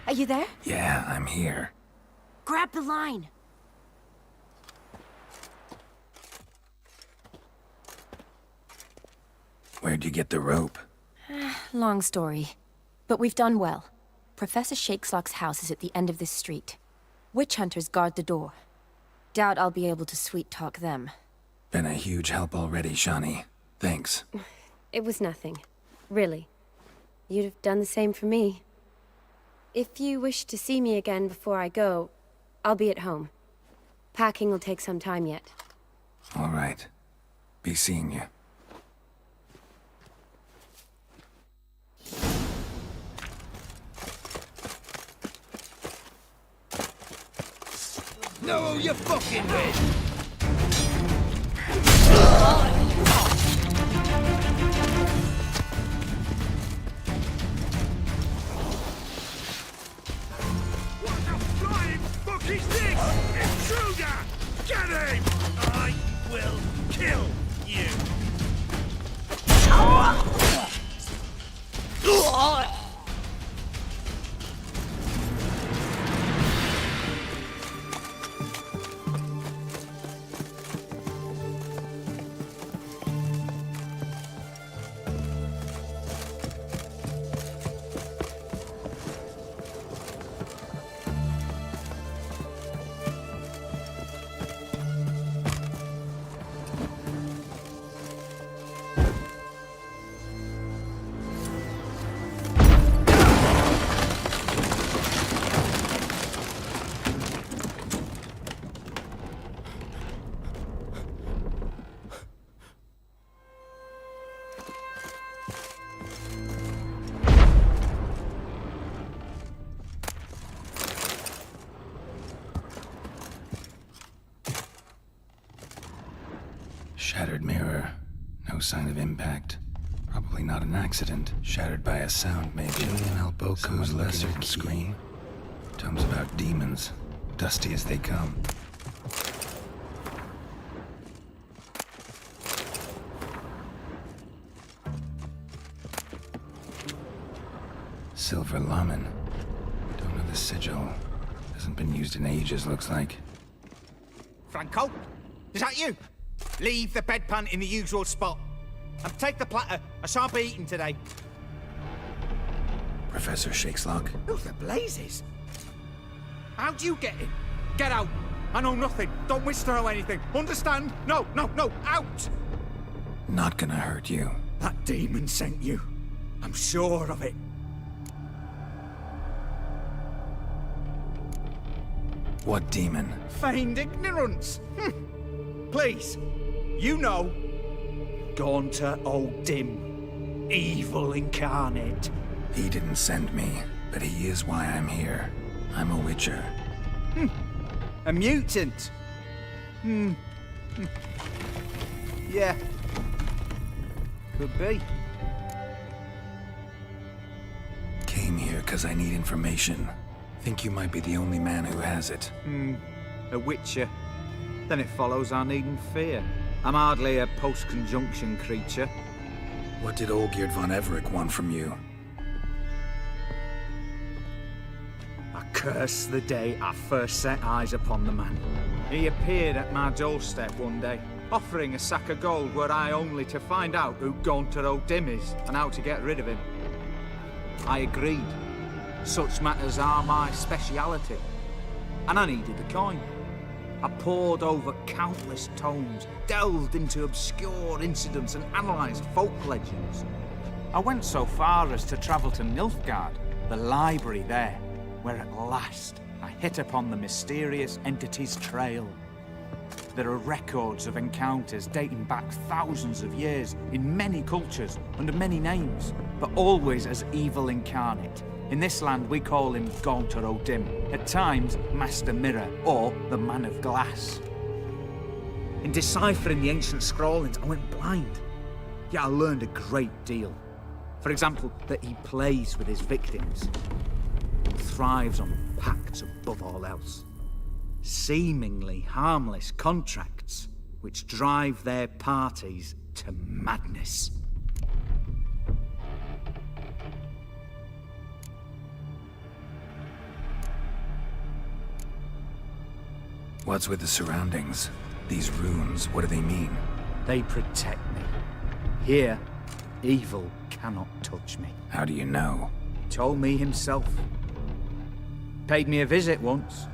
Are you there? Yeah, I'm here. Grab the line. Where'd you get the rope? Long story. But we've done well. Professor Shakeslok's house is at the end of this street. Witch hunters guard the door. Doubt I'll be able to sweet-talk them. Been a huge help already, Shani. Thanks. It was nothing. Really. You'd have done the same for me. If you wish to see me again before I go, I'll be at home. Packing will take some time yet. All right. Be seeing you. Know who you're fucking with! Is this? Intruder! Get him! I will kill you! Shattered mirror. No sign of impact. Probably not an accident. Shattered by a sound, maybe. Julian Alboco's lesser scream. Tomes about demons. Dusty as they come. Silver Lamen. Don't know the sigil. Hasn't been used in ages, looks like. Franco? Is that you? Leave the bedpan in the usual spot. And take the platter. I shan't be eating today. Professor Shakeslock. Who the blazes? How'd you get in? Get out. I know nothing. Don't wish to know anything. Understand? No, no, no. Out! Not gonna hurt you. That demon sent you. I'm sure of it. What demon? Feigned ignorance. Please. You know. Gaunter O'Dim. Evil incarnate. He didn't send me, but he is why I'm here. I'm a witcher. A mutant. Yeah. Could be. Came here because I need information. Think you might be the only man who has it. A witcher. Then it follows I needn't fear. I'm hardly a post-conjunction creature. What did Olgierd von Everec want from you? I curse the day I first set eyes upon the man. He appeared at my doorstep one day, offering a sack of gold were I only to find out who Gaunter O'Dim is and how to get rid of him. I agreed. Such matters are my speciality. And I needed the coin. I pored over countless tomes, delved into obscure incidents and analysed folk legends. I went so far as to travel to Nilfgaard, the library there, where at last I hit upon the mysterious entity's trail. There are records of encounters dating back thousands of years in many cultures under many names, but always as evil incarnate. In this land we call him Gaunter O'Dim, at times Master Mirror or the Man of Glass. In deciphering the ancient scrawlings I went blind, yet I learned a great deal. For example, that he plays with his victims, thrives on pacts above all else. Seemingly harmless contracts which drive their parties to madness. What's with the surroundings? These runes, what do they mean? They protect me. Here, evil cannot touch me. How do you know? He told me himself. Paid me a visit once.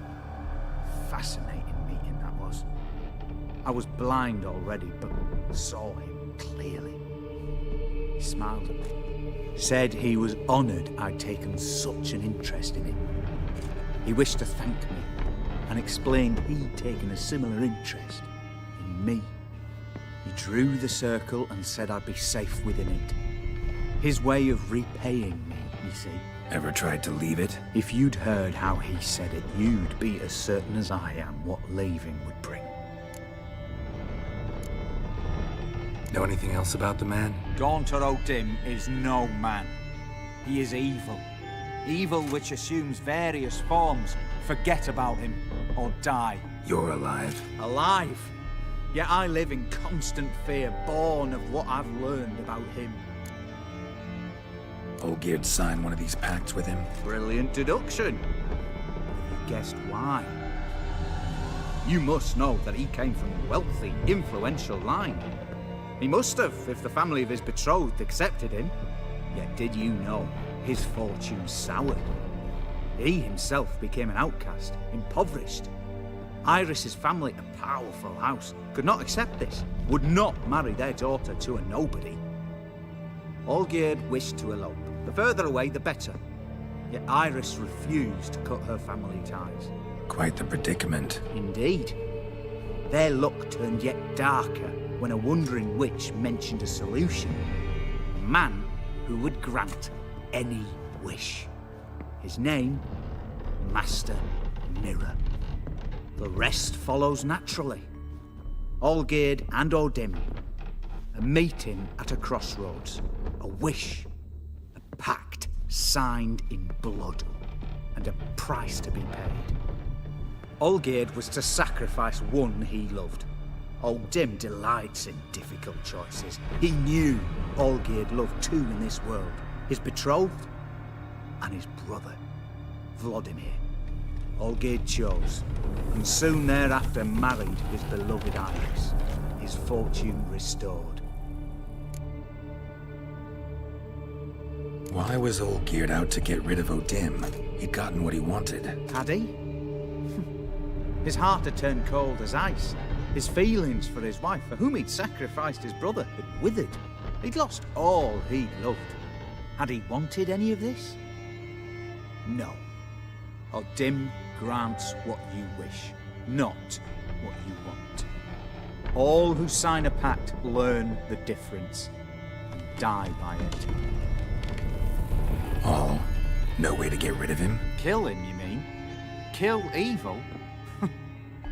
Fascinating meeting that was. I was blind already, but saw him clearly. He smiled at me. Said he was honoured I'd taken such an interest in him. He wished to thank me and explained he'd taken a similar interest in me. He drew the circle and said I'd be safe within it. His way of repaying me, you see. Ever tried to leave it? If you'd heard how he said it, you'd be as certain as I am what leaving would bring. Know anything else about the man? Gaunter O'Dim is no man. He is evil. Evil which assumes various forms. Forget about him, or die. You're alive. Alive? Yet I live in constant fear, born of what I've learned about him. Olgierd signed one of these pacts with him? Brilliant deduction. You guessed why. You must know that he came from a wealthy, influential line. He must have, if the family of his betrothed accepted him. Yet did you know his fortune soured? He himself became an outcast, impoverished. Iris's family, a powerful house, could not accept this, would not marry their daughter to a nobody. Olgierd wished to elope. The further away, the better. Yet Iris refused to cut her family ties. Quite the predicament. Indeed. Their luck turned yet darker when a wandering witch mentioned a solution. A man who would grant any wish. His name, Master Mirror. The rest follows naturally. Olgierd and Odim. A meeting at a crossroads. A wish. A pact signed in blood. And a price to be paid. Olgierd was to sacrifice one he loved. Odim delights in difficult choices. He knew Olgierd loved two in this world. His betrothed and his brother, Vladimir. Olgierd chose, and soon thereafter married his beloved Iris, his fortune restored. Why was Olgierd out to get rid of Odim? He'd gotten what he wanted. Had he? His heart had turned cold as ice. His feelings for his wife, for whom he'd sacrificed his brother, had withered. He'd lost all he loved. Had he wanted any of this? No. Odim grants what you wish, not what you want. All who sign a pact learn the difference and die by it. All? No way to get rid of him? Kill him, you mean? Kill evil?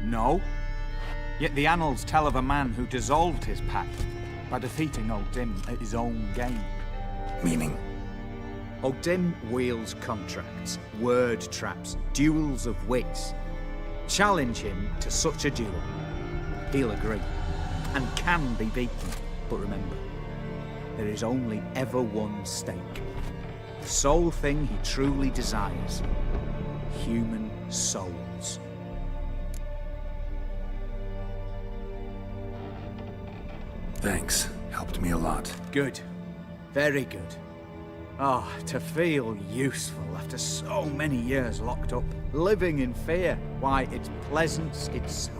No. Yet the annals tell of a man who dissolved his pact by defeating Odim at his own game. Meaning? Odim wields contracts, word traps, duels of wits. Challenge him to such a duel. He'll agree, and can be beaten. But remember, there is only ever one stake. The sole thing he truly desires. Human souls. Thanks. Helped me a lot. Good. Very good. Oh, to feel useful after so many years locked up, living in fear. Why, it's pleasance itself.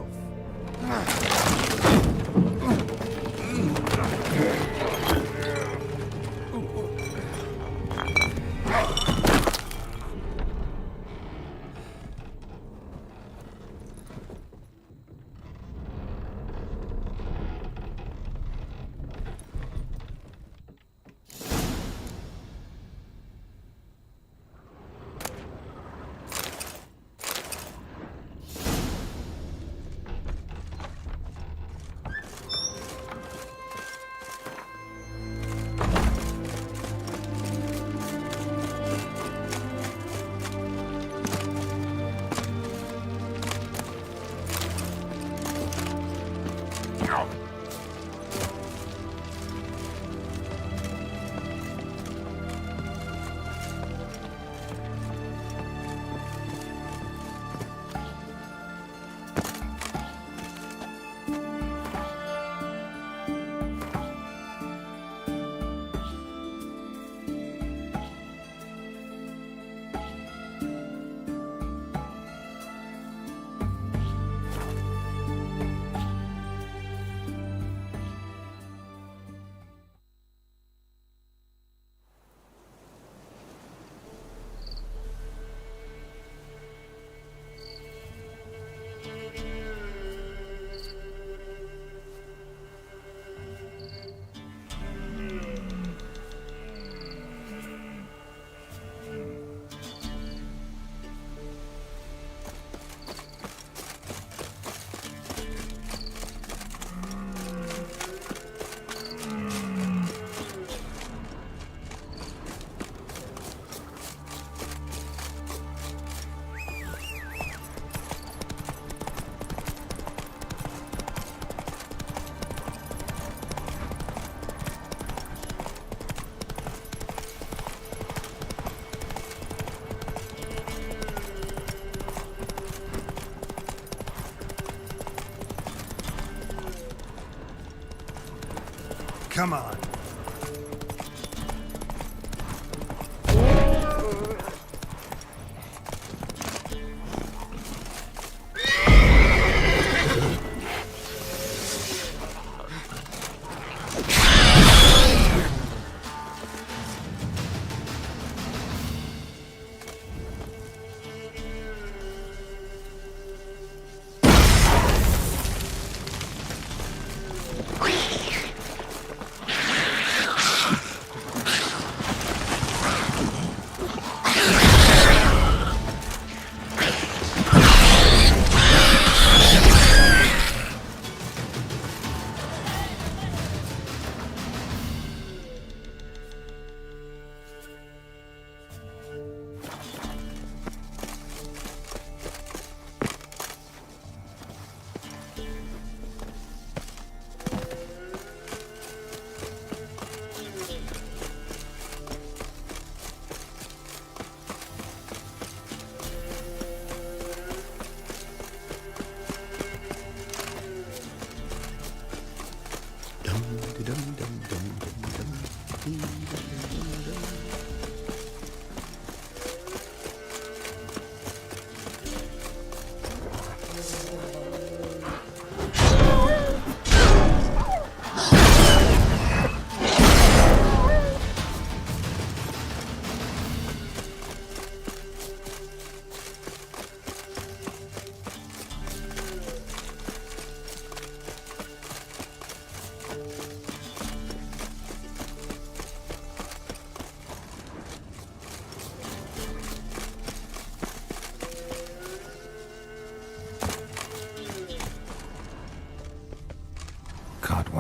Come on.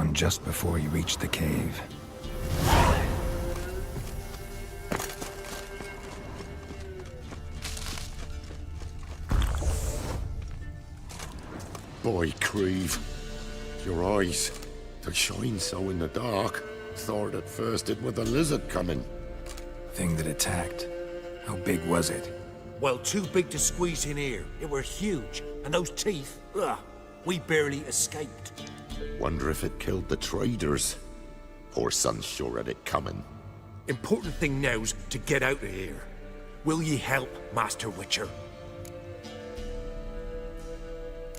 one just before you reach the cave. Boy, Creve. Your eyes. They shine so in the dark. Thought at first it was a lizard coming. Thing that attacked. How big was it? Well, too big to squeeze in here. It were huge. And those teeth, ugh, we barely escaped. Wonder if it killed the traders. Poor son's sure had it coming. Important thing now's to get out of here. Will ye help, Master Witcher?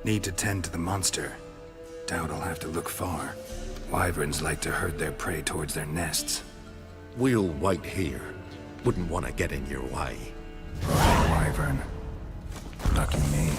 Need to tend to the monster. Doubt I'll have to look far. Wyverns like to herd their prey towards their nests. We'll wait here. Wouldn't want to get in your way. Wyvern. Lucky me.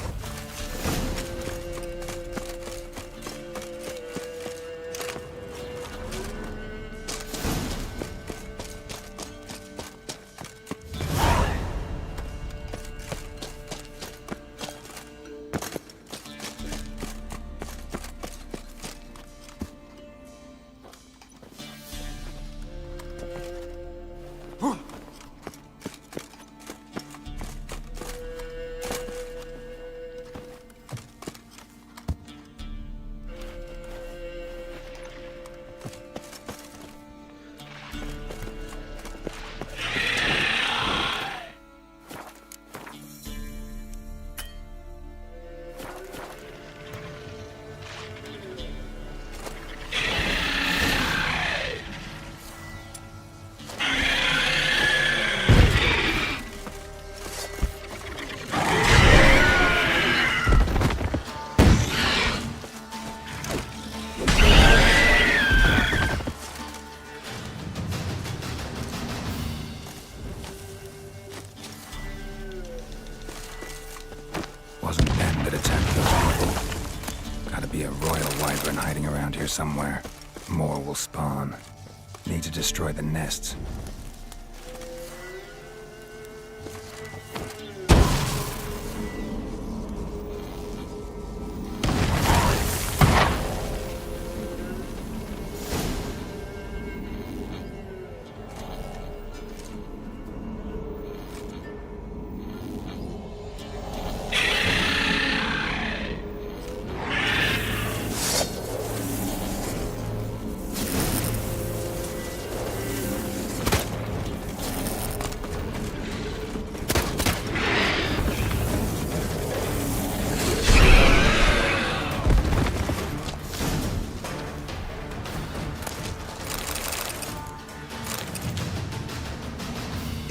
Somewhere. More will spawn. Need to destroy the nests.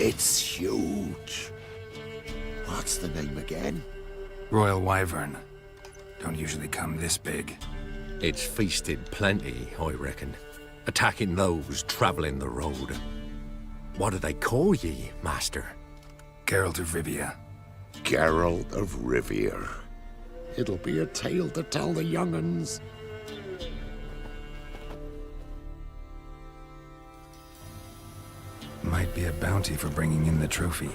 It's huge. What's the name again? Royal Wyvern. Don't usually come this big. It's feasted plenty, I reckon. Attacking those traveling the road. What do they call ye, Master? Geralt of Rivia. Geralt of Rivia. It'll be a tale to tell the young'uns. Might be a bounty for bringing in the trophy.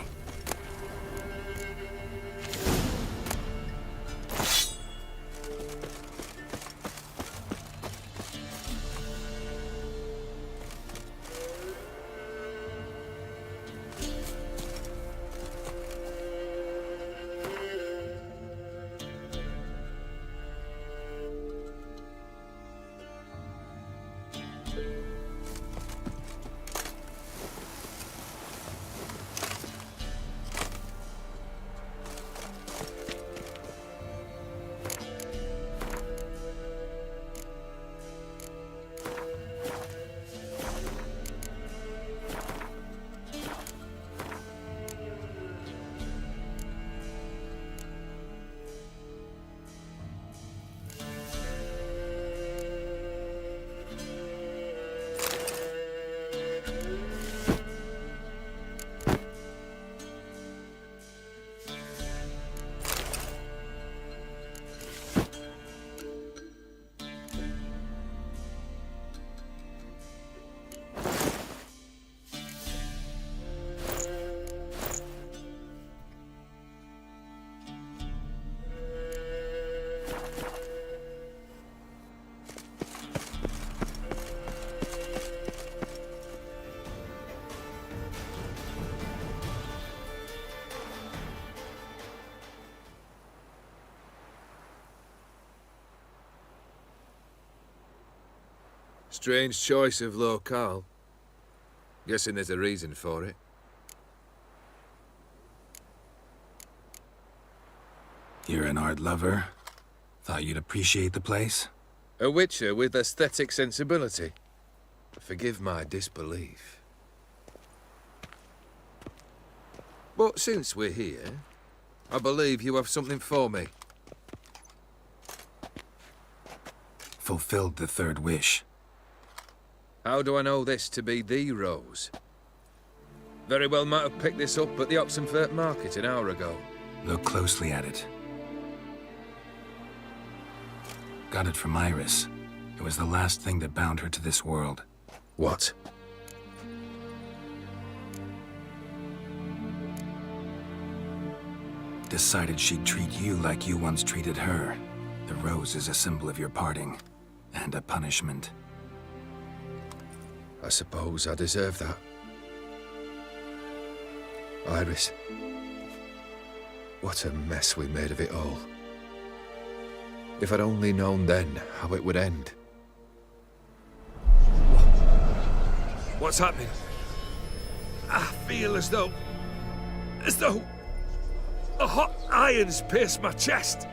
Strange choice of locale. Guessing there's a reason for it. You're an art lover. Thought you'd appreciate the place? A witcher with aesthetic sensibility. Forgive my disbelief. But since we're here, I believe you have something for me. Fulfilled the third wish. How do I know this to be the rose? Very well might have picked this up at the Oxenfurt market an hour ago. Look closely at it. Got it from Iris. It was the last thing that bound her to this world. What? Decided she'd treat you like you once treated her. The rose is a symbol of your parting, and a punishment. I suppose I deserve that. Iris. What a mess we made of it all. If I'd only known then how it would end. What's happening? I feel as though a hot iron's pierced my chest.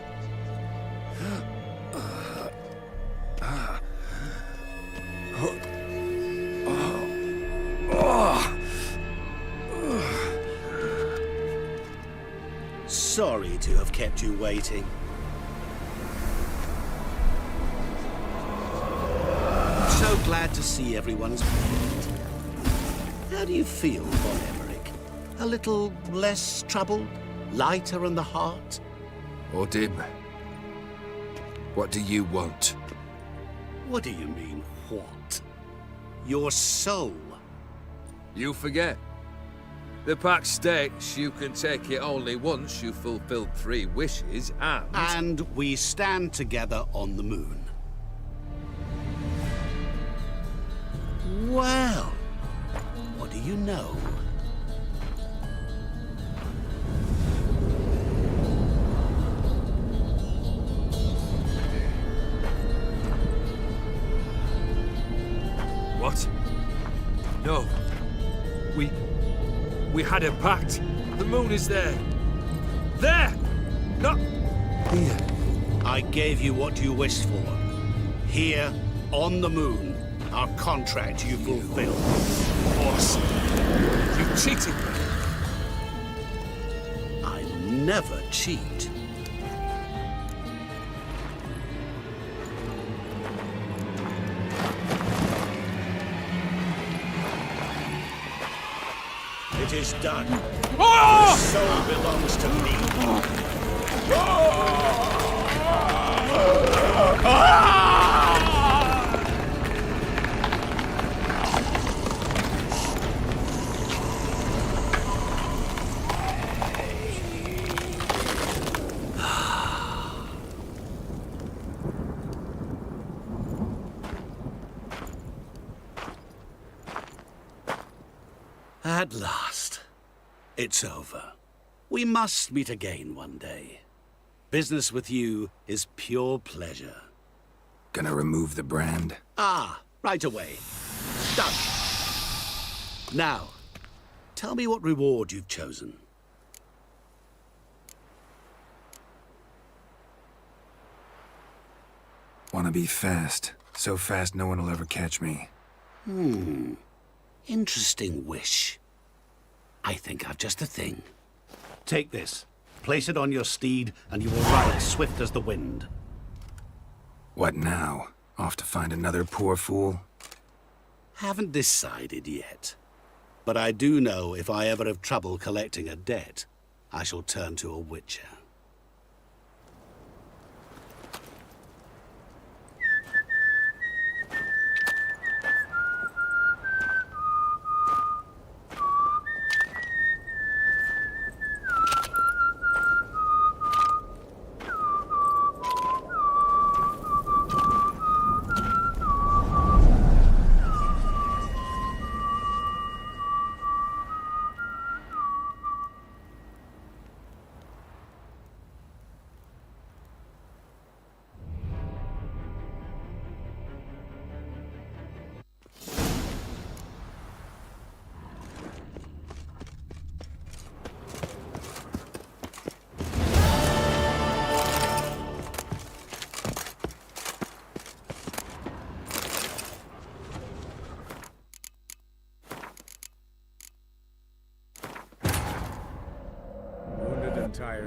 Sorry to have kept you waiting. So glad to see everyone's pleased. How do you feel, Von Emmerich? A little less troubled? Lighter in the heart? Or dim? What do you want? What do you mean, what? Your soul. You forget. The pact states you can take it only once you've fulfilled 3 wishes, and... And we stand together on the moon. Well, what do you know? What? No. We had a pact. The moon is there. There! Not here. I gave you what you wished for. Here, on the moon. Our contract you fulfilled. Boss, you cheated me. I'll never cheat. It is done. The soul belongs to me. At last, it's over. We must meet again one day. Business with you is pure pleasure. Gonna remove the brand? Ah, right away. Done. Now, tell me what reward you've chosen. Wanna be fast. So fast no one will ever catch me. Interesting wish. I think I've just the thing. Take this. Place it on your steed, and you will ride swift as the wind. What now? Off to find another poor fool? Haven't decided yet. But I do know if I ever have trouble collecting a debt, I shall turn to a witcher.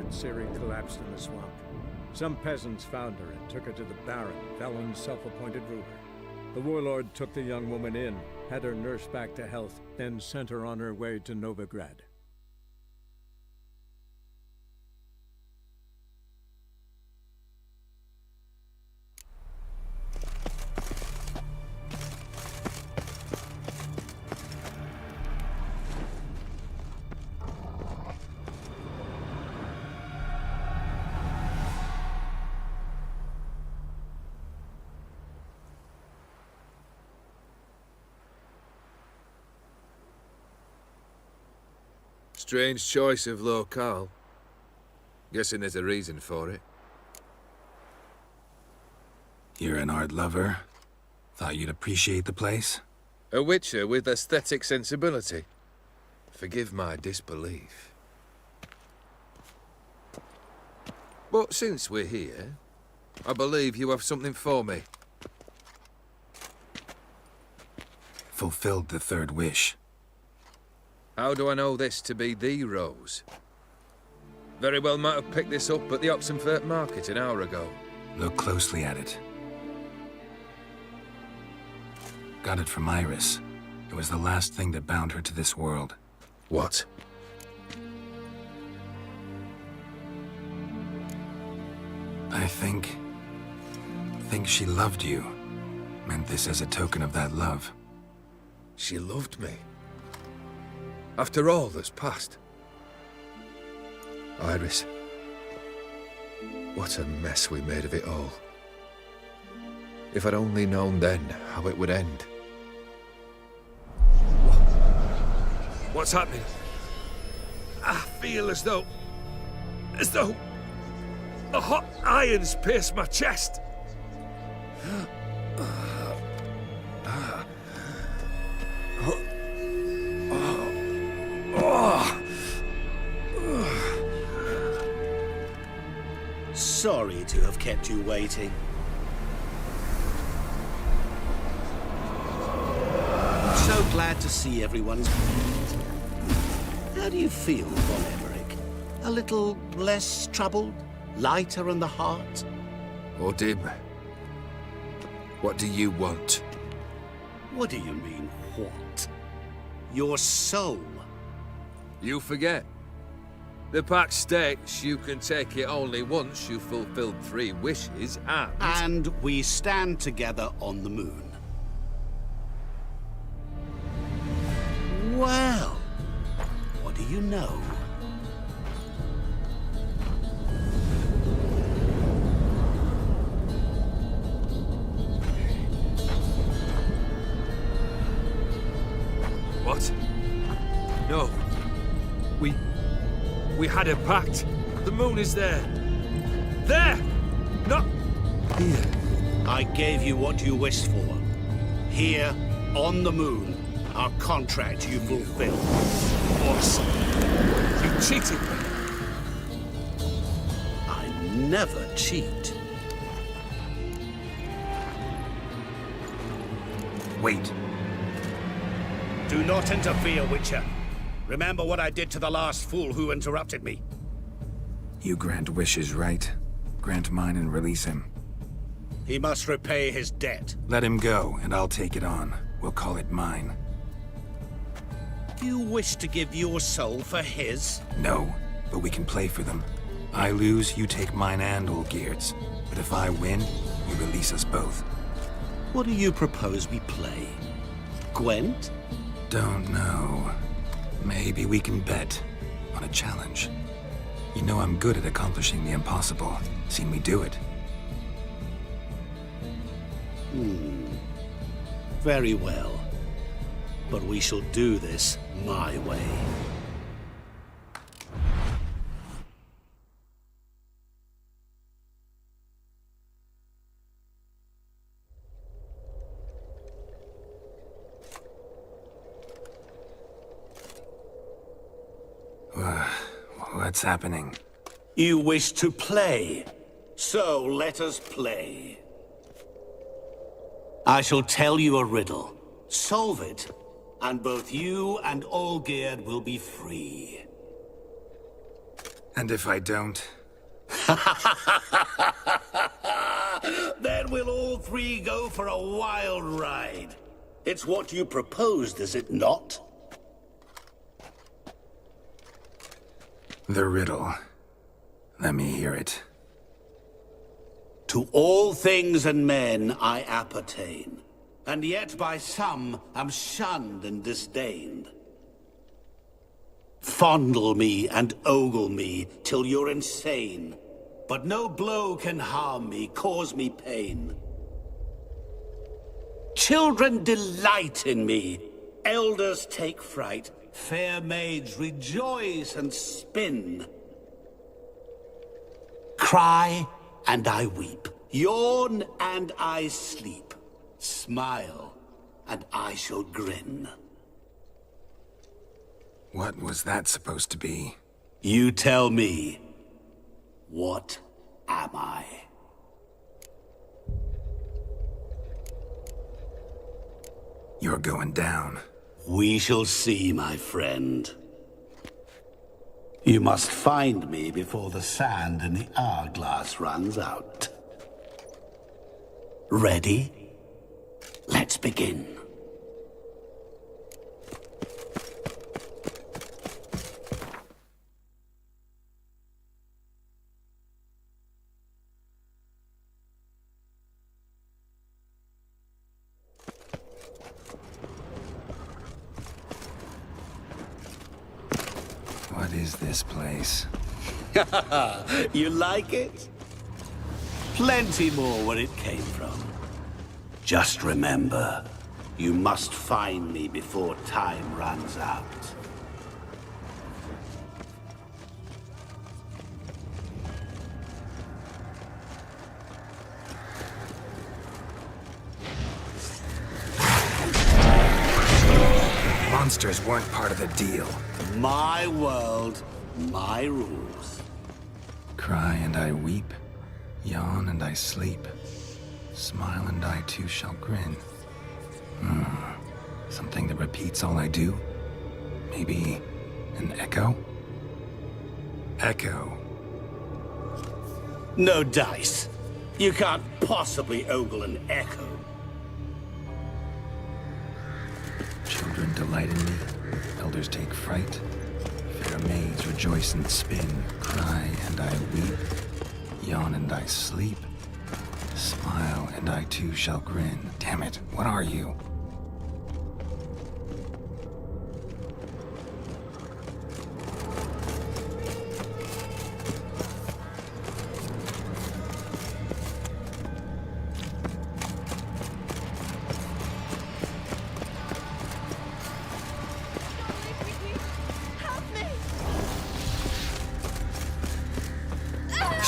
when Ciri collapsed in the swamp. Some peasants found her and took her to the Baron, Valen's self-appointed ruler. The warlord took the young woman in, had her nursed back to health, then sent her on her way to Novigrad. Strange choice of locale. Guessing there's a reason for it. You're an art lover. Thought you'd appreciate the place? A witcher with aesthetic sensibility. Forgive my disbelief. But since we're here, I believe you have something for me. Fulfilled the third wish. How do I know this to be the rose? Very well might have picked this up at the Oxenfurt market an hour ago. Look closely at it. Got it from Iris. It was the last thing that bound her to this world. What? I think she loved you. Meant this as a token of that love. She loved me. After all that's passed. Iris. What a mess we made of it all. If I'd only known then how it would end. What's happening? I feel as though the hot irons pierce my chest. Sorry to have kept you waiting. So glad to see everyone's... How do you feel, Von Emmerich? A little less troubled? Lighter in the heart? Odim, what do you want? What do you mean, what? Your soul. You forget. The pact states you can take it only once you've fulfilled 3 wishes, and... And we stand together on the moon. Well, what do you know? What? No. We had a pact. The moon is there. There! Not here. I gave you what you wished for. Here, on the moon, our contract you fulfilled. Boss, you cheated me. I never cheat. Wait. Do not interfere, Witcher. Remember what I did to the last fool who interrupted me. You grant wishes, right? Grant mine and release him. He must repay his debt. Let him go, and I'll take it on. We'll call it mine. You wish to give your soul for his? No, but we can play for them. I lose, you take mine and Olgierd's. But if I win, you release us both. What do you propose we play? Gwent? Don't know. Maybe we can bet on a challenge. You know I'm good at accomplishing the impossible. Seen me do it. Very well. But we shall do this my way. What's happening? You wish to play, so let us play. I shall tell you a riddle. Solve it, and both you and Olgierd will be free. And if I don't? Then we'll all three go for a wild ride. It's what you proposed, is it not? The riddle. Let me hear it. To all things and men I appertain, and yet by some am shunned and disdained. Fondle me and ogle me till you're insane, but no blow can harm me, cause me pain. Children delight in me, elders take fright, fair maids rejoice and spin. Cry and I weep, yawn and I sleep, smile and I shall grin. What was that supposed to be? You tell me, what am I? You're going down. We shall see, my friend. You must find me before the sand in the hourglass runs out. Ready? Let's begin. What is this place? You like it? Plenty more where it came from. Just remember, you must find me before time runs out. Monsters weren't part of the deal. My world, my rules. Cry and I weep, yawn and I sleep, smile and I too shall grin. Something that repeats all I do? Maybe an echo? Echo. No dice. You can't possibly ogle an echo. Children delight in me, elders take fright. Fair maids rejoice and spin, cry and I weep, yawn and I sleep, smile and I too shall grin. Damn it, what are you?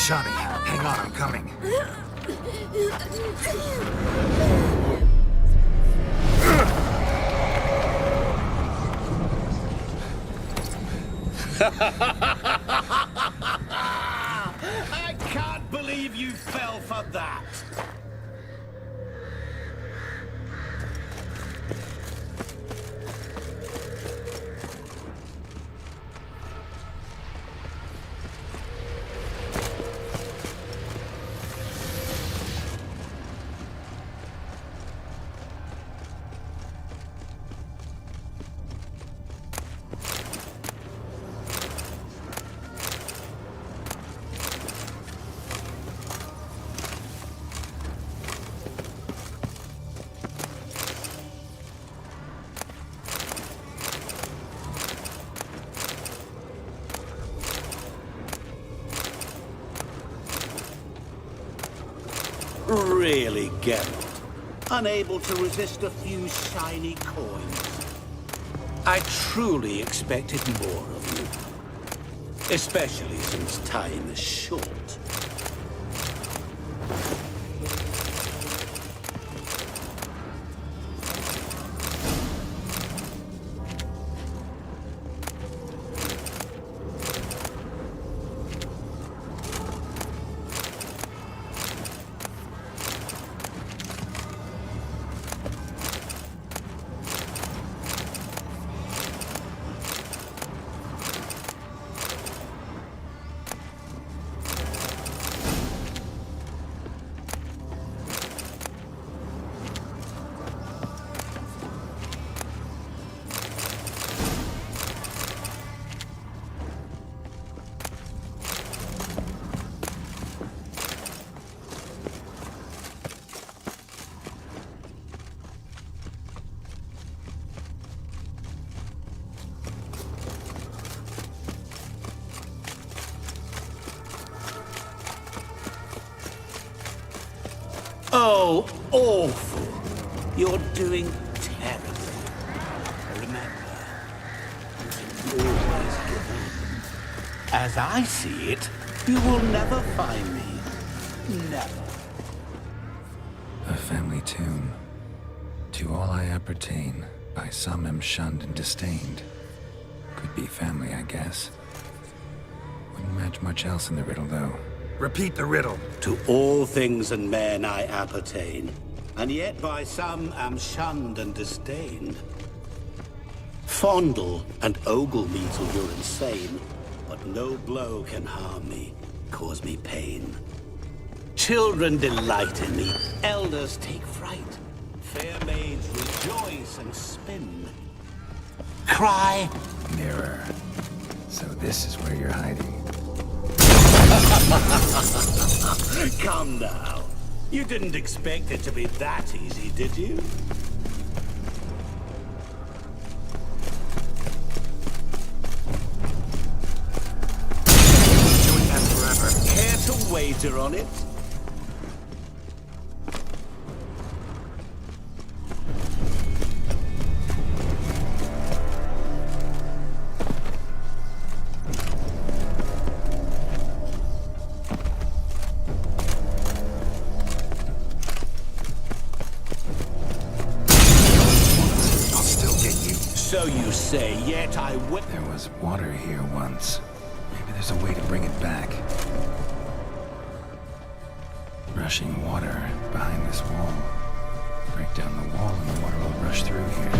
Shani, hang on, I'm coming. I can't believe you fell for that. Really, Geralt? Unable to resist a few shiny coins? I truly expected more of you. Especially since time is short. Oh, awful. You're doing terribly. Remember, always give up. As I see it, you will never find me. Never. A family tune. To all I appertain, by some am shunned and disdained. Could be family, I guess. Wouldn't match much else in the riddle, though. Repeat the riddle. To all things and men I appertain, and yet by some am shunned and disdained. Fondle and ogle me till you're insane, but no blow can harm me, cause me pain. Children delight in me, elders take fright. Fair maids rejoice and spin. Cry. Mirror. So this is where you're hiding. Come now. You didn't expect it to be that easy, did you? Doing that forever. Care to wager on it? So you say, yet I would. There was water here once. Maybe there's a way to bring it back. Rushing water behind this wall. Break down the wall and the water will rush through here.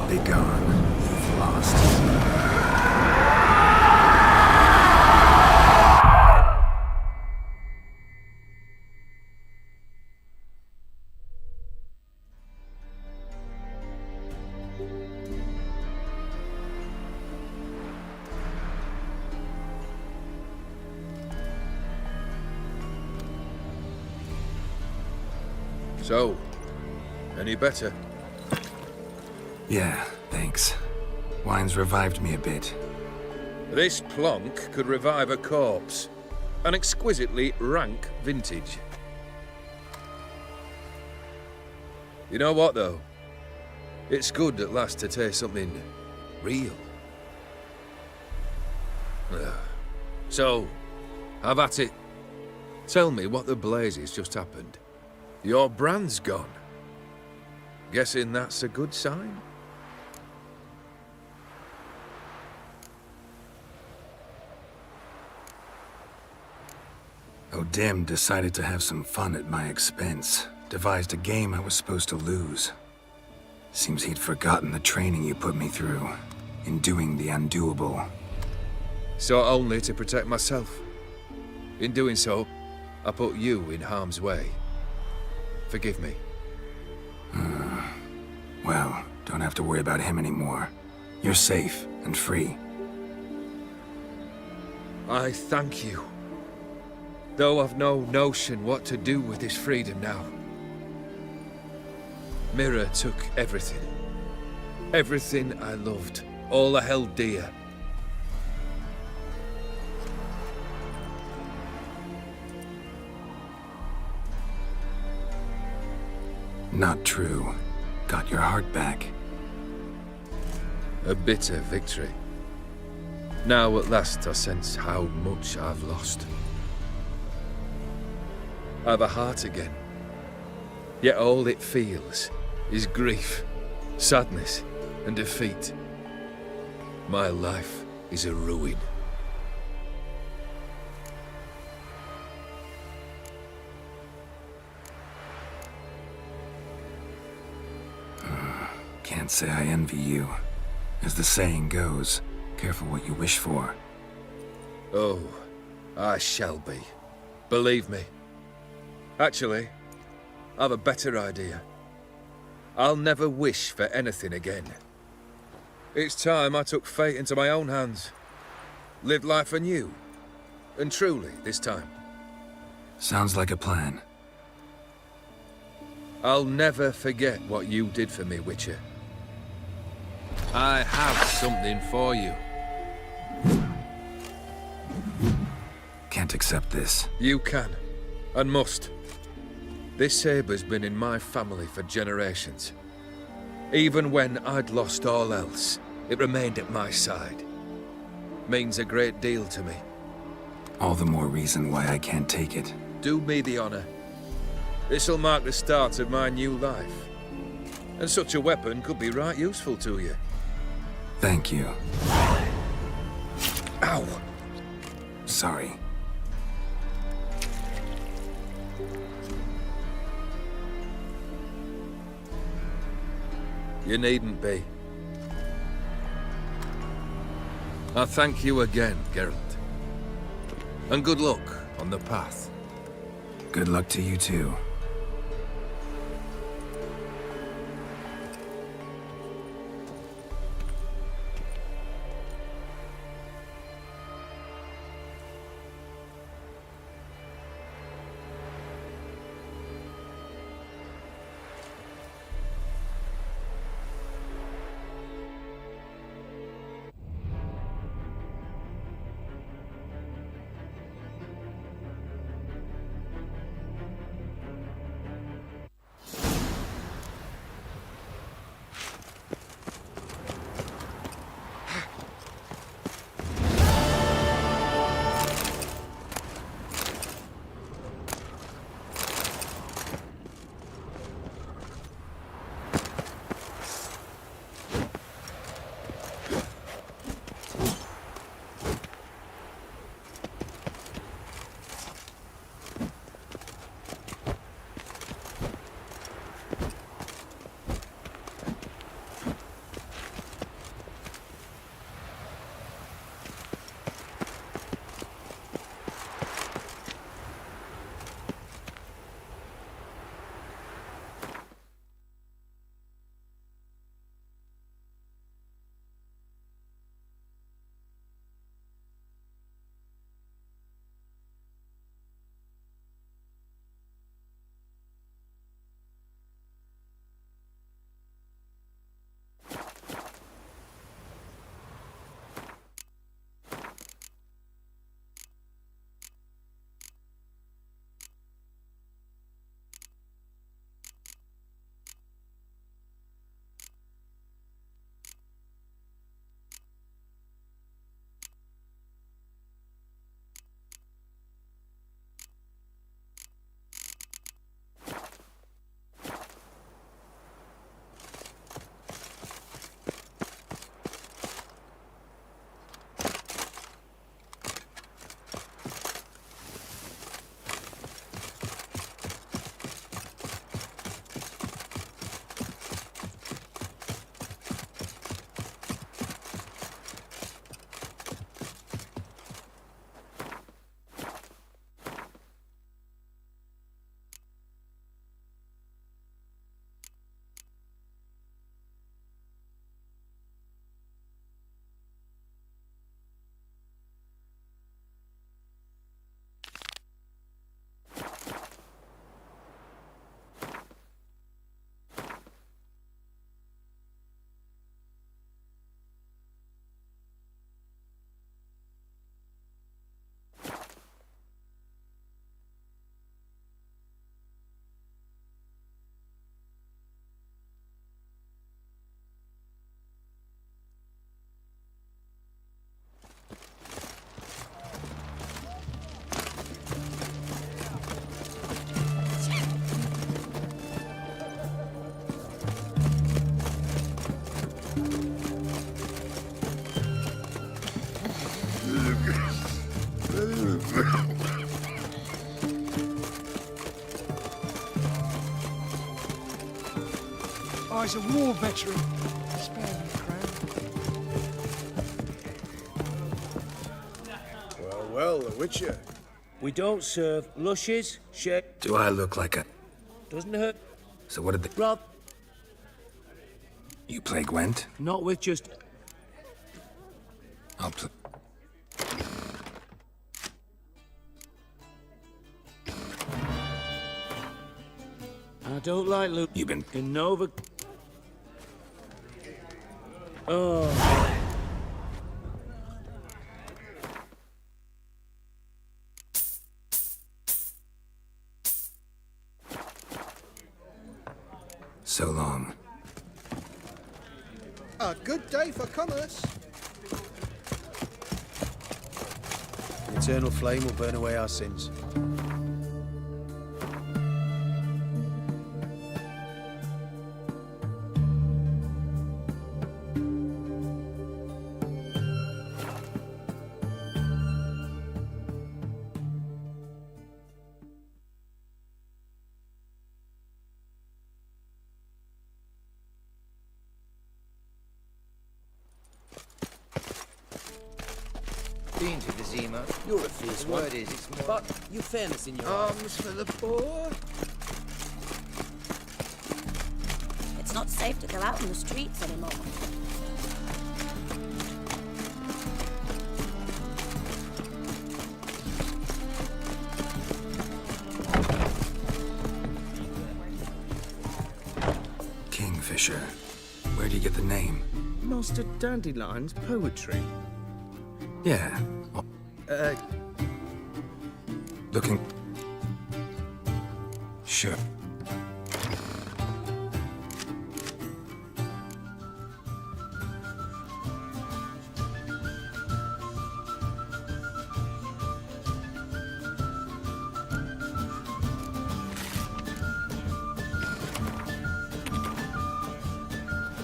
Be gone. You've lost. So, any better? Yeah, thanks. Wine's revived me a bit. This plonk could revive a corpse. An exquisitely rank vintage. You know what, though? It's good at last to taste something real. So, have at it. Tell me what the blazes just happened. Your brand's gone. Guessing that's a good sign? O'Dim decided to have some fun at my expense. Devised a game I was supposed to lose. Seems he'd forgotten the training you put me through in doing the undoable. So only to protect myself. In doing so, I put you in harm's way. Forgive me. Well, don't have to worry about him anymore. You're safe and free. I thank you. Though I've no notion what to do with this freedom now. Mirror took everything. Everything I loved. All I held dear. Not true. Got your heart back. A bitter victory. Now at last I sense how much I've lost. I've a heart again. Yet all it feels is grief, sadness, and defeat. My life is a ruin. Can't say I envy you. As the saying goes, careful what you wish for. Oh, I shall be. Believe me. Actually, I've a better idea. I'll never wish for anything again. It's time I took fate into my own hands. Lived life anew. And truly, this time. Sounds like a plan. I'll never forget what you did for me, Witcher. I have something for you. Can't accept this. You can, and must. This sabre's been in my family for generations. Even when I'd lost all else, it remained at my side. Means a great deal to me. All the more reason why I can't take it. Do me the honor. This'll mark the start of my new life. And such a weapon could be right useful to you. Thank you. Ow! Sorry. You needn't be. I thank you again, Geralt. And good luck on the path. Good luck to you too. Oh, he's a war veteran. Spare me, Crown. Well, Well, the Witcher. We don't serve lushes, shit. Do I look like a... Doesn't hurt. So what did they... Rob. You play Gwent? Not with just... I'll play... I don't like Luke. You've been... In Nova... Oh... So long. A good day for commerce. The eternal flame will burn away our sins. Been to Vizima. You're a fierce The one. word is it's more... But you fairness in your Arms for the poor. It's not safe to go out on the streets anymore. Kingfisher. Where do you get the name? Master Dandelion's poetry. Yeah. Looking... Sure.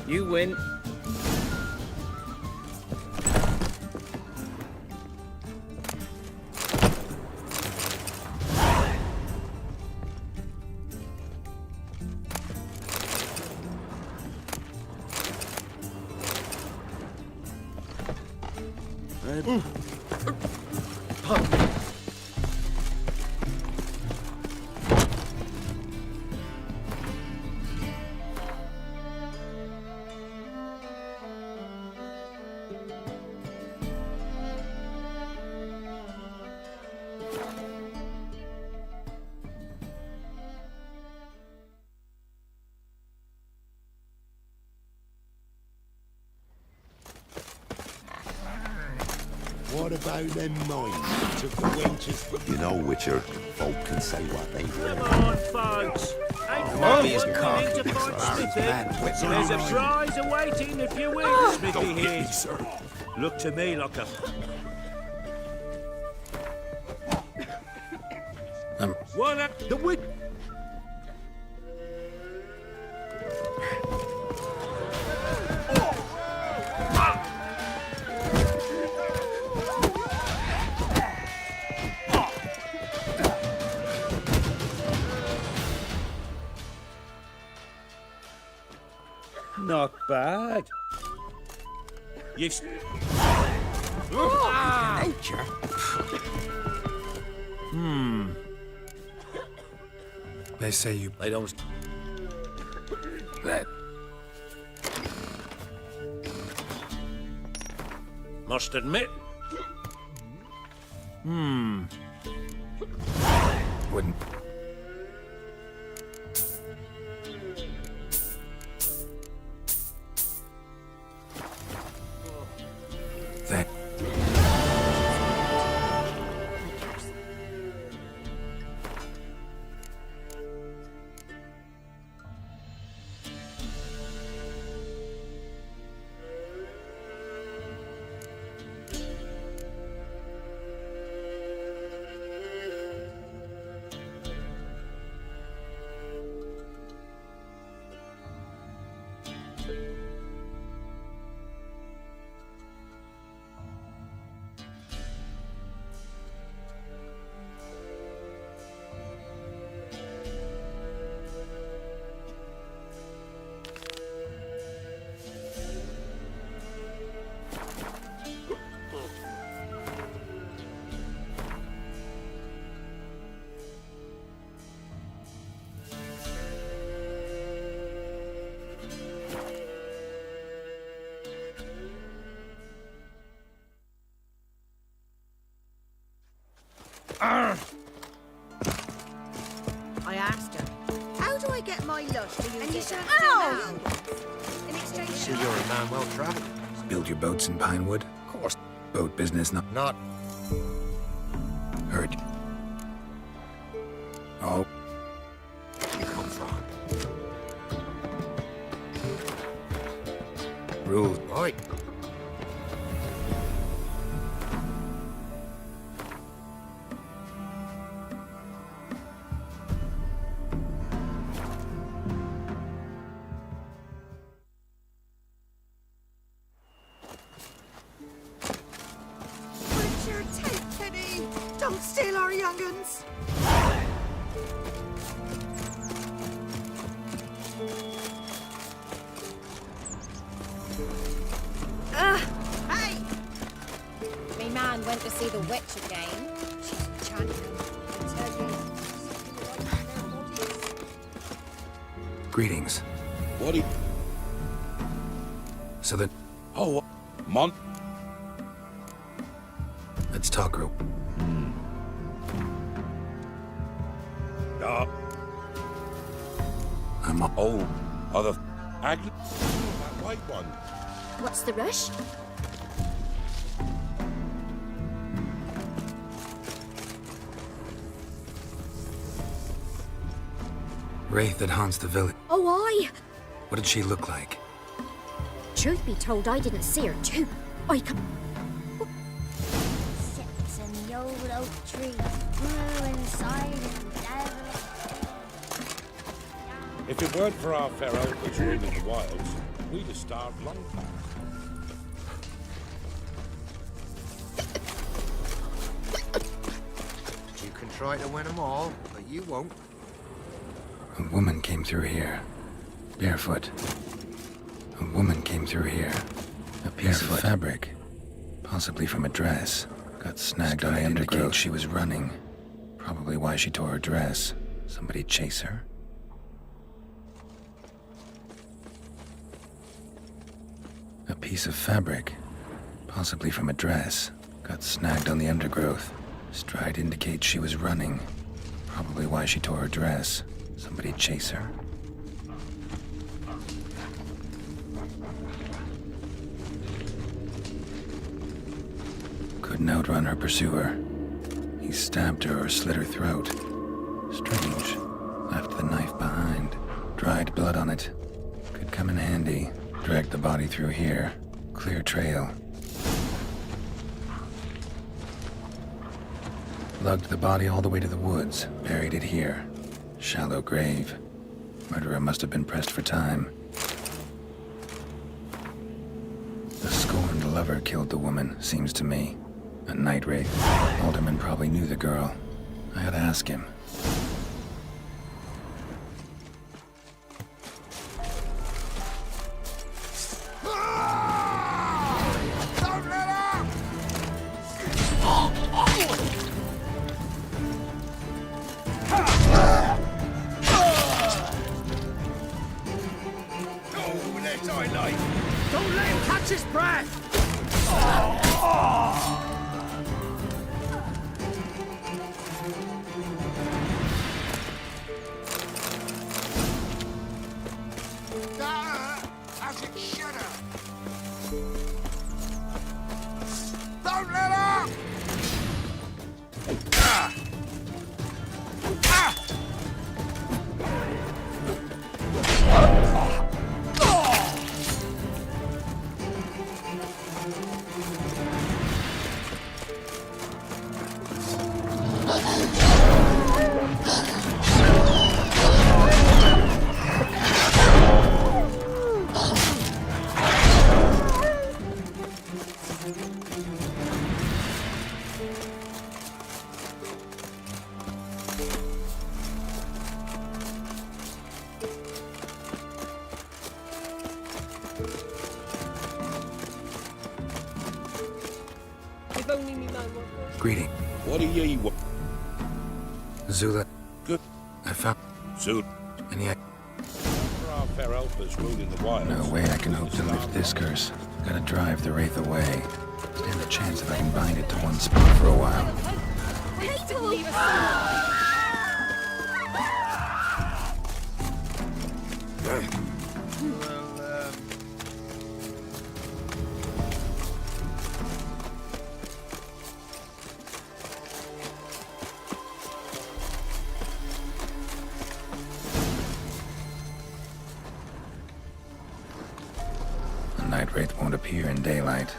You win. What about them mines? Took the wenches. You know, Witcher, folk can say what they will. Come on, folks. Ain't no Bobby's one cock. willing to fight Smithy. Man, There's a prize awaiting if you win, Smithy here. Look to me like a... One up the wit. Not bad. You've... Nature. They say you... They don't... That... Must admit... Wouldn't... That... And you shall in exchange See, you're a man well travelled. Build your boats in Pinewood? Of course. Boat business Not. Heard. Oh. You come from. Rules. Right. Richard, take pity. Don't steal our young'uns. Hey! Me man went to see the witch again. She's enchanted. I tell you, something right in their bodies. Greetings. What do you... So that... Oh, Mon... Let's talk, group. Yeah. I'm... Oh, other... Agnes? That white one. What's the rush? Wraith that haunts the village. Oh, aye. What did she look like? Truth be told, I didn't see her too. I come. Sits in the old oak tree, grew inside and If it weren't for our fair elders ruling the wilds, we'd have starved long past. You can try to win them all, but you won't. A woman came through here. Barefoot. A woman came through here. A piece of fabric. Possibly from a dress. Got snagged on the undergrowth. She was running. Probably why she tore her dress. Somebody chase her? A piece of fabric. Possibly from a dress. Got snagged on the undergrowth. Stride indicates she was running. Probably why she tore her dress. Somebody chase her? Couldn't outrun her pursuer. He stabbed her or slit her throat. Strange. Left the knife behind. Dried blood on it. Could come in handy. Dragged the body through here. Clear trail. Lugged the body all the way to the woods. Buried it here. Shallow grave. Murderer must have been pressed for time. The scorned lover killed the woman, seems to me. A night wraith. Alderman probably knew the girl. I ought to ask him. Don't let him catch his breath! As it should have. Don't let up! Greeting. What do ye want? Zula. Good. I found... Zula. Any... For our fair elders ruling the wilds. No way I can hope to lift this curse. Gotta drive the wraith away. Stand a chance if I can bind it to one spot for a while. Wraith won't appear in daylight.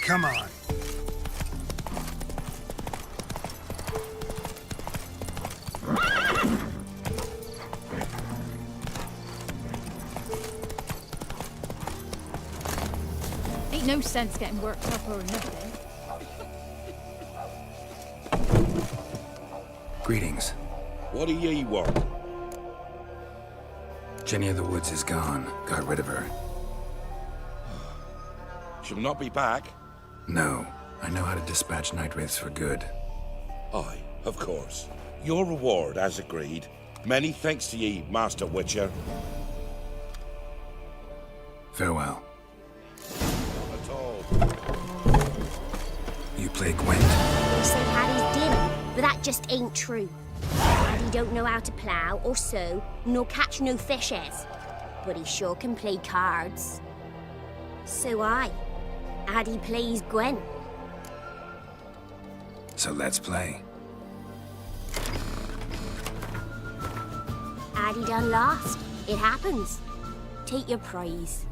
Come on. Ain't no sense getting worked up or nothing. Greetings. What do ye want? Jenny of the Woods is gone. Got rid of her. She'll not be back. No. I know how to dispatch night wraiths for good. Aye, of course. Your reward, as agreed. Many thanks to ye, Master Witcher. Farewell. Not at all. You play Gwent? They say Paddy's dim, but that just ain't true. Paddy don't know how to plough or sew, nor catch no fishes. But he sure can play cards. So Addy plays Gwen. So let's play. Addy done lost. It happens. Take your prize.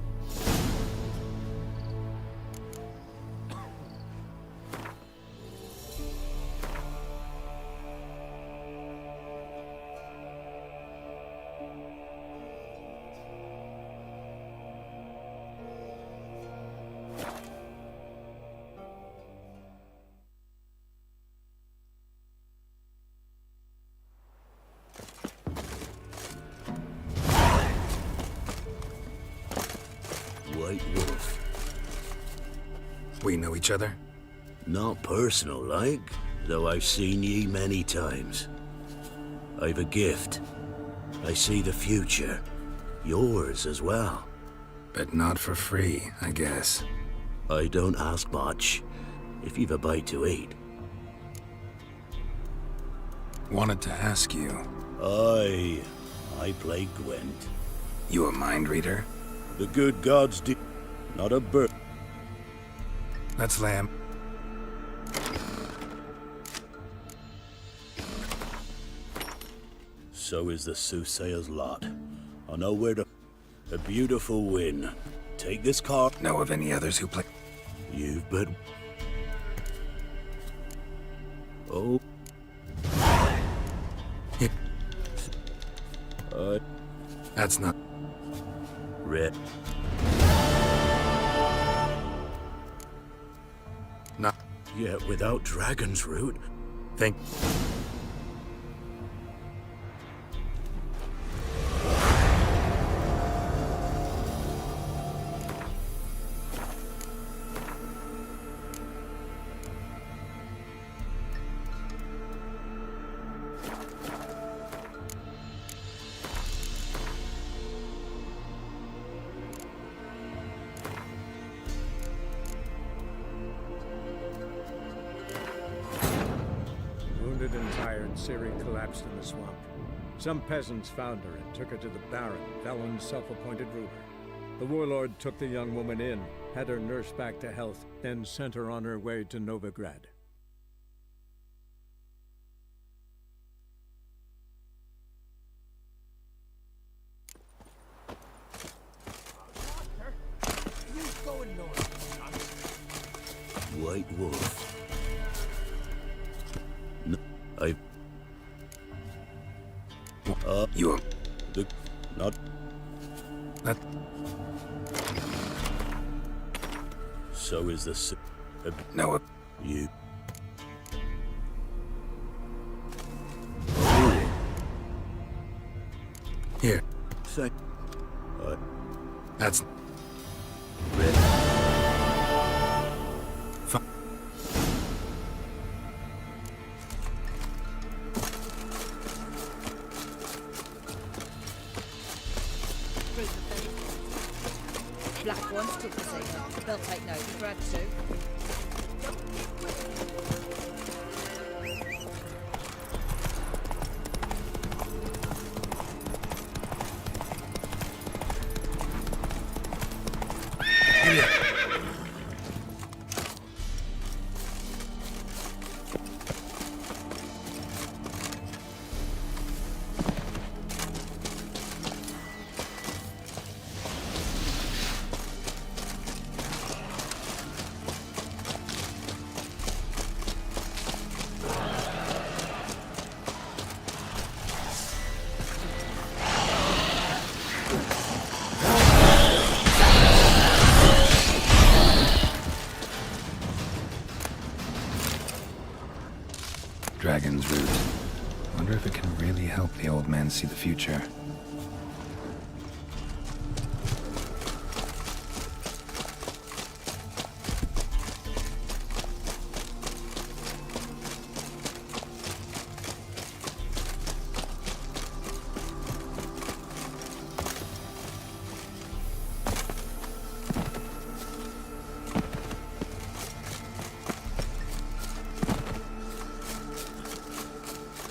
White Wolf. We know each other? Not personal like, though I've seen ye many times. I've a gift. I see the future. Yours as well. But not for free, I guess. I don't ask much, if you've a bite to eat. Wanted to ask you. I play Gwent. You a mind reader? The good gods did. Not a bird. Let's lamb. So is the soothsayer's lot. I know where to... A beautiful win. Take this card. Know of any others who play? You've but... Oh. That's not... Red. Not... Yet without Dragon's Root. Think... Wounded and tired, Ciri collapsed in the swamp. Some peasants found her and took her to the Baron, Velen's self-appointed ruler. The warlord took the young woman in, had her nursed back to health, then sent her on her way to Novigrad. White Wolf. No, You... The... Not... That... So is the... No... You... Here. Say... That's... Red. black ones took the sea. They'll take note. Grab two. Dragon's root. Wonder if it can really help the old man see the future.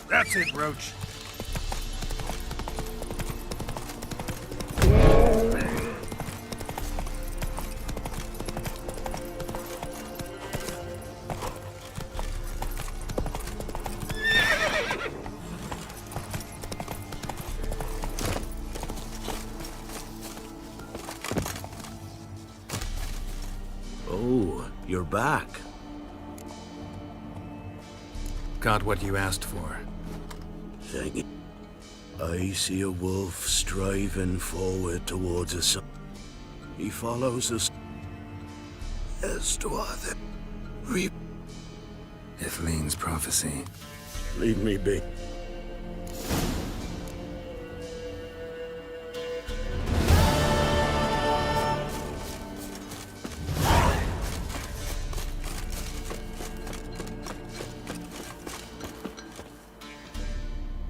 That's it, Roach. Oh, you're back. Got what you asked for. Thank you. I see a wolf striving forward towards us. He follows us as to other. Ithlin's prophecy. Leave me be.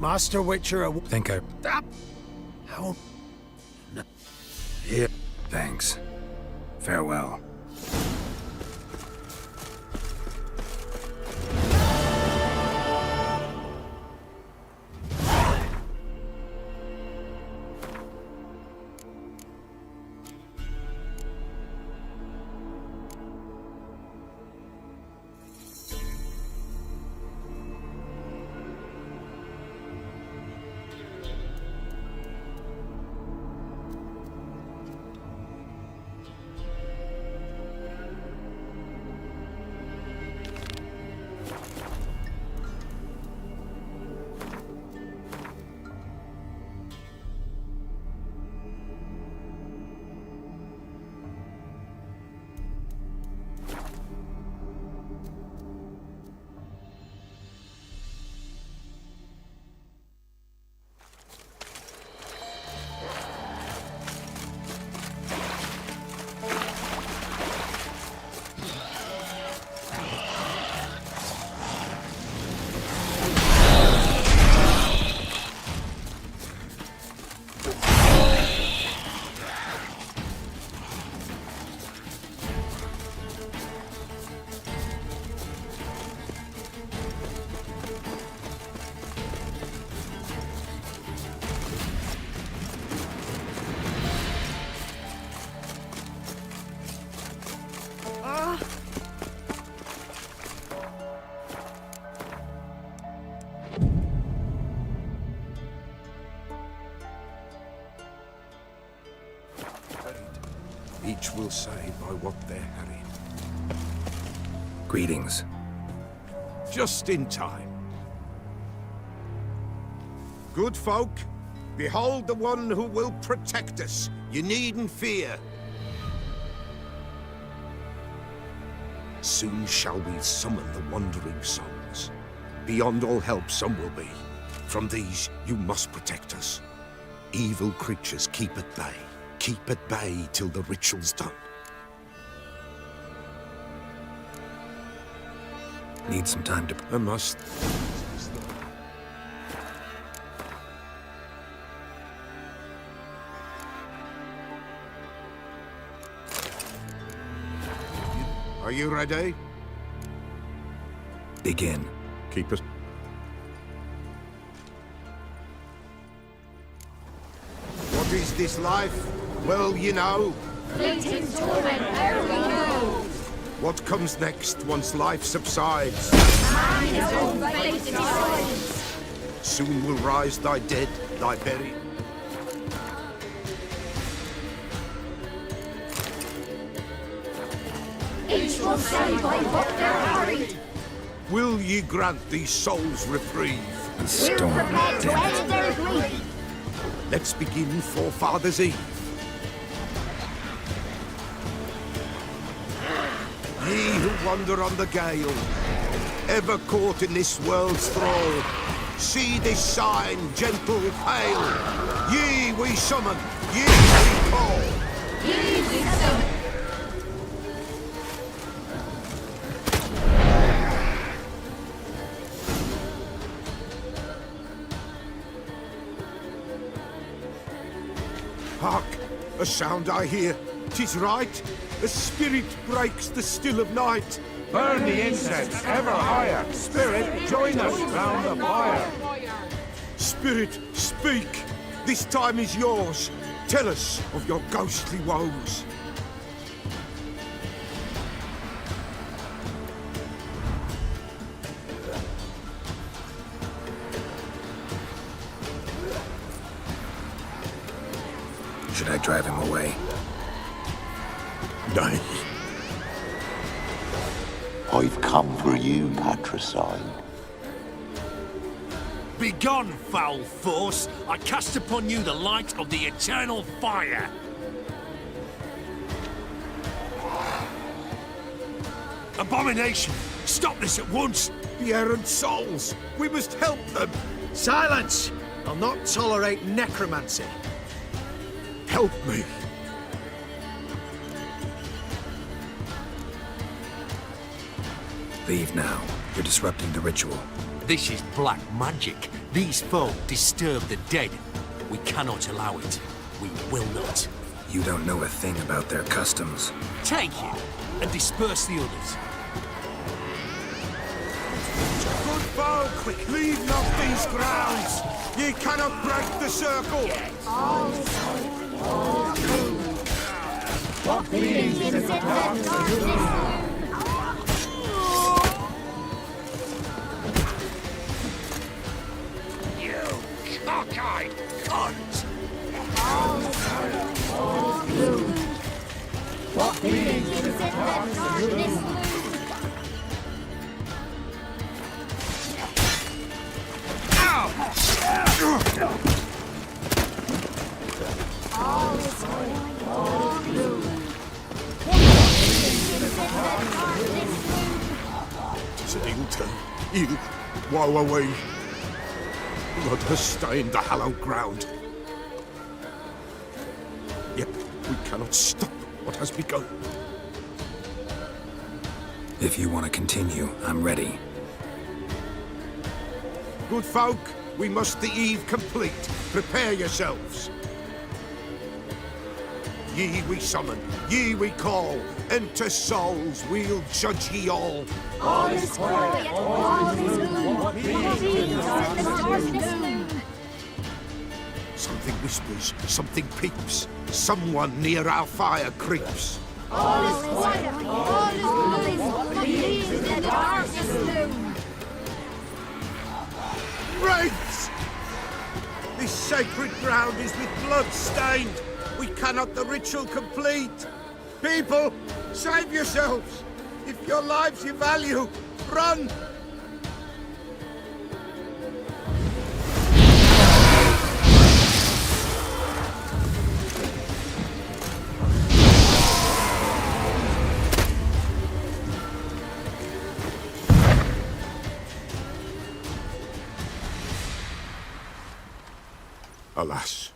Master Witcher, Think I... How? Here. Thanks. Farewell. Each will say by what they're having. Greetings. Just in time. Good folk, behold the one who will protect us. You needn't fear. Soon shall we summon the wandering souls. Beyond all help some will be. From these you must protect us. Evil creatures keep at bay. Keep at bay till the ritual's done. Need some time to... I must. Are you ready? Begin. Keep us. What is this life? Well, you know. Fleeting torment, where we go. What comes next once life subsides? Man is own fate decides. Soon will rise thy dead, thy buried. Each will say by what they're harried. Will ye grant these souls reprieve? The storm Prepared to dead. end their grief. Let's begin Forefathers' Eve. Ye who wander on the gale, ever caught in this world's thrall, see this sign, gentle, pale. Ye we summon, ye we call. Ye we summon. Hark! A sound I hear. 'Tis right. A spirit breaks the still of night. Burn the incense ever higher. Spirit, join us round the fire. Spirit, speak. This time is yours. Tell us of your ghostly woes. Should I drive him away? Nay. I've come for you, patricide. Begone, foul force! I cast upon you the light of the eternal fire! Abomination! Stop this at once! The errant souls! We must help them! Silence! I'll not tolerate necromancy. Help me! Leave now. You're disrupting the ritual. This is black magic. These folk disturb the dead. We cannot allow it. We will not. You don't know a thing about their customs. Take him and disperse the others. Good folk, leave not these grounds! Ye cannot break the circle! What means in the darkness? Cockeyed cunt! What means in the darkness? All is all blue. Tis an ill turn. Ill. Woe away. Blood has stained the hallowed ground. Yet we cannot stop what has begun. If you want to continue, I'm ready. Good folk, we must the eve complete. Prepare yourselves. Ye we summon, ye we call. Enter souls, we'll judge ye all. All is quiet, all is gloom. What means in the darkness? Something whispers, something peeps. Someone near our fire creeps. All is quiet, all is gloom. What means in the darkness? Wraiths! This sacred ground is with blood stained. We cannot the ritual complete. People, save yourselves. If your lives you value, run! Alas,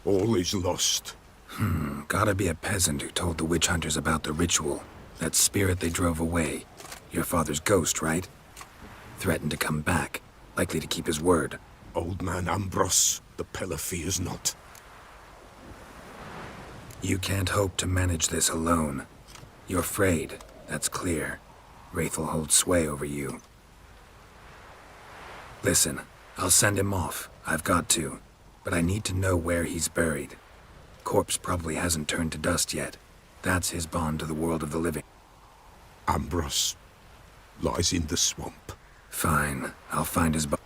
all is lost. Gotta be a peasant who told the witch hunters about the ritual. That spirit they drove away. Your father's ghost, right? Threatened to come back. Likely to keep his word. Old man Ambros, the Peller fears not. You can't hope to manage this alone. You're frayed, That's clear. Wraith will hold sway over you. Listen, I'll send him off. I've got to. But I need to know where he's buried. Corpse probably hasn't turned to dust yet. That's his bond to the world of the living. Ambrose lies in the swamp. Fine. I'll find his body.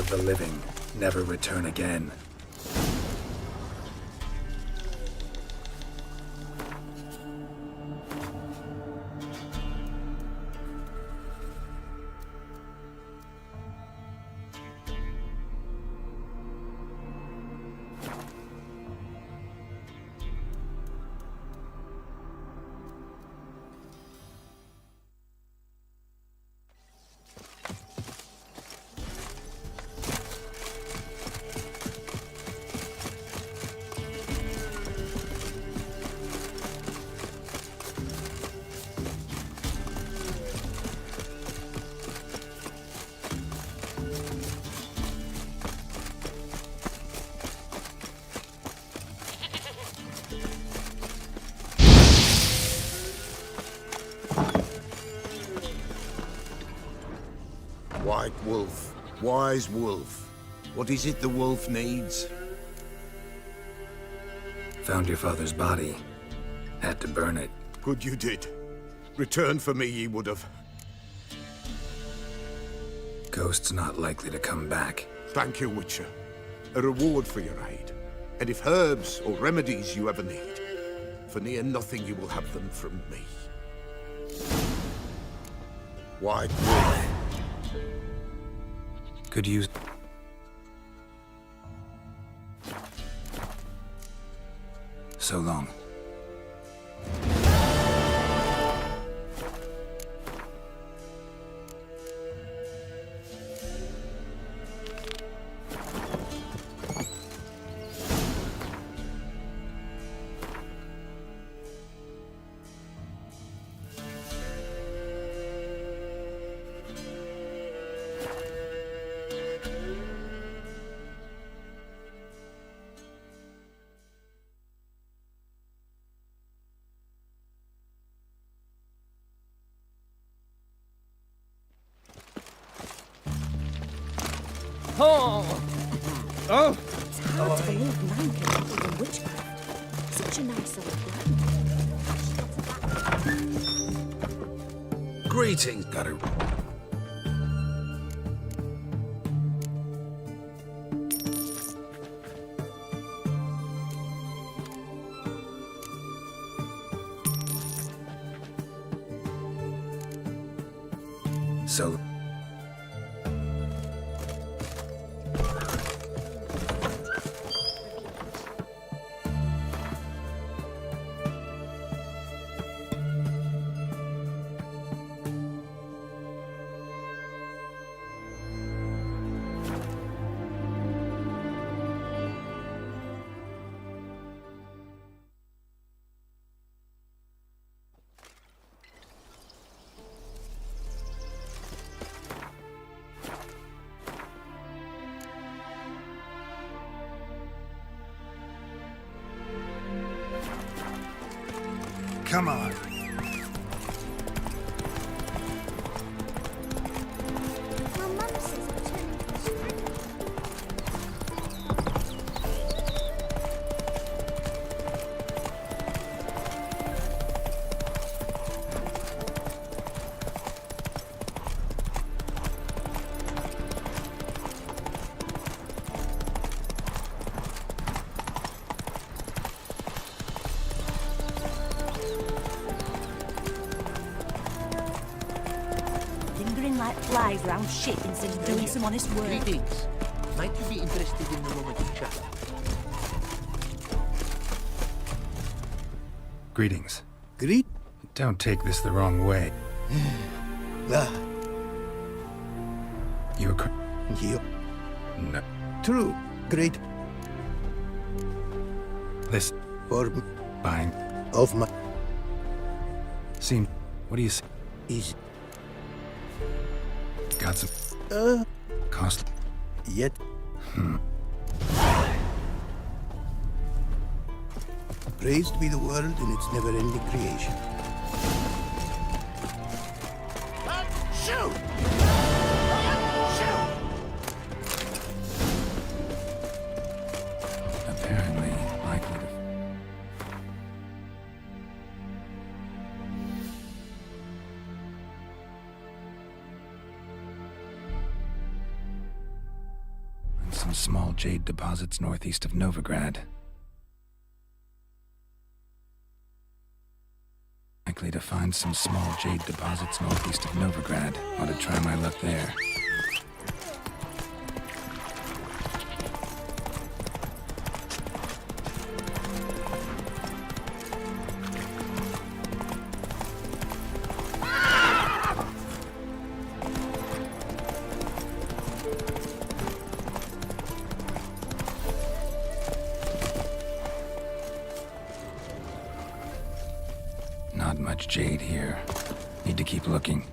The living never return again. White wolf, wise wolf. What is it the wolf needs? Found your father's body. Had to burn it. Good you did. Return for me ye would have. Ghost's not likely to come back. Thank you, Witcher. A reward for your aid. And if herbs or remedies you ever need, for near nothing you will have them from me. White wolf. Could use... So long. Oh! Oh! It's hard to believe man can handle the witchcraft. Such a nice old ground. Greetings, Gutter. So... Come on. Lingering like flies round shit instead of doing some honest work. Greetings. Might you be interested in a moment of chat? Greetings. Greet? Don't take this the wrong way. You're You. No. True. Great. This For buying of my seem. What do you say? is Got some cost. yet. Praised be the world in its never-ending creation. Shoot! Apparently likely to. Some small jade deposits northeast of Novigrad. Likely to find some small jade deposits northeast of Novigrad. Ought to try my luck there. Not much jade here. Need to keep looking.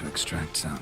Extract some.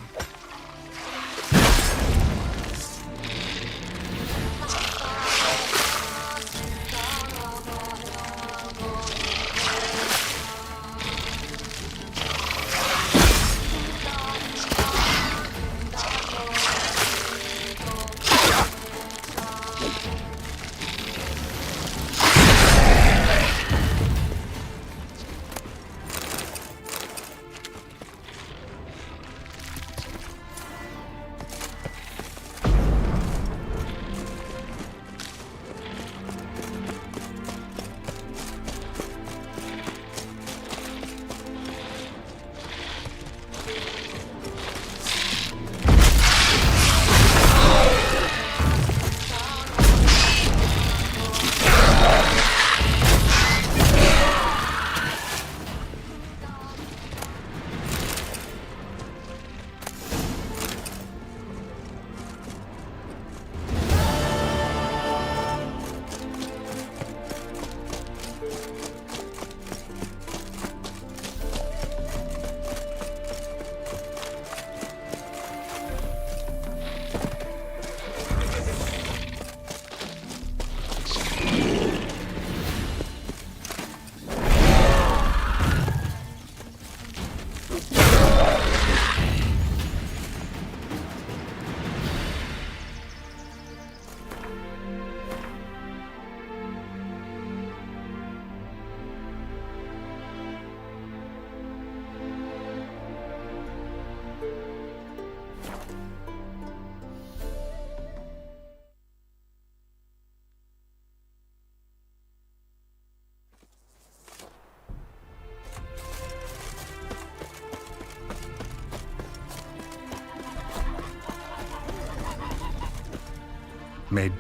Made.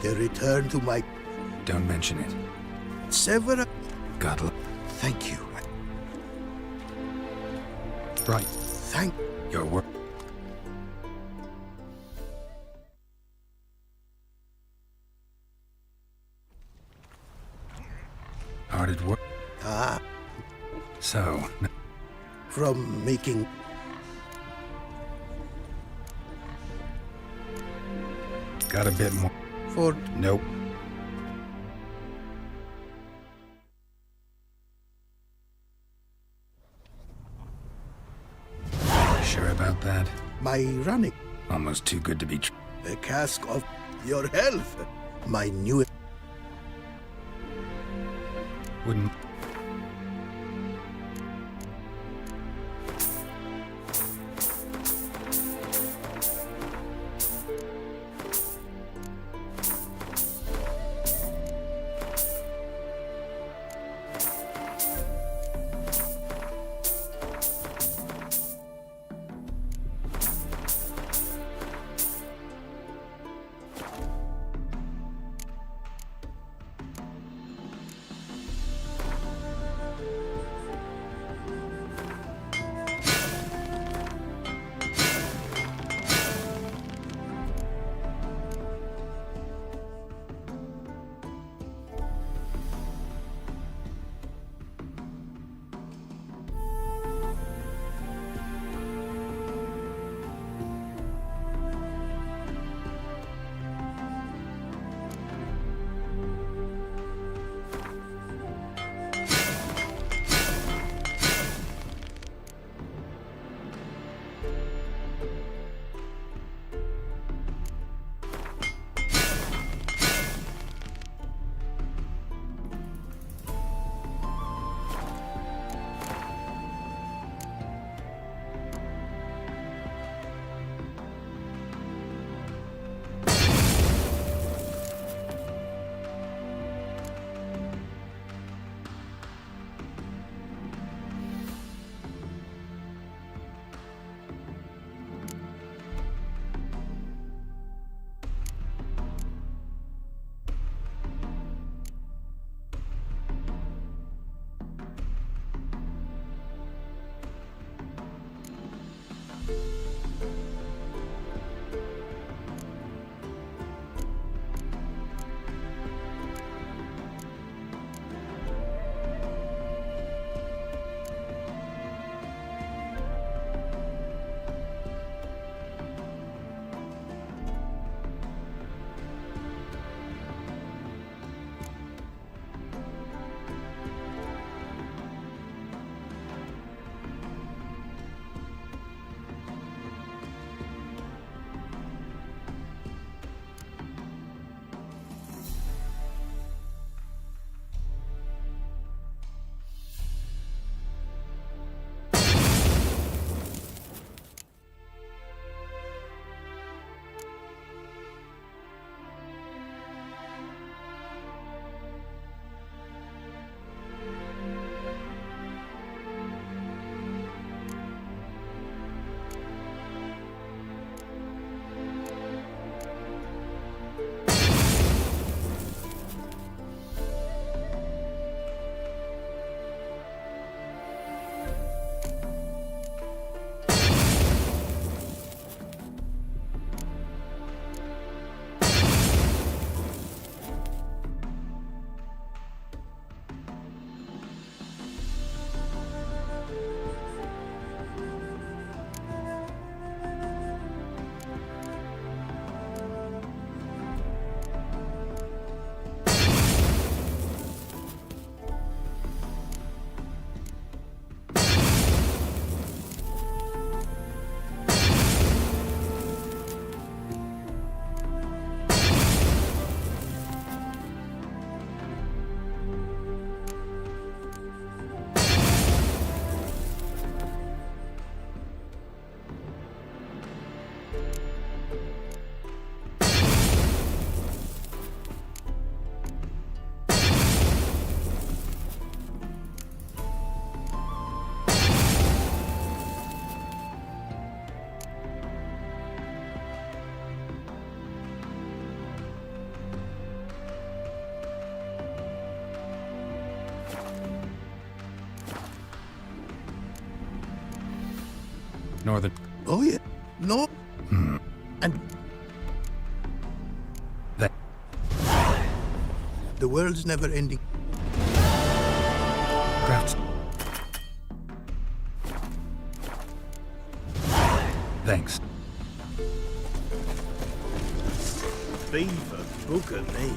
The return to my... Don't mention it. Several... God. Thank you. Right. Thank... Your work. Hard at work. Ah. So. From making... Got a bit more. For... Nope. Sure about that? My running. Almost too good to be true. The cask of your health. My new... Wouldn't. northern... Oh, yeah. No. And... That... The world's never ending. Crafts... Thanks. Beaver, booger me.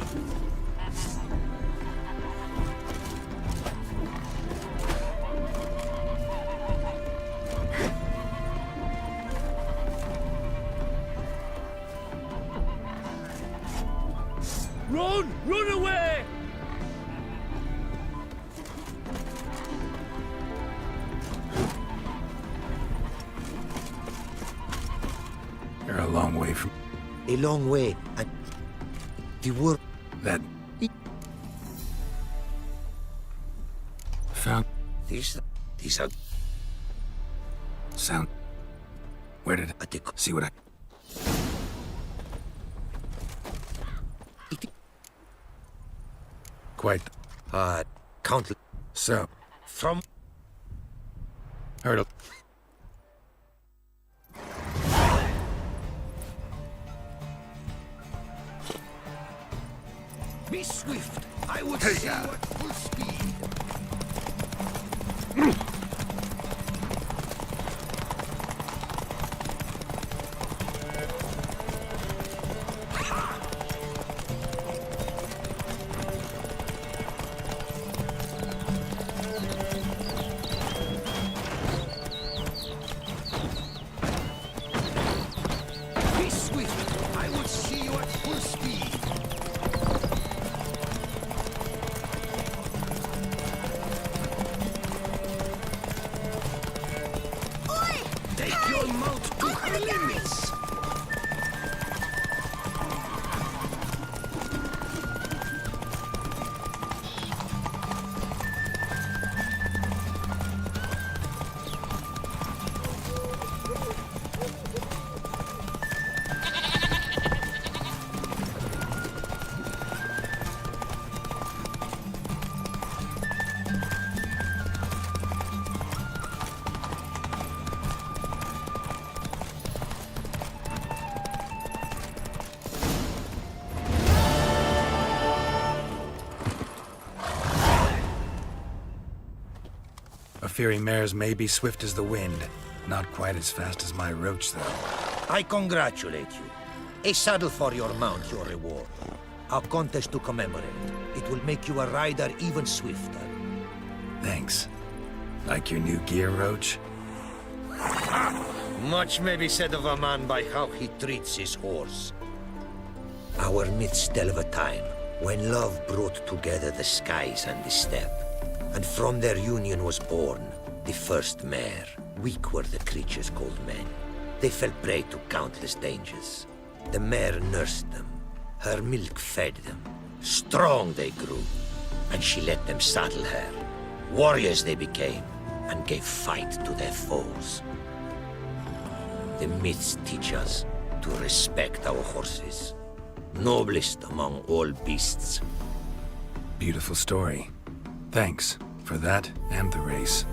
Run! Run away! You're a long way from... A long way, and the world... That... Found... These are... Sound... Where did I... See what I... Quite... countless... So... From... Heard of... Be swift. I would see you at full speed. Be swift. I would see you at full speed. Take your mouth to her limits. A fearing mares may be swift as the wind. Not quite as fast as my roach, though. I congratulate you. A saddle for your mount, your reward. A contest to commemorate. It will make you a rider even swifter. Thanks. Like your new gear, Roach? Much may be said of a man by how he treats his horse. Our midst tell of a time when love brought together the skies and the steppe, and from their union was born the first mare. Weak were the creatures called men. They fell prey to countless dangers. The mare nursed them. Her milk fed them. Strong they grew, and she let them saddle her. Warriors they became, and gave fight to their foes. The myths teach us to respect our horses, noblest among all beasts. Beautiful story. Thanks for that and the race.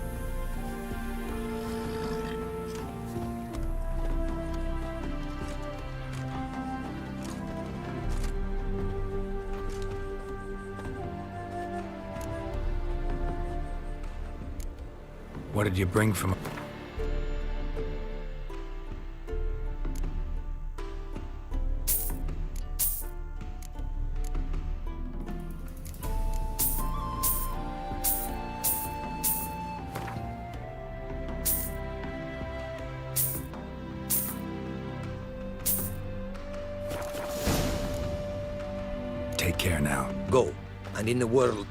What did you bring from... Take care now. Go, and in the world...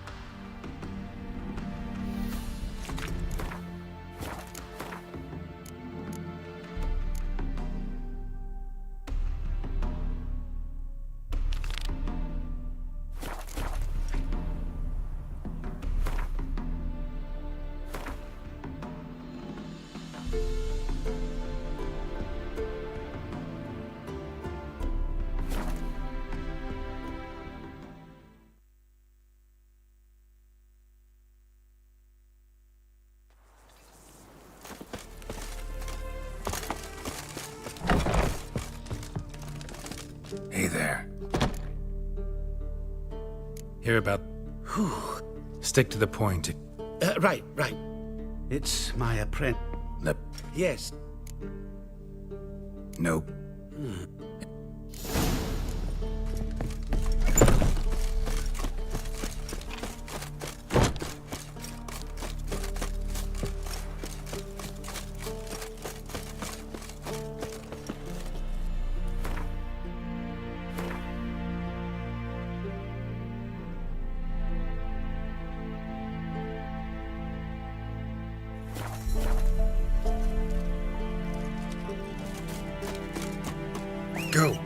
Hear about... Stick to the point. Right. It's my apprentice. Yes. Nope.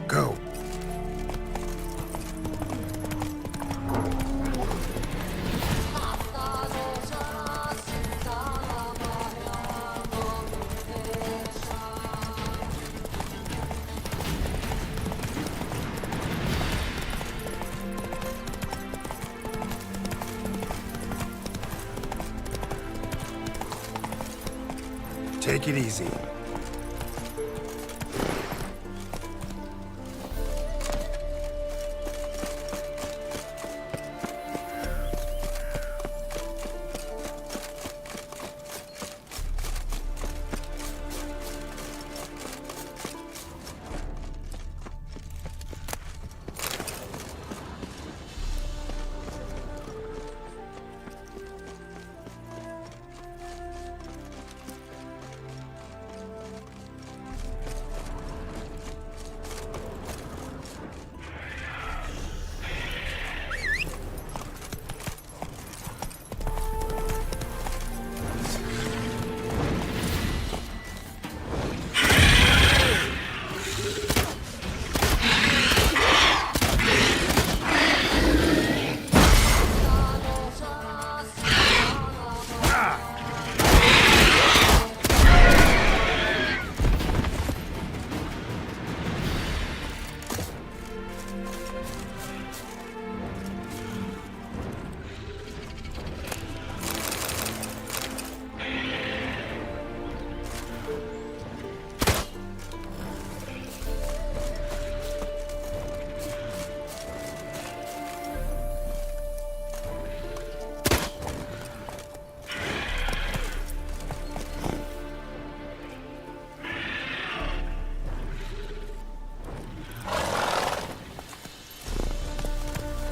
Go. Take it easy.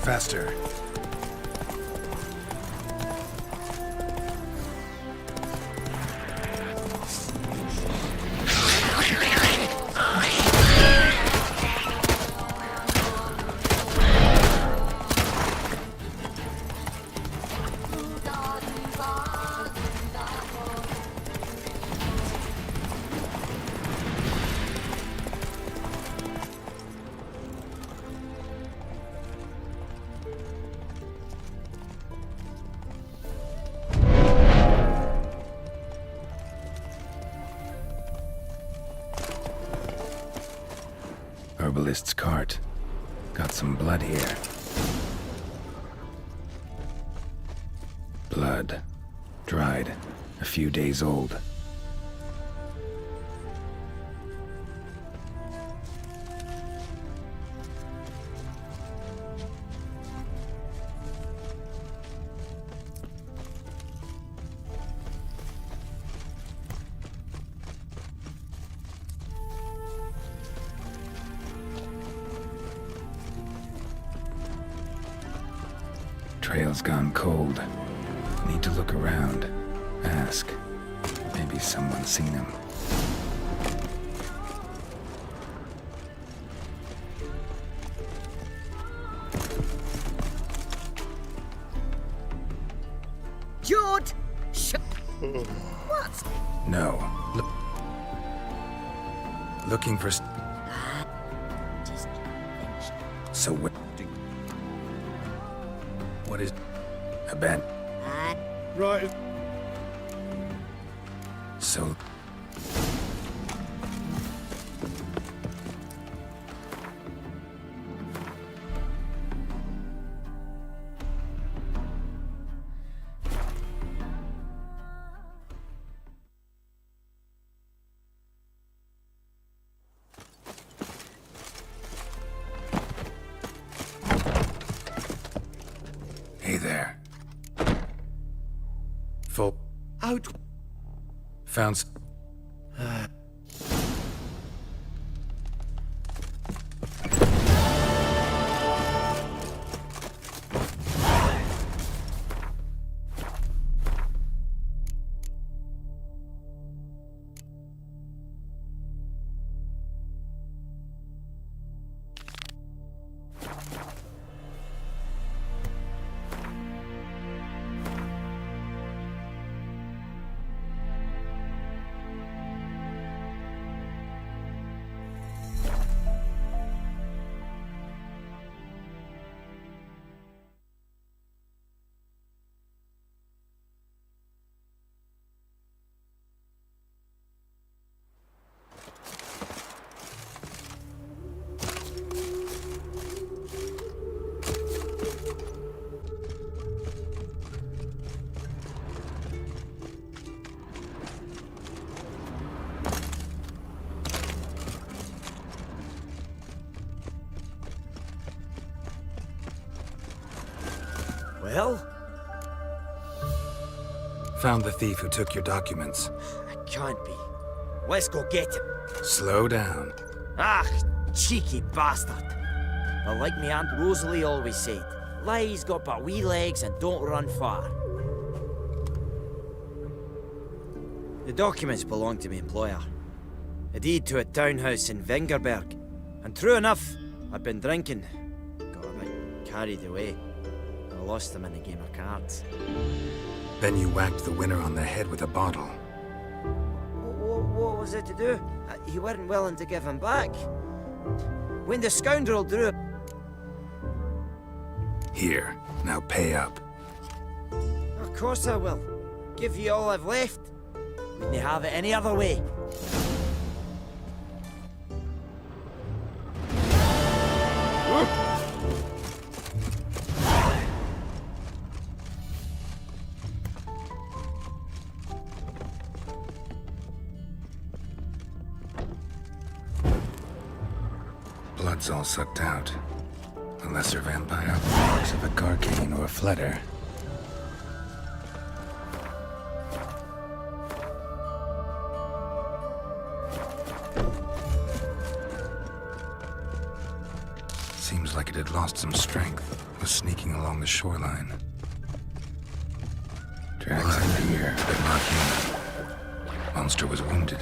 Faster. Herbalist's cart. Got some blood here. Blood. Dried. A few days old. Trail's gone cold. Need to look around. Ask. Maybe someone's seen him. Jude! What? No. Looking for... So what? What is... a bed? Right. So... out. Found. Well? Found the thief who took your documents. It can't be. Let's go get him. Slow down. Ah, cheeky bastard. But like me Aunt Rosalie always said, lies got but wee legs and don't run far. The documents belong to my employer. A deed to a townhouse in Vengerberg. And true enough, I've been drinking. Got a bit carried away. I lost them in a game of cards. Then you whacked the winner on the head with a bottle. What was it to do? You weren't willing to give him back. When the scoundrel drew... Here, now pay up. Of course I will. Give you all I've left. Wouldn't you have it any other way? Blood's all sucked out. A lesser vampire, marks of a Garcane or a Fletter. Seems like it had lost some strength. Was sneaking along the shoreline. Drags in here, but not human. Monster was wounded.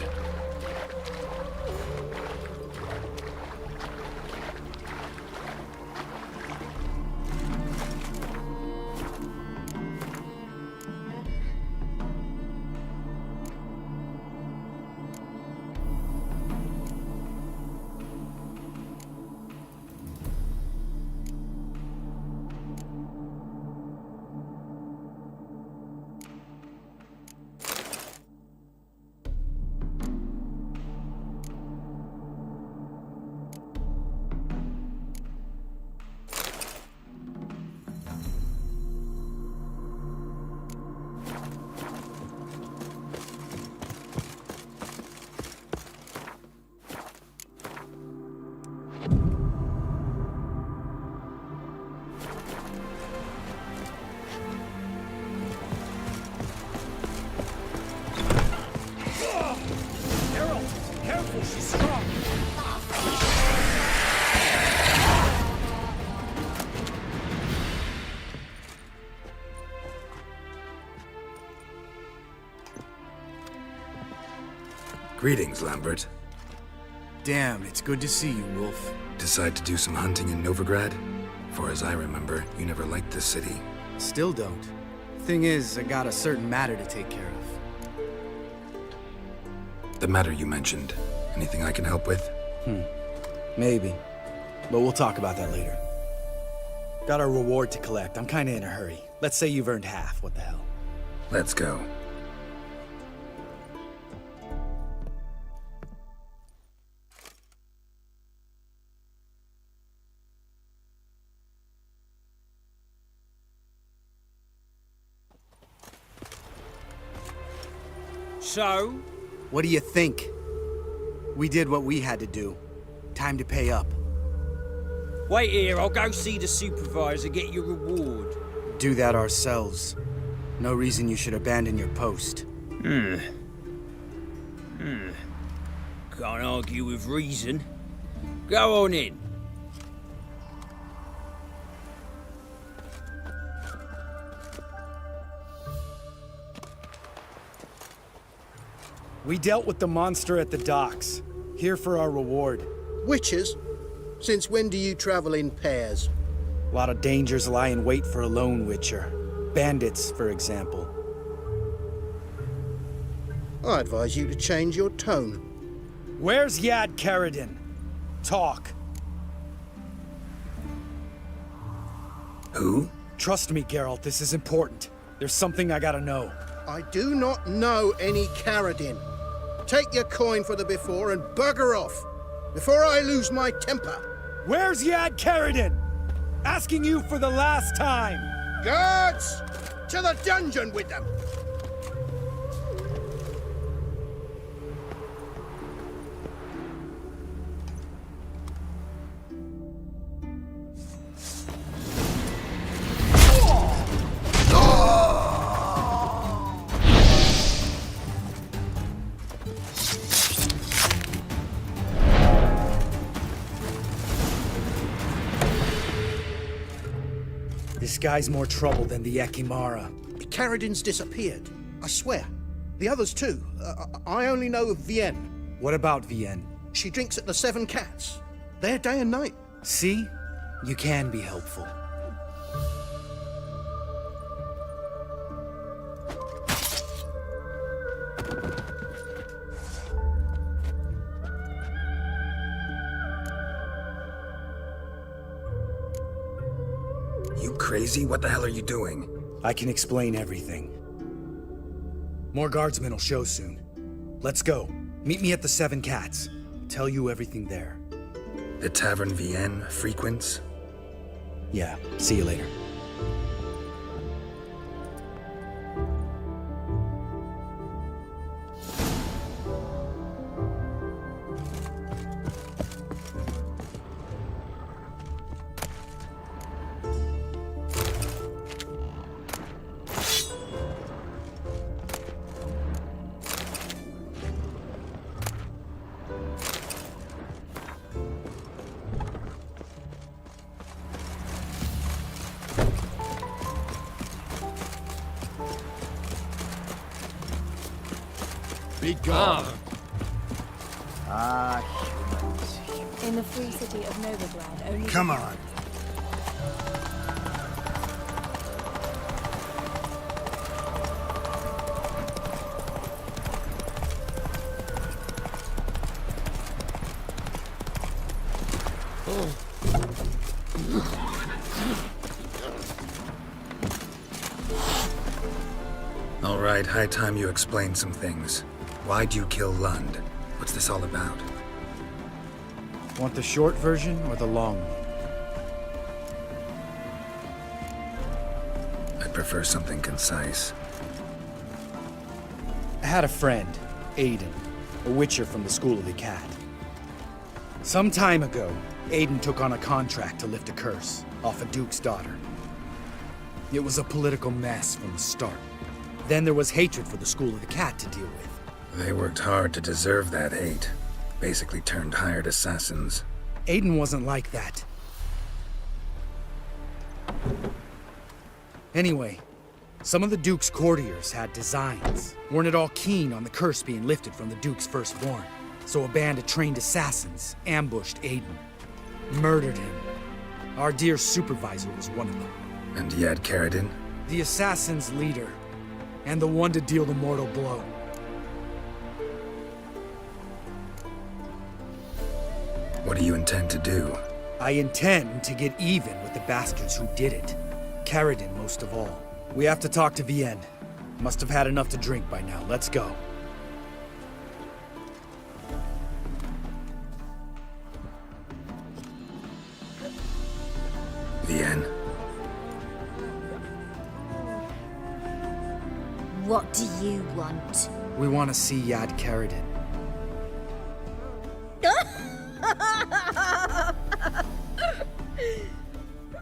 Greetings, Lambert. Damn, it's good to see you, Wolf. Decide to do some hunting in Novigrad? For as I remember, you never liked this city. Still don't. Thing is, I got a certain matter to take care of. The matter you mentioned. Anything I can help with? Maybe. But we'll talk about that later. Got a reward to collect. I'm kinda in a hurry. Let's say you've earned half. What the hell? Let's go. So? What do you think? We did what we had to do. Time to pay up. Wait here, I'll go see the supervisor, get your reward. Do that ourselves. No reason you should abandon your post. Can't argue with reason. Go on in. We dealt with the monster at the docks. Here for our reward. Witches? Since when do you travel in pairs? A lot of dangers lie in wait for a lone witcher. Bandits, for example. I advise you to change your tone. Where's Yad Karadin? Talk. Who? Trust me, Geralt, this is important. There's something I gotta know. I do not know any Karadin. Take your coin for the before and bugger off, before I lose my temper. Where's Yad Karadin? Asking you for the last time. Guards! To the dungeon with them! This guy's more trouble than the Ekimara. Karadin's disappeared. I swear. The others too. I only know of Vienne. What about Vienne? She drinks at the Seven Cats. There day and night. See? You can be helpful. You crazy? What the hell are you doing? I can explain everything. More guardsmen will show soon. Let's go. Meet me at the Seven Cats. Tell you everything there. The Tavern Vienne frequents? Yeah, see you later. Be gone. humans. In the free city of Novigrad, only... Come on. All right, high time you explain some things. Why'd you kill Lund? What's this all about? Want the short version or the long one? I'd prefer something concise. I had a friend, Aiden, a witcher from the School of the Cat. Some time ago, Aiden took on a contract to lift a curse off a duke's daughter. It was a political mess from the start. Then there was hatred for the School of the Cat to deal with. They worked hard to deserve that hate. Basically turned hired assassins. Aiden wasn't like that. Anyway, some of the Duke's courtiers had designs. Weren't at all keen on the curse being lifted from the Duke's firstborn. So a band of trained assassins ambushed Aiden. Murdered him. Our dear supervisor was one of them. And Yad Karadin? The assassin's leader. And the one to deal the mortal blow. What do you intend to do? I intend to get even with the bastards who did it. Karadin most of all. We have to talk to Vienne. Must have had enough to drink by now. Let's go. Vienne? What do you want? We want to see Yad Karadin.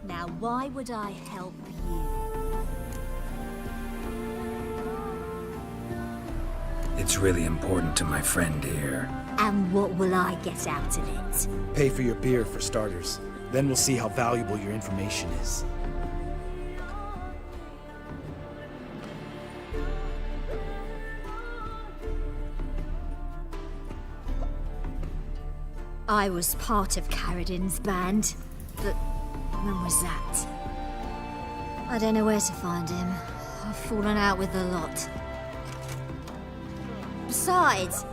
Now, why would I help you? It's really important to my friend here. And what will I get out of it? Pay for your beer, for starters. Then we'll see how valuable your information is. I was part of Carradin's band, but when was that? I don't know where to find him. I've fallen out with a lot. Besides,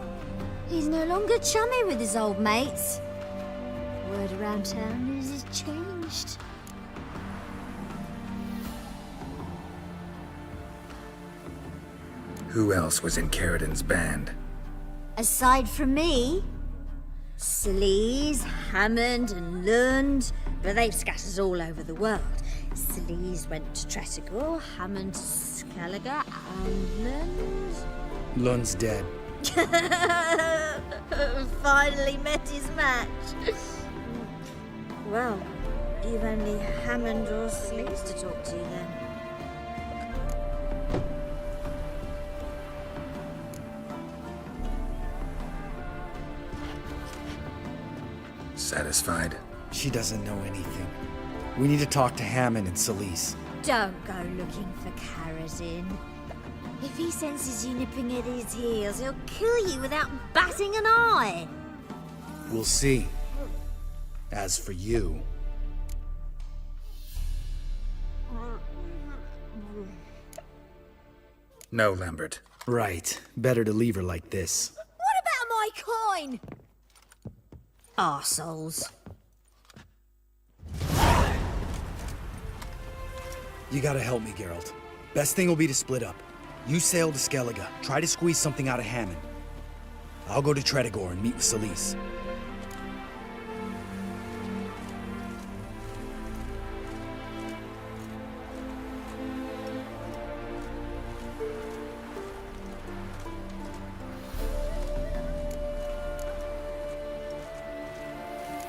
he's no longer chummy with his old mates. Word around town is he's changed. Who else was in Carradin's band? Aside from me, Sleaze, Hammond and Lund, but they've scattered all over the world. Sleaze went to Tretogor, Hammond to Skellige, and Lund... Lund's dead. Finally met his match. Well, you've only Hammond or Sleaze to talk to then. Satisfied? She doesn't know anything. We need to talk to Hammond and Sleaze. Don't go looking for Carradin. If he senses you nipping at his heels, he'll kill you without batting an eye. We'll see. As for you... No, Lambert. Right. Better to leave her like this. What about my coin? Arseholes. You gotta help me, Geralt. Best thing will be to split up. You sail to Skellige, try to squeeze something out of Hammond. I'll go to Tretogor and meet with Sleaze.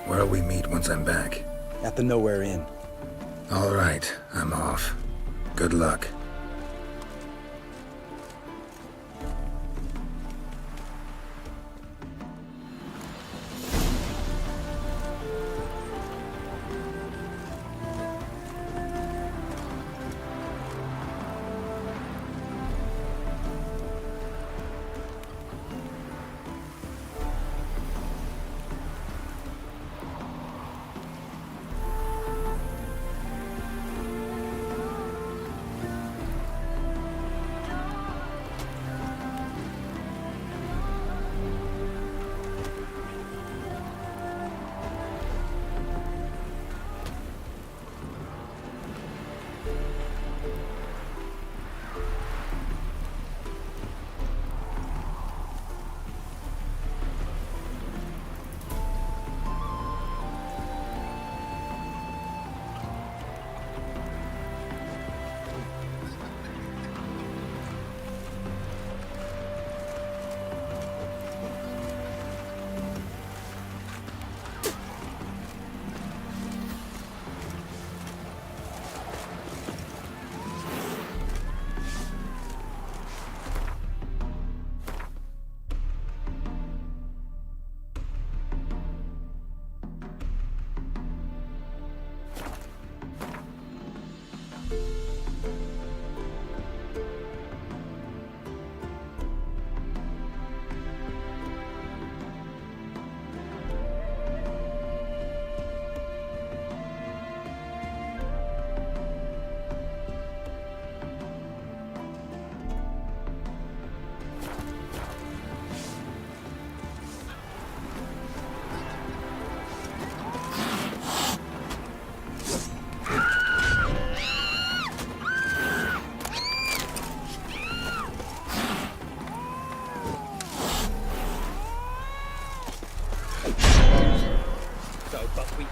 Where'll we meet once I'm back? At the Nowhere Inn. All right, I'm off. Good luck.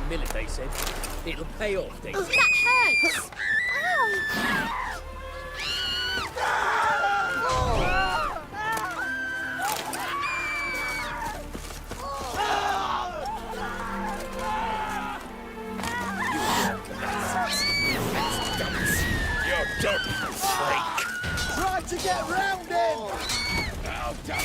Millet, they said. It'll pay off, they Oh, said. that hurts! You're dirty snake! Try to get round him! How dare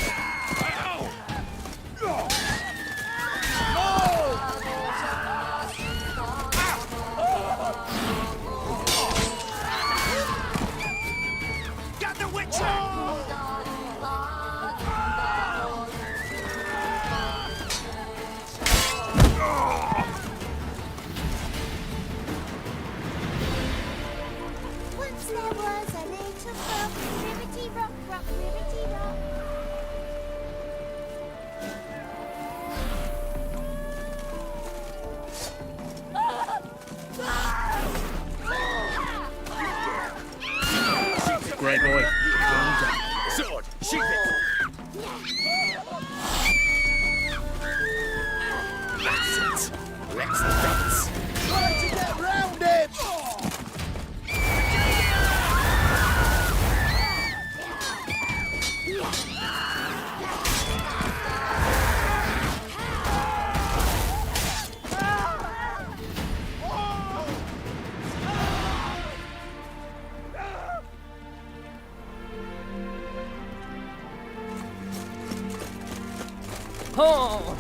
Grey boy. Sword, sheath it! That's it. Let's dance. Try to get round him! Oh!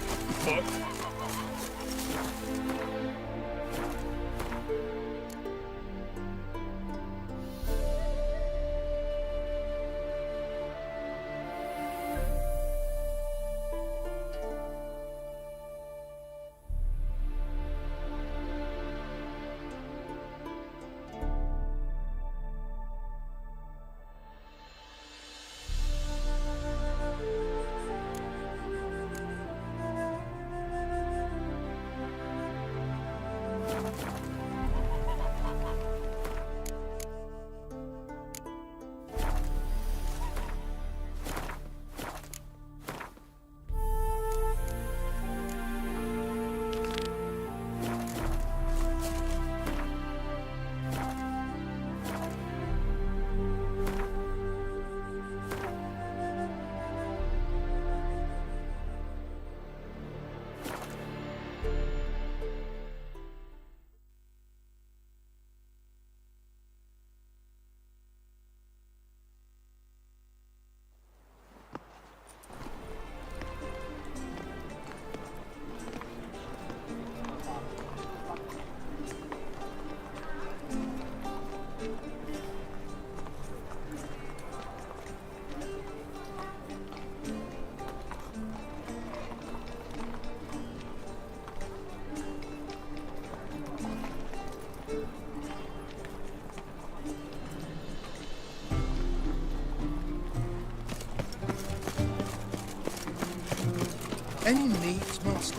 Any needs, master?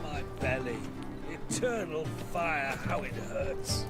My belly. Eternal fire, how it hurts.